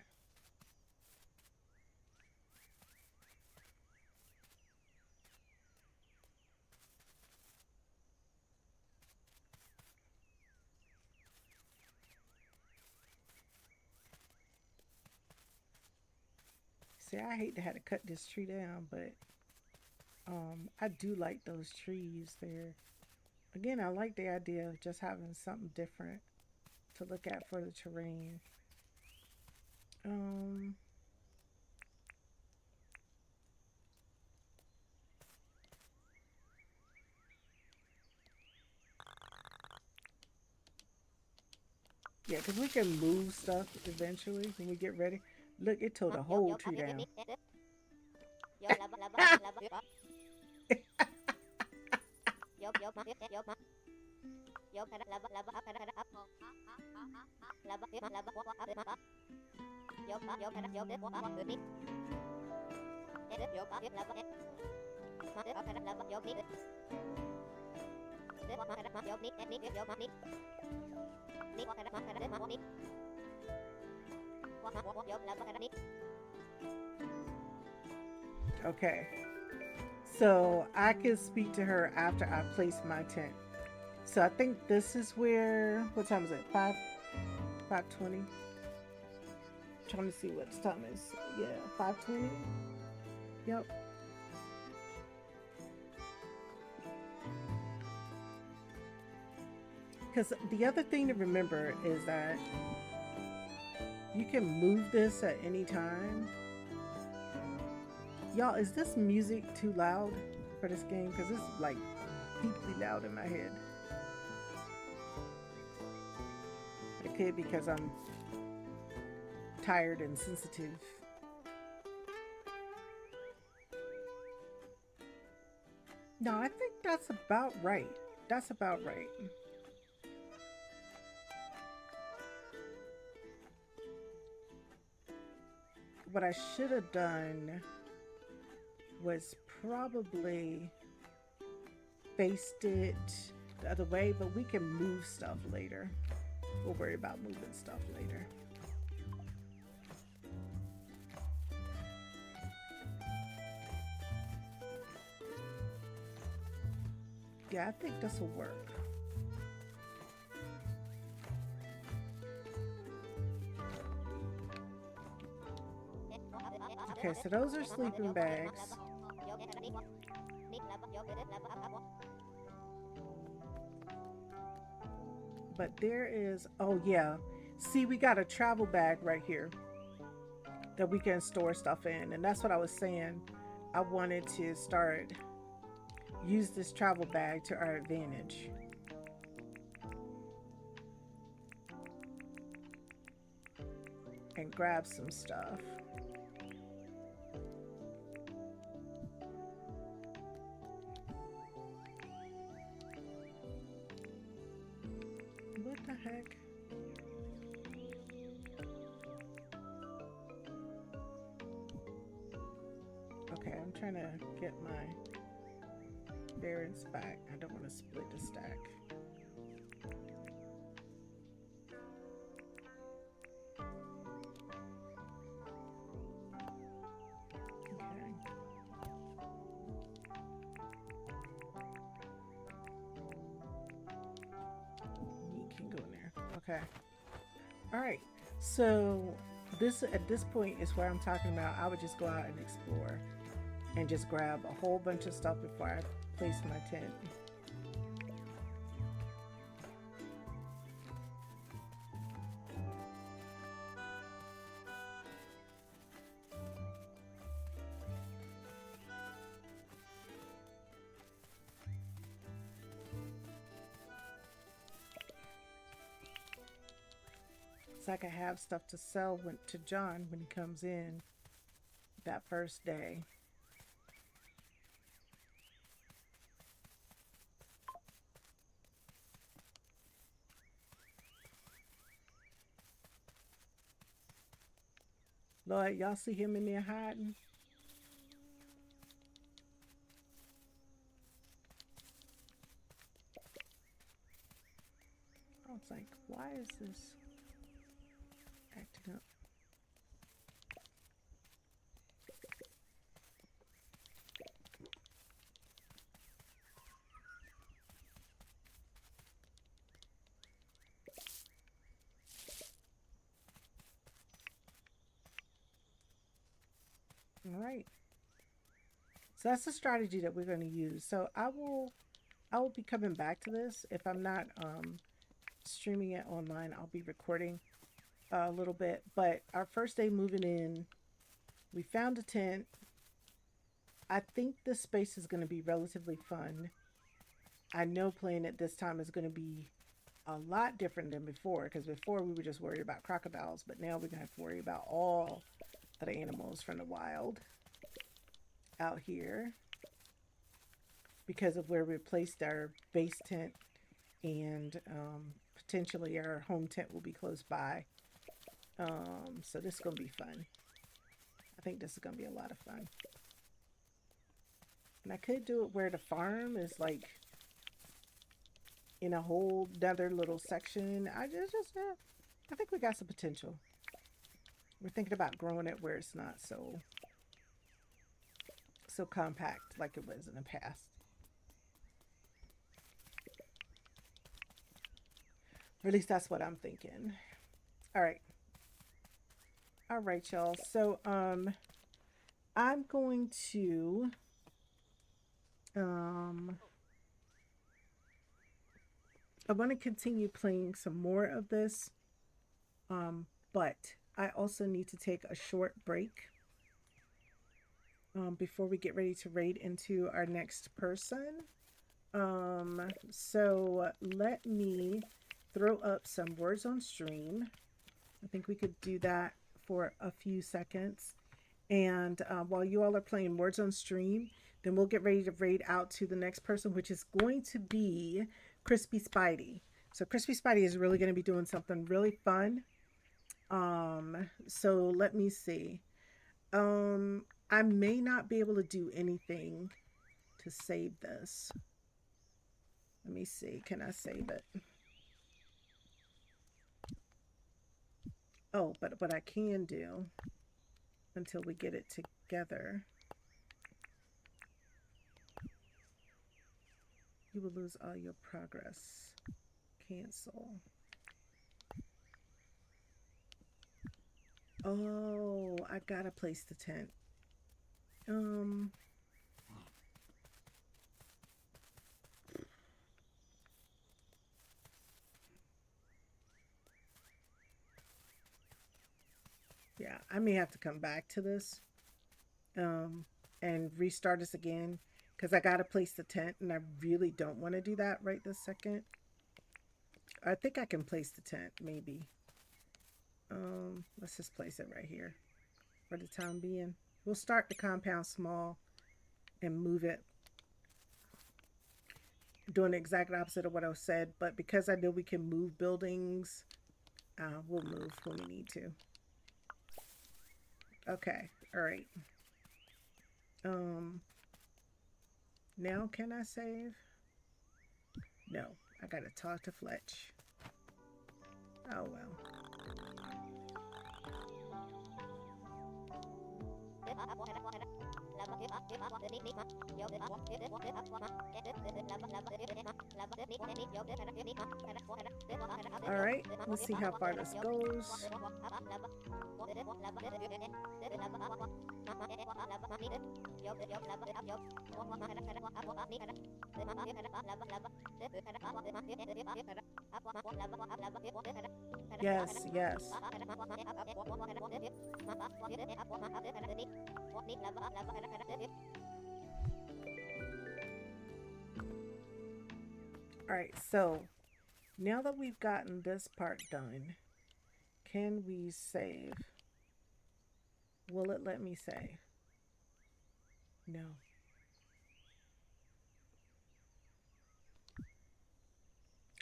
See, I hate to have to cut this tree down, but I do like those trees there. Again, I like the idea of just having something different to look at for the terrain. Um, Yeah, because we can move stuff eventually when we get ready. Look, it tore the whole tree down. Okay, so I can speak to her after I place my tent. So I think this is where. What time is it? 5:20. Trying to see what time is. Yeah, 5:20. Yep. Because the other thing to remember is that you can move this at any time. Y'all, is this music too loud for this game? Because it's like deeply loud in my head. It could because I'm tired and sensitive. No, I think that's about right. That's about right. What I should have done was probably faced it the other way, but we can move stuff later. We'll worry about moving stuff later. Yeah, I think this will work. Okay, so those are sleeping bags. But there is, oh yeah. See, we got a travel bag right here that we can store stuff in. And that's what I was saying. I wanted to use this travel bag to our advantage. And grab some stuff. What the heck? Okay, I'm trying to get my bearings back. I don't want to split the stack. Okay. All right. So at this point is where I'm talking about. I would just go out and explore and just grab a whole bunch of stuff before I place my tent. So I can have stuff to sell to John when he comes in that first day. Lord, y'all see him in there hiding? I was like, why is this acting up? All right. So that's the strategy that we're going to use. So I will be coming back to this. If I'm not streaming it online, I'll be recording a little bit. But our first day moving in, we found a tent. I think this space is going to be relatively fun. I know playing it this time is going to be a lot different than before, because before we were just worried about crocodiles, but now we're gonna have to worry about all of the animals from the wild out here because of where we placed our base tent, and potentially our home tent will be close by. So this is gonna be fun. I think this is gonna be a lot of fun. And I could do it where the farm is like in a whole other little section. I think we got some potential. We're thinking about growing it where it's not so compact like it was in the past. Or at least that's what I'm thinking. All right, y'all. So I'm going to I want to continue playing some more of this, but I also need to take a short break before we get ready to raid into our next person. So let me throw up some words on stream. I think we could do that for a few seconds. And while you all are playing words on stream, then we'll get ready to raid out to the next person, which is going to be Crispy Spidey. So Crispy Spidey is really going to be doing something really fun. So let me see. I may not be able to do anything to save this. Let me see. Can I save it? Oh, but what I can do until we get it together, you will lose all your progress. Cancel. Oh, I gotta place the tent. Yeah, I may have to come back to this and restart this again, because I gotta place the tent and I really don't want to do that right this second. I think I can place the tent, maybe. Let's just place it right here for the time being. We'll start the compound small and move it, doing the exact opposite of what I said, but because I know we can move buildings, we'll move when we need to. Okay, all right. Now can I save? No, I gotta talk to Fletch. Oh well. All right, let's see how far this goes. Yes, yes. All right, so now that we've gotten this part done, can we save? Will it let me save? No.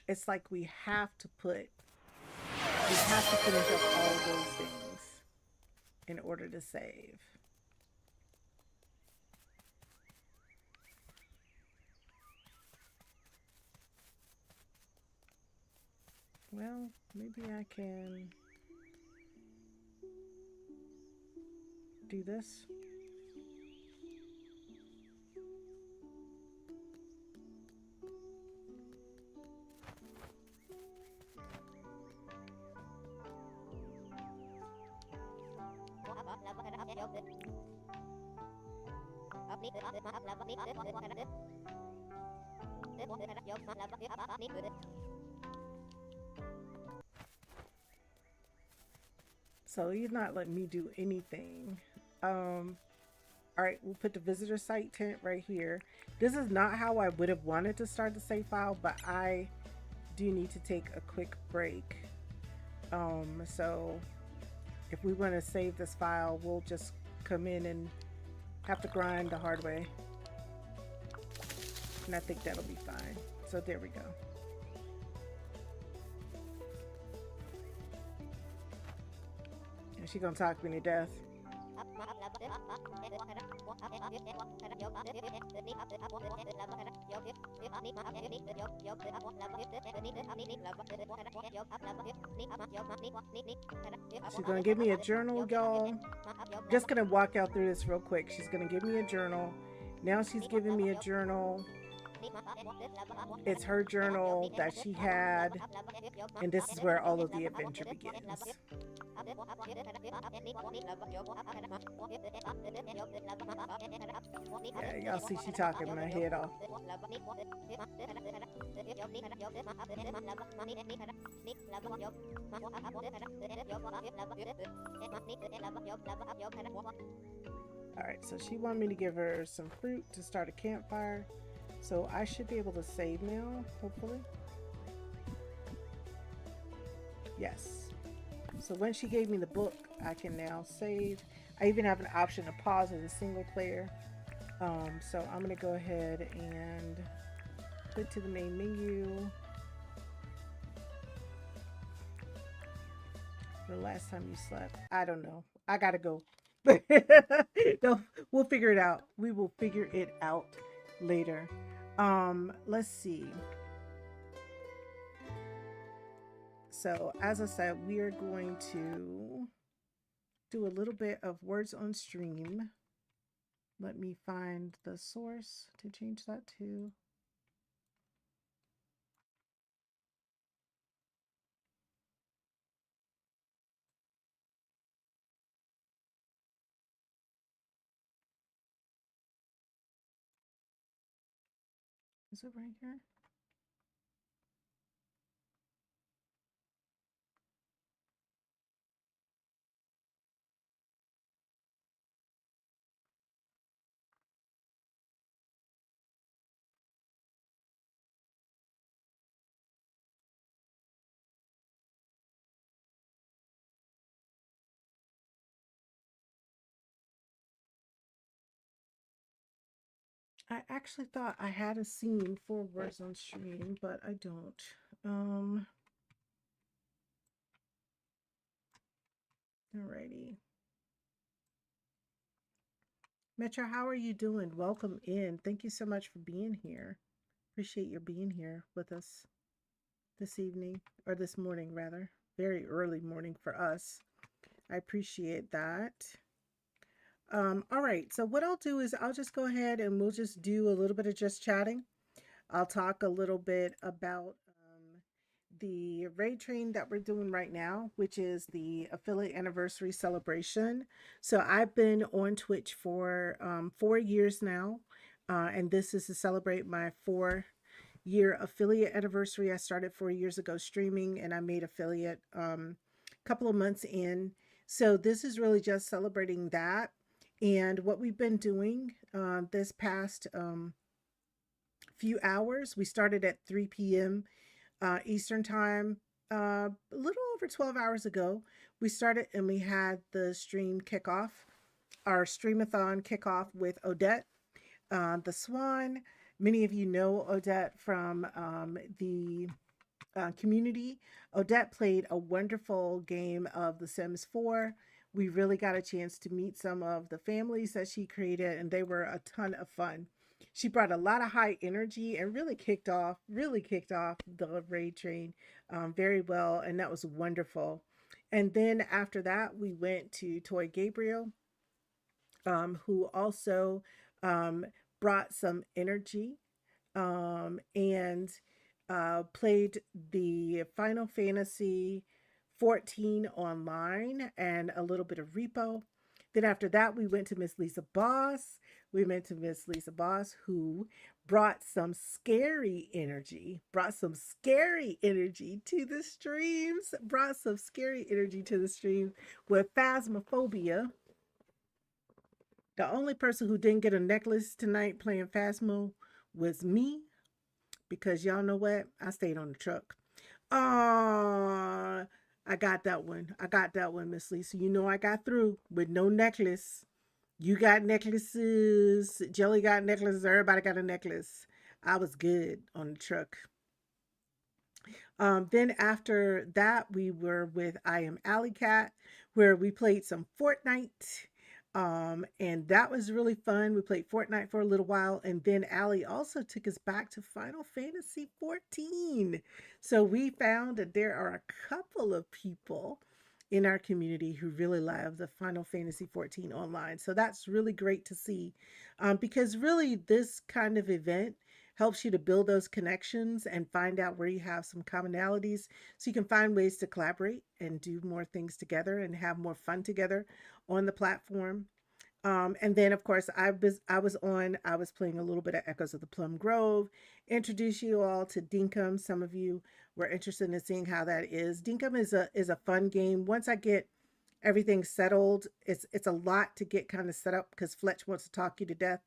It's like we have to finish up all those things in order to save. Well, maybe I can do this. So he's not letting me do anything. All right, we'll put the visitor site tent right here. This is not how I would have wanted to start the save file, but I do need to take a quick break. So if we want to save this file, we'll just come in and have to grind the hard way. And I think that'll be fine. So there we go. And she's gonna talk me to death. She's gonna give me a journal, y'all. Just gonna walk out through this real quick. She's gonna give me a journal. Now she's giving me a journal. It's her journal that she had, and this is where all of the adventure begins. Yeah, y'all see she talking my head off. Alright, so she wanted me to give her some fruit to start a campfire. So I should be able to save now, hopefully. Yes. So when she gave me the book, I can now save. I even have an option to pause as a single player. So I'm going to go ahead and click to the main menu. The last time you slept, I don't know. I gotta go. No, we'll figure it out. We will figure it out later. Let's see. So as I said, we are going to do a little bit of words on stream. Let me find the source to change that to. Is it right here? I actually thought I had a scene for words on stream, but I don't. Alrighty. Metro, how are you doing? Welcome in. Thank you so much for being here. Appreciate your being here with us this evening, or this morning rather. Very early morning for us. I appreciate that. All right, so what I'll do is I'll just go ahead and we'll just do a little bit of just chatting. I'll talk a little bit about the raid train that we're doing right now, which is the affiliate anniversary celebration. So I've been on Twitch for 4 years now, and this is to celebrate my 4-year affiliate anniversary. I started 4 years ago streaming, and I made affiliate a couple of months in. So this is really just celebrating that. And what we've been doing this past few hours, we started at 3 p.m. Eastern time, a little over 12 hours ago. We started and we had the stream kickoff, our streamathon kickoff with Odette, the Swan. Many of you know Odette from the community. Odette played a wonderful game of The Sims 4. We really got a chance to meet some of the families that she created, and they were a ton of fun. She brought a lot of high energy and really kicked off the raid train very well, and that was wonderful. And then after that, we went to Toy Gabriel, who also brought some energy and played the Final Fantasy 14 online and a little bit of Repo. Then after that, we went to Miss Lisa Boss. We went to Miss Lisa Boss, who brought some scary energy to the streams, with Phasmophobia. The only person who didn't get a necklace tonight playing Phasmo was me, because y'all know what? I stayed on the truck. Oh, I got that one. I got that one, Miss Lisa. You know I got through with no necklace. You got necklaces. Jelly got necklaces. Everybody got a necklace. I was good on the truck. Then after that, we were with I Am Alley Cat, where we played some Fortnite. And that was really fun. We played Fortnite for a little while, and then Allie also took us back to Final Fantasy 14. So we found that there are a couple of people in our community who really love the Final Fantasy 14 online. So that's really great to see, because really this kind of event helps you to build those connections and find out where you have some commonalities so you can find ways to collaborate and do more things together and have more fun together on the platform. And then of course I was playing a little bit of Echoes of the Plum Grove, introduce you all to Dinkum. Some of you were interested in seeing how that is. Dinkum is a fun game. Once I get everything settled, it's a lot to get kind of set up because Fletch wants to talk you to death.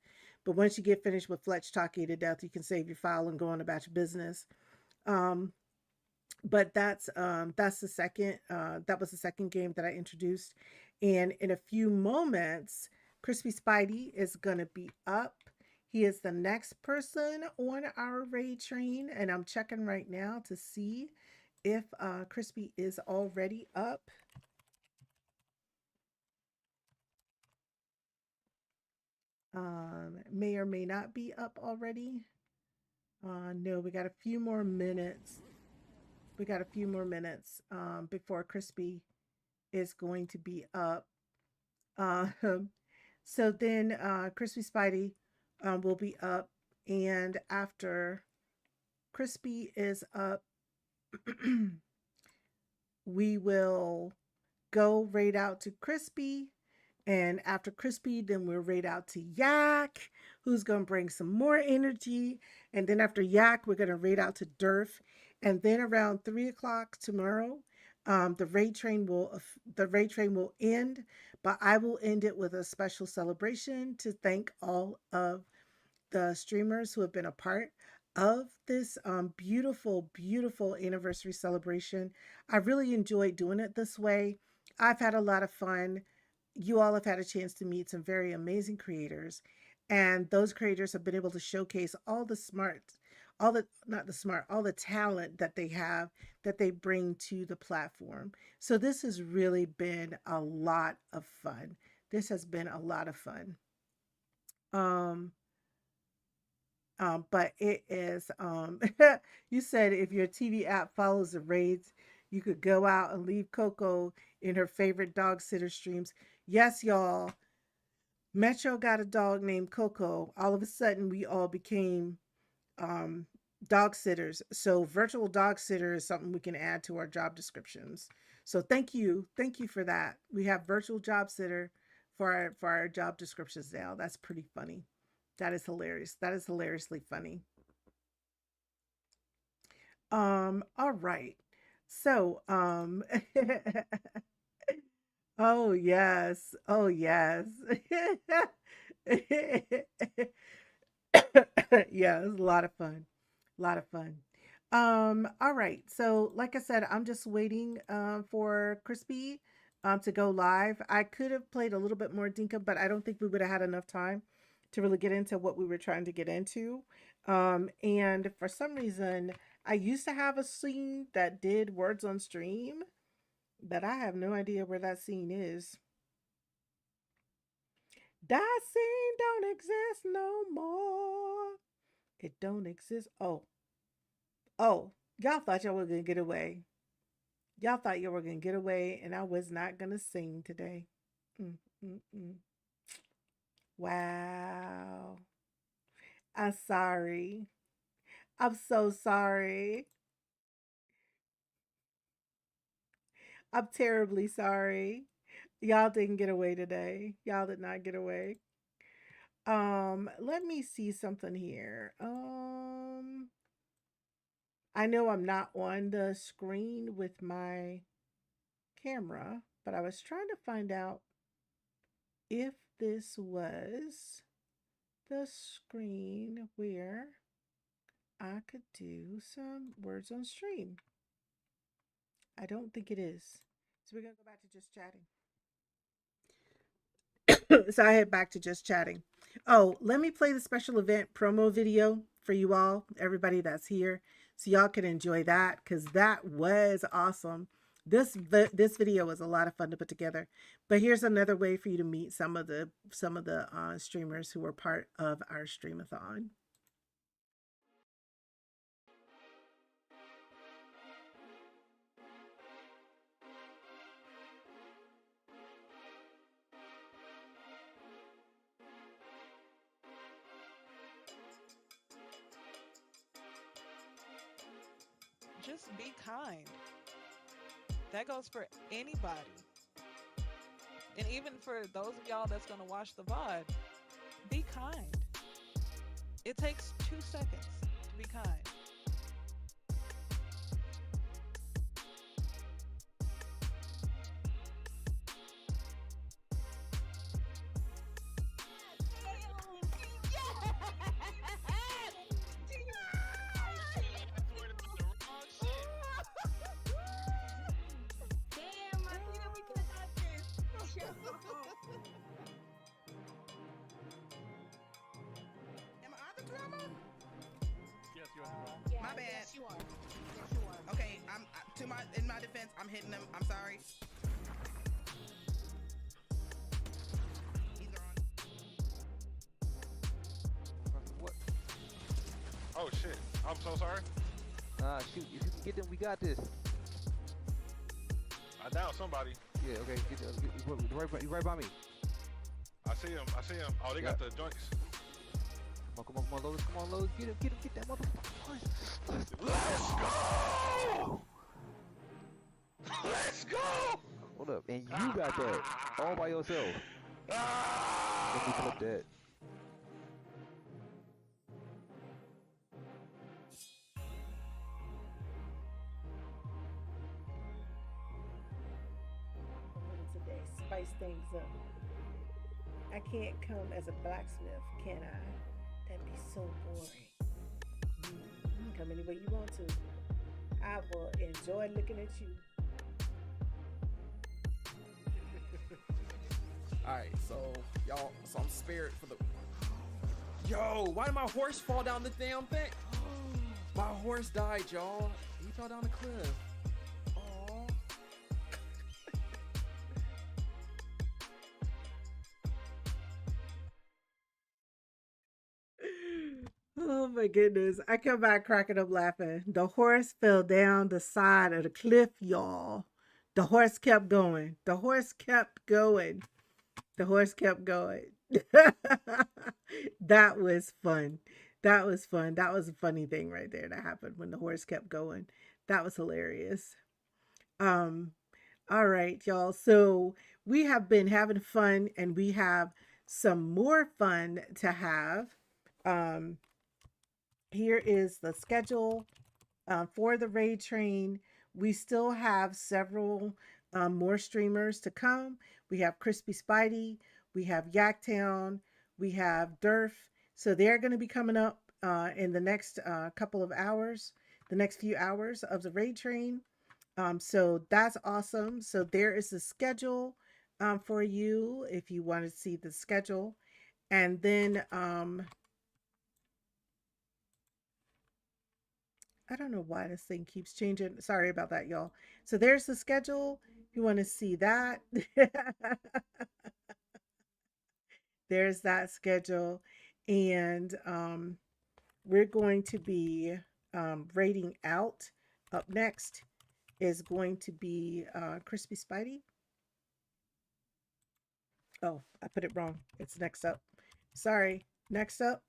But once you get finished with Fletch talking you to death, you can save your file and go on about your business. Um, but that's the second that was the second game that I introduced. And in a few moments, Crispy Spidey is gonna be up. He is the next person on our raid train, and I'm checking right now to see if Crispy is already up. May or may not be up already. No, we got a few more minutes. We got a few more minutes before Crispy is going to be up. Um, so then Crispy Spidey will be up, and after Crispy is up, we will go raid out to Crispy. And after Crispy, then we'll raid out to Yak, who's going to bring some more energy. And then after Yak, we're going to raid out to Durf. And then around 3 o'clock tomorrow, the raid train will end, but I will end it with a special celebration to thank all of the streamers who have been a part of this beautiful, beautiful anniversary celebration. I really enjoyed doing it this way. I've had a lot of fun. You all have had a chance to meet some very amazing creators, and those creators have been able to showcase all the smart, all the not the smart, all the talent that they have that they bring to the platform. So this has really been a lot of fun. This has been a lot of fun. Um, but it is, you said if your TV app follows the raids, you could go out and leave Coco in her favorite dog sitter streams. Yes, y'all. Metro got a dog named Coco. All of a sudden, we all became um, dog sitters. So, virtual dog sitter is something we can add to our job descriptions. So, thank you for that. We have virtual job sitter for our job descriptions now. That's pretty funny. That is hilarious. That is hilariously funny. All right. So, oh yes. Oh yes. Yeah, it was a lot of fun. A lot of fun. All right. So, like I said, I'm just waiting for Crispy to go live. I could have played a little bit more Dinka, but I don't think we would have had enough time to really get into what we were trying to get into. And for some reason, I used to have a scene that did words on stream, but I have no idea where that scene is. That scene don't exist no more. It don't exist. Oh, y'all thought y'all were gonna get away. Y'all thought you were gonna get away, and I was not gonna sing today. Mm, mm, mm. Wow. I'm sorry. I'm so sorry. I'm terribly sorry. Y'all didn't get away today. Y'all did not get away. Let me see something here. I know I'm not on the screen with my camera, but I was trying to find out if this was the screen where I could do some words on stream. I don't think it is. So we're gonna go back to just chatting. So I head back to just chatting. Oh, let me play the special event promo video for you all, everybody that's here, so y'all can enjoy that because that was awesome. This video was a lot of fun to put together. But here's another way for you to meet some of the streamers who were part of our streamathon. Just be kind. That goes for anybody. And even for those of y'all that's going to watch the VOD, be kind. It takes 2 seconds to be kind. Damn, Martina, we could have got this. Am I the drama? Yes, you are. Yeah, My bad. Yes, you are. Yes, you are. Okay, in my defense, I'm hitting him. I'm sorry. He's on. What? Oh shit. I'm so sorry. Shoot, if you can get them, we got this. I downed somebody. Yeah, okay, you right by me. I see him. Oh, they got the joints. Come on, Lotus, get that motherfucker. Let's go! Let's go! Hold up, and you got that all by yourself. Let me flip that. Today, spice things up. I can't come as a blacksmith, can I? That'd be so boring. You can come any way you want to. I will enjoy looking at you. Alright, so y'all, so I'm spared for the. Yo, why did my horse fall down the damn thing? My horse died, y'all. He fell down the cliff. Aww. Oh my goodness. I come back cracking up laughing. The horse fell down the side of the cliff, y'all. The horse kept going. The horse kept going. The horse kept going. That was fun. That was fun. That was a funny thing right there that happened when the horse kept going. That was hilarious. Um, all right, y'all. So we have been having fun and we have some more fun to have. Um, Here is the schedule for the raid train. We still have several more streamers to come. We have Crispy Spidey, we have Yaktown, we have Durf. So they're going to be coming up in the next couple of hours, the next few hours of the raid train. So that's awesome. So there is the schedule for you if you want to see the schedule. And then I don't know why this thing keeps changing. Sorry about that, y'all. So there's the schedule. If you want to see that, there's that schedule. And we're going to be rating out. Up next is going to be Crispy Spidey. Oh, I put it wrong. It's next up. Sorry. Next up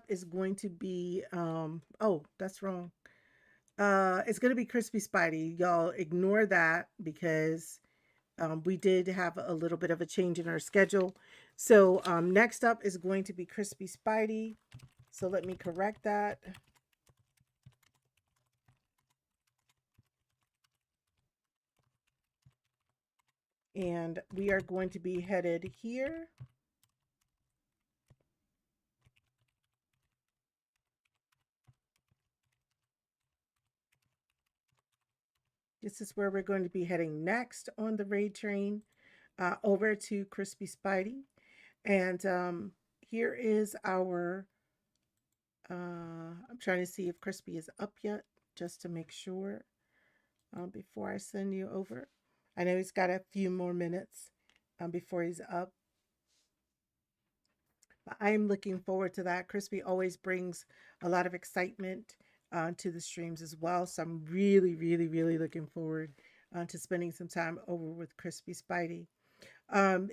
is going to be oh, that's wrong. It's going to be Crispy Spidey. Y'all ignore that because we did have a little bit of a change in our schedule. So next up is going to be Crispy Spidey. So let me correct that. And we are going to be headed here. This is where we're going to be heading next on the raid train, over to Crispy Spidey. And here is our. I'm trying to see if Crispy is up yet, just to make sure before I send you over. I know he's got a few more minutes before he's up. But I'm looking forward to that. Crispy always brings a lot of excitement to the streams as well. So I'm really, really, really looking forward to spending some time over with Crispy Spidey.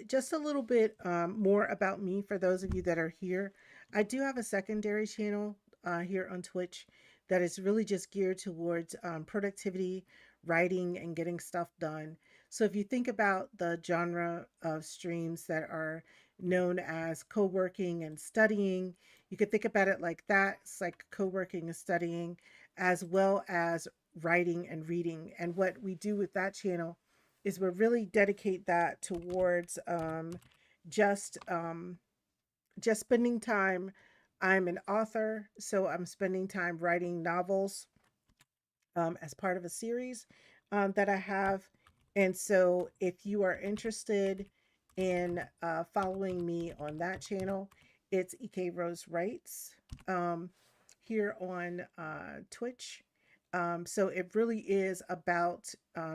Just a little bit more about me for those of you that are here. I do have a secondary channel here on Twitch that is really just geared towards productivity, writing, and getting stuff done. So if you think about the genre of streams that are known as co-working and studying, you could think about it like that. It's like co-working and studying, as well as writing and reading. And what we do with that channel is we really dedicate that towards just just spending time. I'm an author, so I'm spending time writing novels as part of a series that I have. And so, if you are interested in following me on that channel, it's EK Rose Writes here on Twitch. So it really is about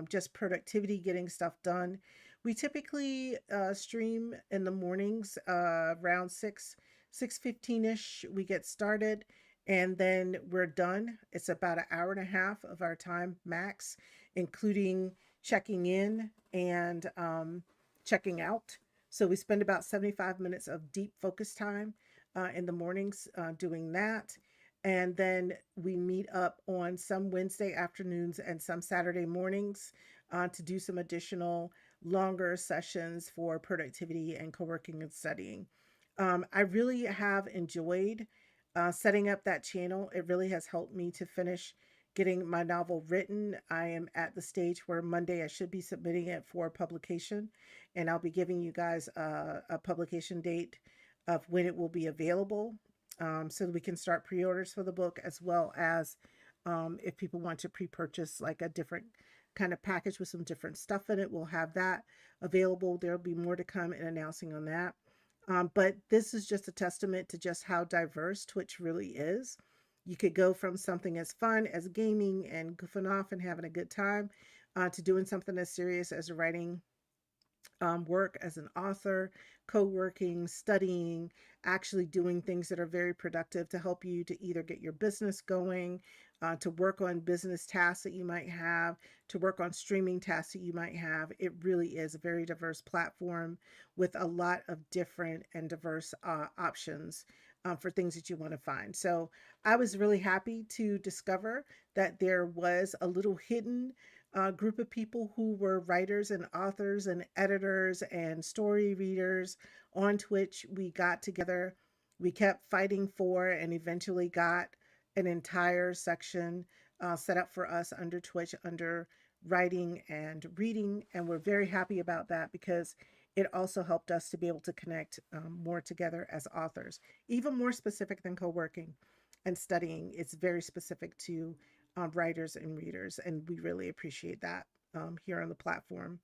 just productivity, getting stuff done. We typically stream in the mornings around 6:15 ish. We get started, and then we're done. It's about an hour and a half of our time max, including checking in and checking out. So we spend about 75 minutes of deep focus time in the mornings doing that. And then we meet up on some Wednesday afternoons and some Saturday mornings to do some additional longer sessions for productivity and co-working and studying. I really have enjoyed setting up that channel. It really has helped me to finish getting my novel written. I am at the stage where Monday I should be submitting it for publication, and I'll be giving you guys a publication date of when it will be available, so that we can start pre-orders for the book, as well as if people want to pre-purchase like a different kind of package with some different stuff in it, we'll have that available. There'll be more to come in announcing on that. But this is just a testament to just how diverse Twitch really is. You could go from something as fun as gaming and goofing off and having a good time to doing something as serious as writing work as an author, co-working, studying, actually doing things that are very productive to help you to either get your business going, to work on business tasks that you might have, to work on streaming tasks that you might have. It really is a very diverse platform with a lot of different and diverse options for things that you want to find. So I was really happy to discover that there was a little hidden group of people who were writers and authors and editors and story readers on Twitch. We got together, we kept fighting for, and eventually got an entire section set up for us under Twitch under writing and reading. And we're very happy about that because it also helped us to be able to connect more together as authors, even more specific than co working and studying. It's very specific to writers and readers, and we really appreciate that here on the platform.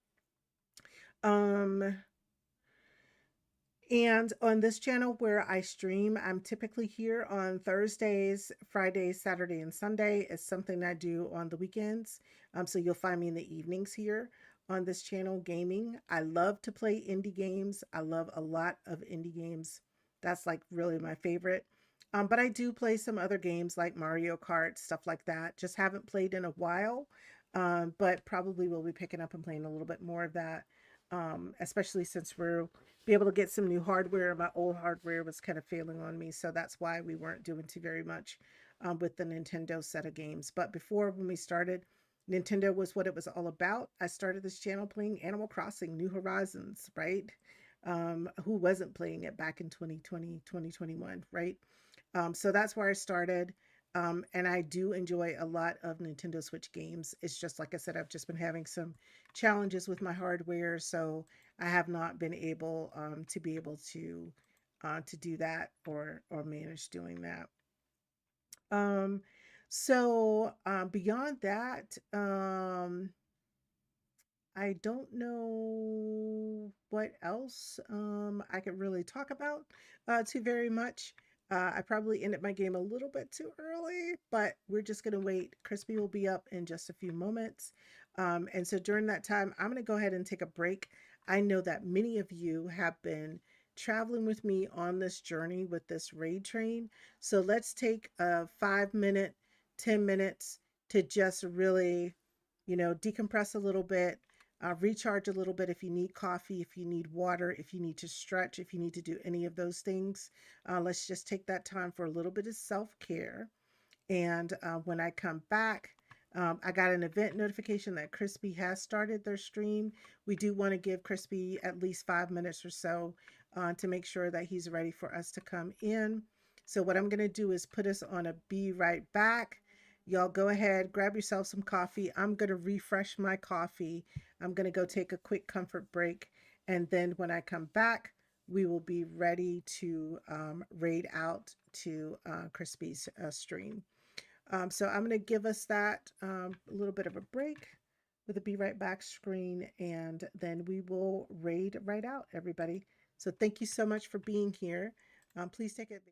And on this channel where I stream, I'm typically here on Thursdays, Fridays, Saturday, and Sunday. It's something I do on the weekends. So you'll find me in the evenings here on this channel gaming. I love to play indie games. I love a lot of indie games. That's like really my favorite. But I do play some other games like Mario Kart, stuff like that. Just haven't played in a while, but probably will be picking up and playing a little bit more of that, especially since we're be able to get some new hardware. My old hardware was kind of failing on me, so that's why we weren't doing too very much with the Nintendo set of games. But before, when we started, Nintendo was what it was all about. I started this channel playing Animal Crossing New Horizons, right? Who wasn't playing it back in 2020, 2021, right? So that's where I started. And I do enjoy a lot of Nintendo Switch games. It's just like I said, I've just been having some challenges with my hardware, so I have not been able to be able to do that or manage doing that. So beyond that, I don't know what else I could really talk about too very much. I probably ended my game a little bit too early, but we're just going to wait. Crispy will be up in just a few moments. And so during that time, I'm going to go ahead and take a break. I know that many of you have been traveling with me on this journey with this raid train. So let's take a 5 minute, 10 minutes to just really, decompress a little bit, recharge a little bit if you need coffee, if you need water, if you need to stretch, if you need to do any of those things. Let's just take that time for a little bit of self care. And when I come back, I got an event notification that Crispy has started their stream. We do want to give Crispy at least 5 minutes or so to make sure that he's ready for us to come in. So, what I'm going to do is put us on a be right back. Y'all go ahead, grab yourself some coffee. I'm going to refresh my coffee. I'm going to go take a quick comfort break. And then when I come back, we will be ready to raid out to Crispy's stream. So I'm going to give us that a little bit of a break with a be right back screen, and then we will raid right out, everybody. So thank you so much for being here. Please take it.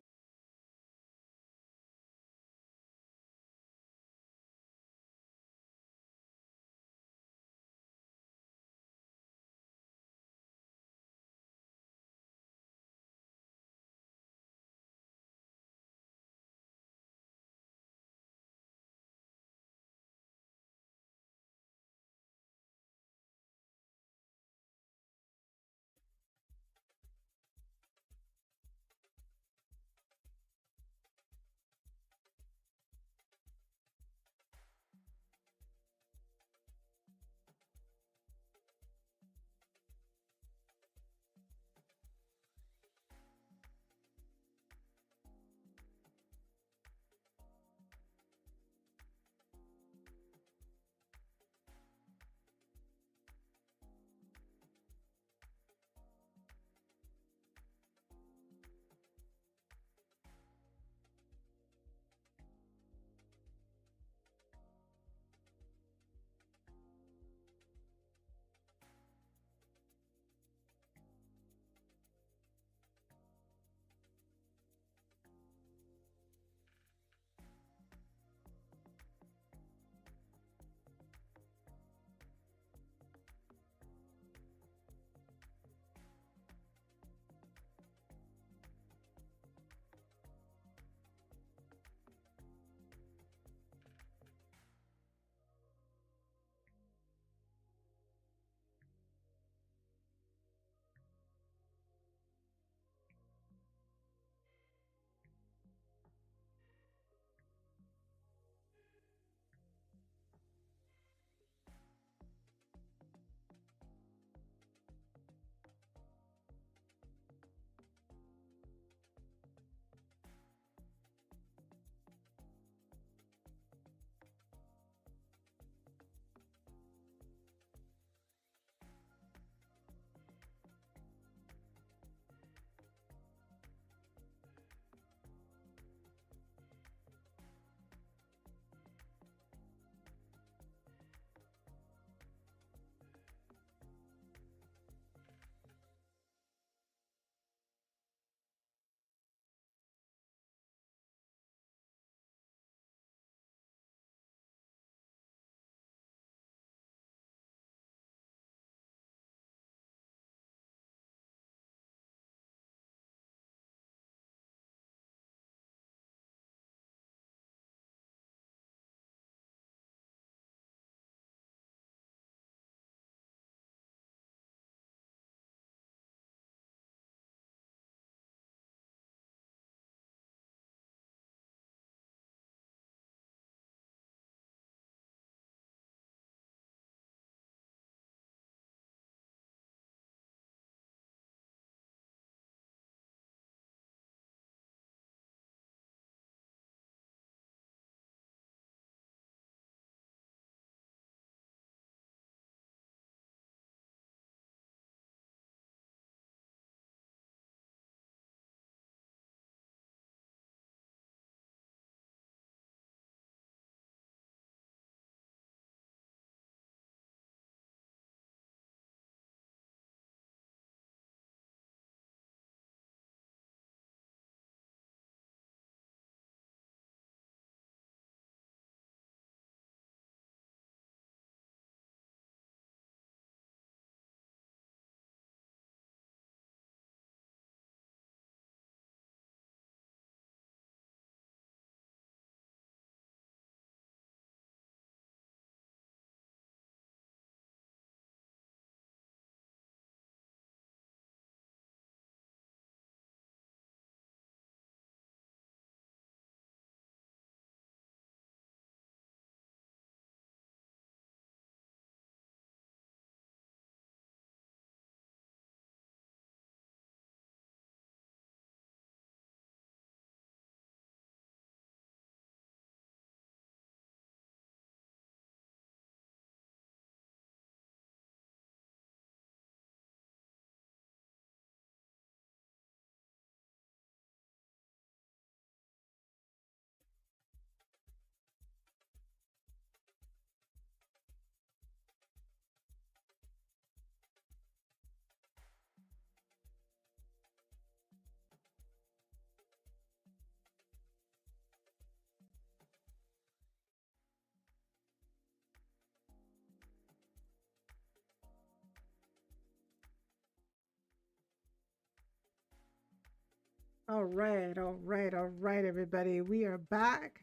All right, everybody. We are back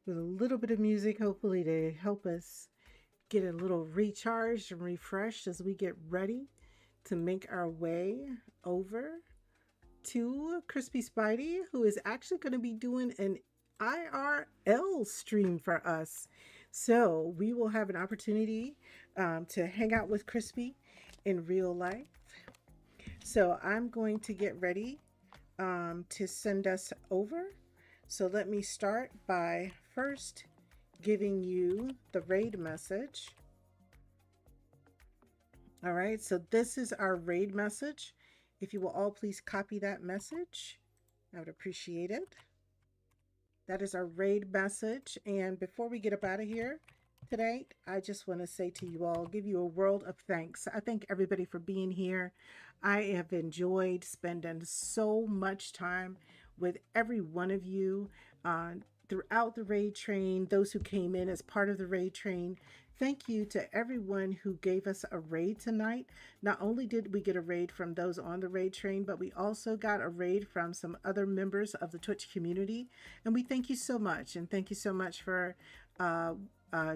with a little bit of music, hopefully, to help us get a little recharged and refreshed as we get ready to make our way over to Crispy Spidey, who is actually going to be doing an IRL stream for us. So we will have an opportunity to hang out with Crispy in real life. So I'm going to get ready to send us over. So let me start by first giving you the raid message. All right, so this is our raid message. If you will all please copy that message, I would appreciate it. That is our raid message. And before we get up out of here today, I just want to say to you all, give you a world of thanks. I thank everybody for being here. I have enjoyed spending so much time with every one of you throughout the raid train, those who came in as part of the raid train. Thank you to everyone who gave us a raid tonight. Not only did we get a raid from those on the raid train, but we also got a raid from some other members of the Twitch community. And we thank you so much. And thank you so much for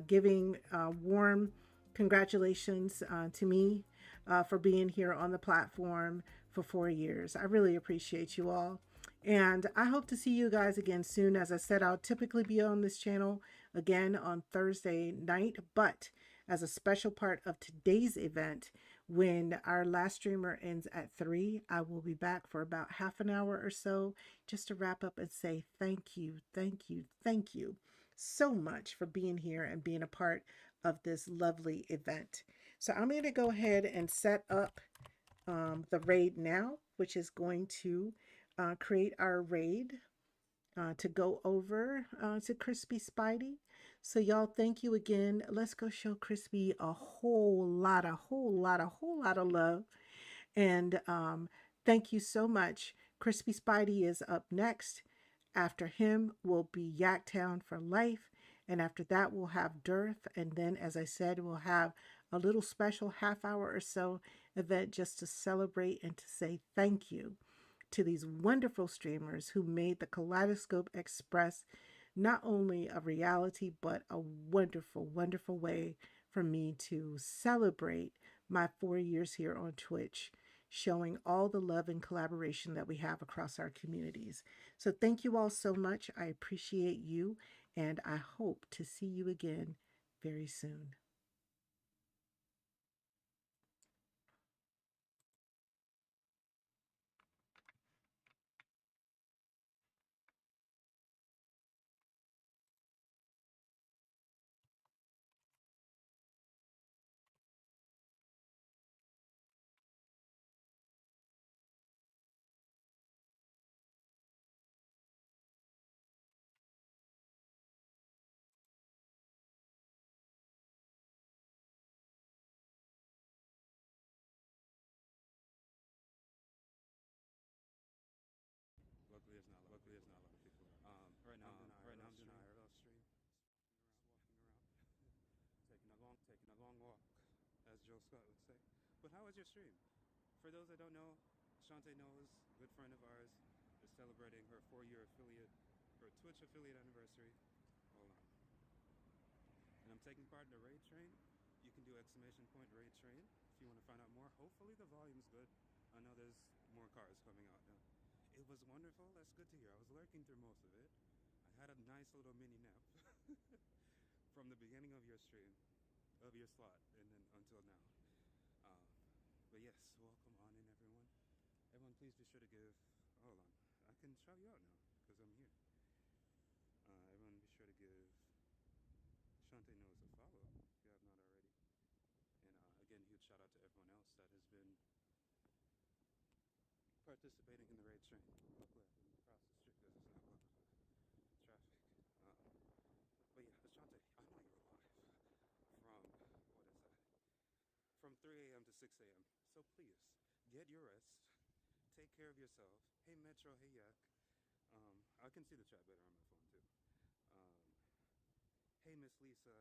giving warm congratulations to me for being here on the platform for 4 years. I really appreciate you all. And I hope to see you guys again soon. As I said, I'll typically be on this channel again on Thursday night, but as a special part of today's event, when our last streamer ends at 3, I will be back for about half an hour or so just to wrap up and say thank you, thank you, thank you so much for being here and being a part of this lovely event. So I'm going to go ahead and set up the raid now, which is going to create our raid to go over to Crispy Spidey. So y'all, thank you again. Let's go show Crispy a whole lot of love. And thank you so much. Crispy Spidey is up next. After him will be Yaktown for life. And after that, we'll have Dearth. And then, as I said, we'll have a little special half hour or so event just to celebrate and to say thank you to these wonderful streamers who made the Kaleidoscope Express not only a reality, but a wonderful, wonderful way for me to celebrate my 4 years here on Twitch, showing all the love and collaboration that we have across our communities. So thank you all so much. I appreciate you, and I hope to see you again very soon. Luckily, it's not a lot of people. Right now I'm doing an IRL stream, taking a long walk, as Joe Scott would say. But how was your stream? For those that don't know, Shantae knows, good friend of ours, is celebrating her 4-year affiliate, her Twitch affiliate anniversary. Hold on. And I'm taking part in the raid train. You can do !raid train if you want to find out more. Hopefully the volume's good. I know there's more cars coming out now. It was wonderful. That's good to hear. I was lurking through most of it. I had a nice little mini nap from the beginning of your stream, of your slot, and then until now. Um, but yes, welcome on in, everyone. Everyone, please be sure to give. Hold on, I can shout you out now because I'm here. Everyone, be sure to give Shantae Knows a follow if you have not already. And again, huge shout out to everyone else that has been participating in the raid train. Luckily, I didn't cross the street because there's not a lot of traffic. But yeah, Ashante, I know you're alive from, what is that? From 3 a.m. to 6 a.m. So please, get your rest. Take care of yourself. Hey, Metro. Hey, Yak. I can see the chat better on my phone, too. Hey, Miss Lisa.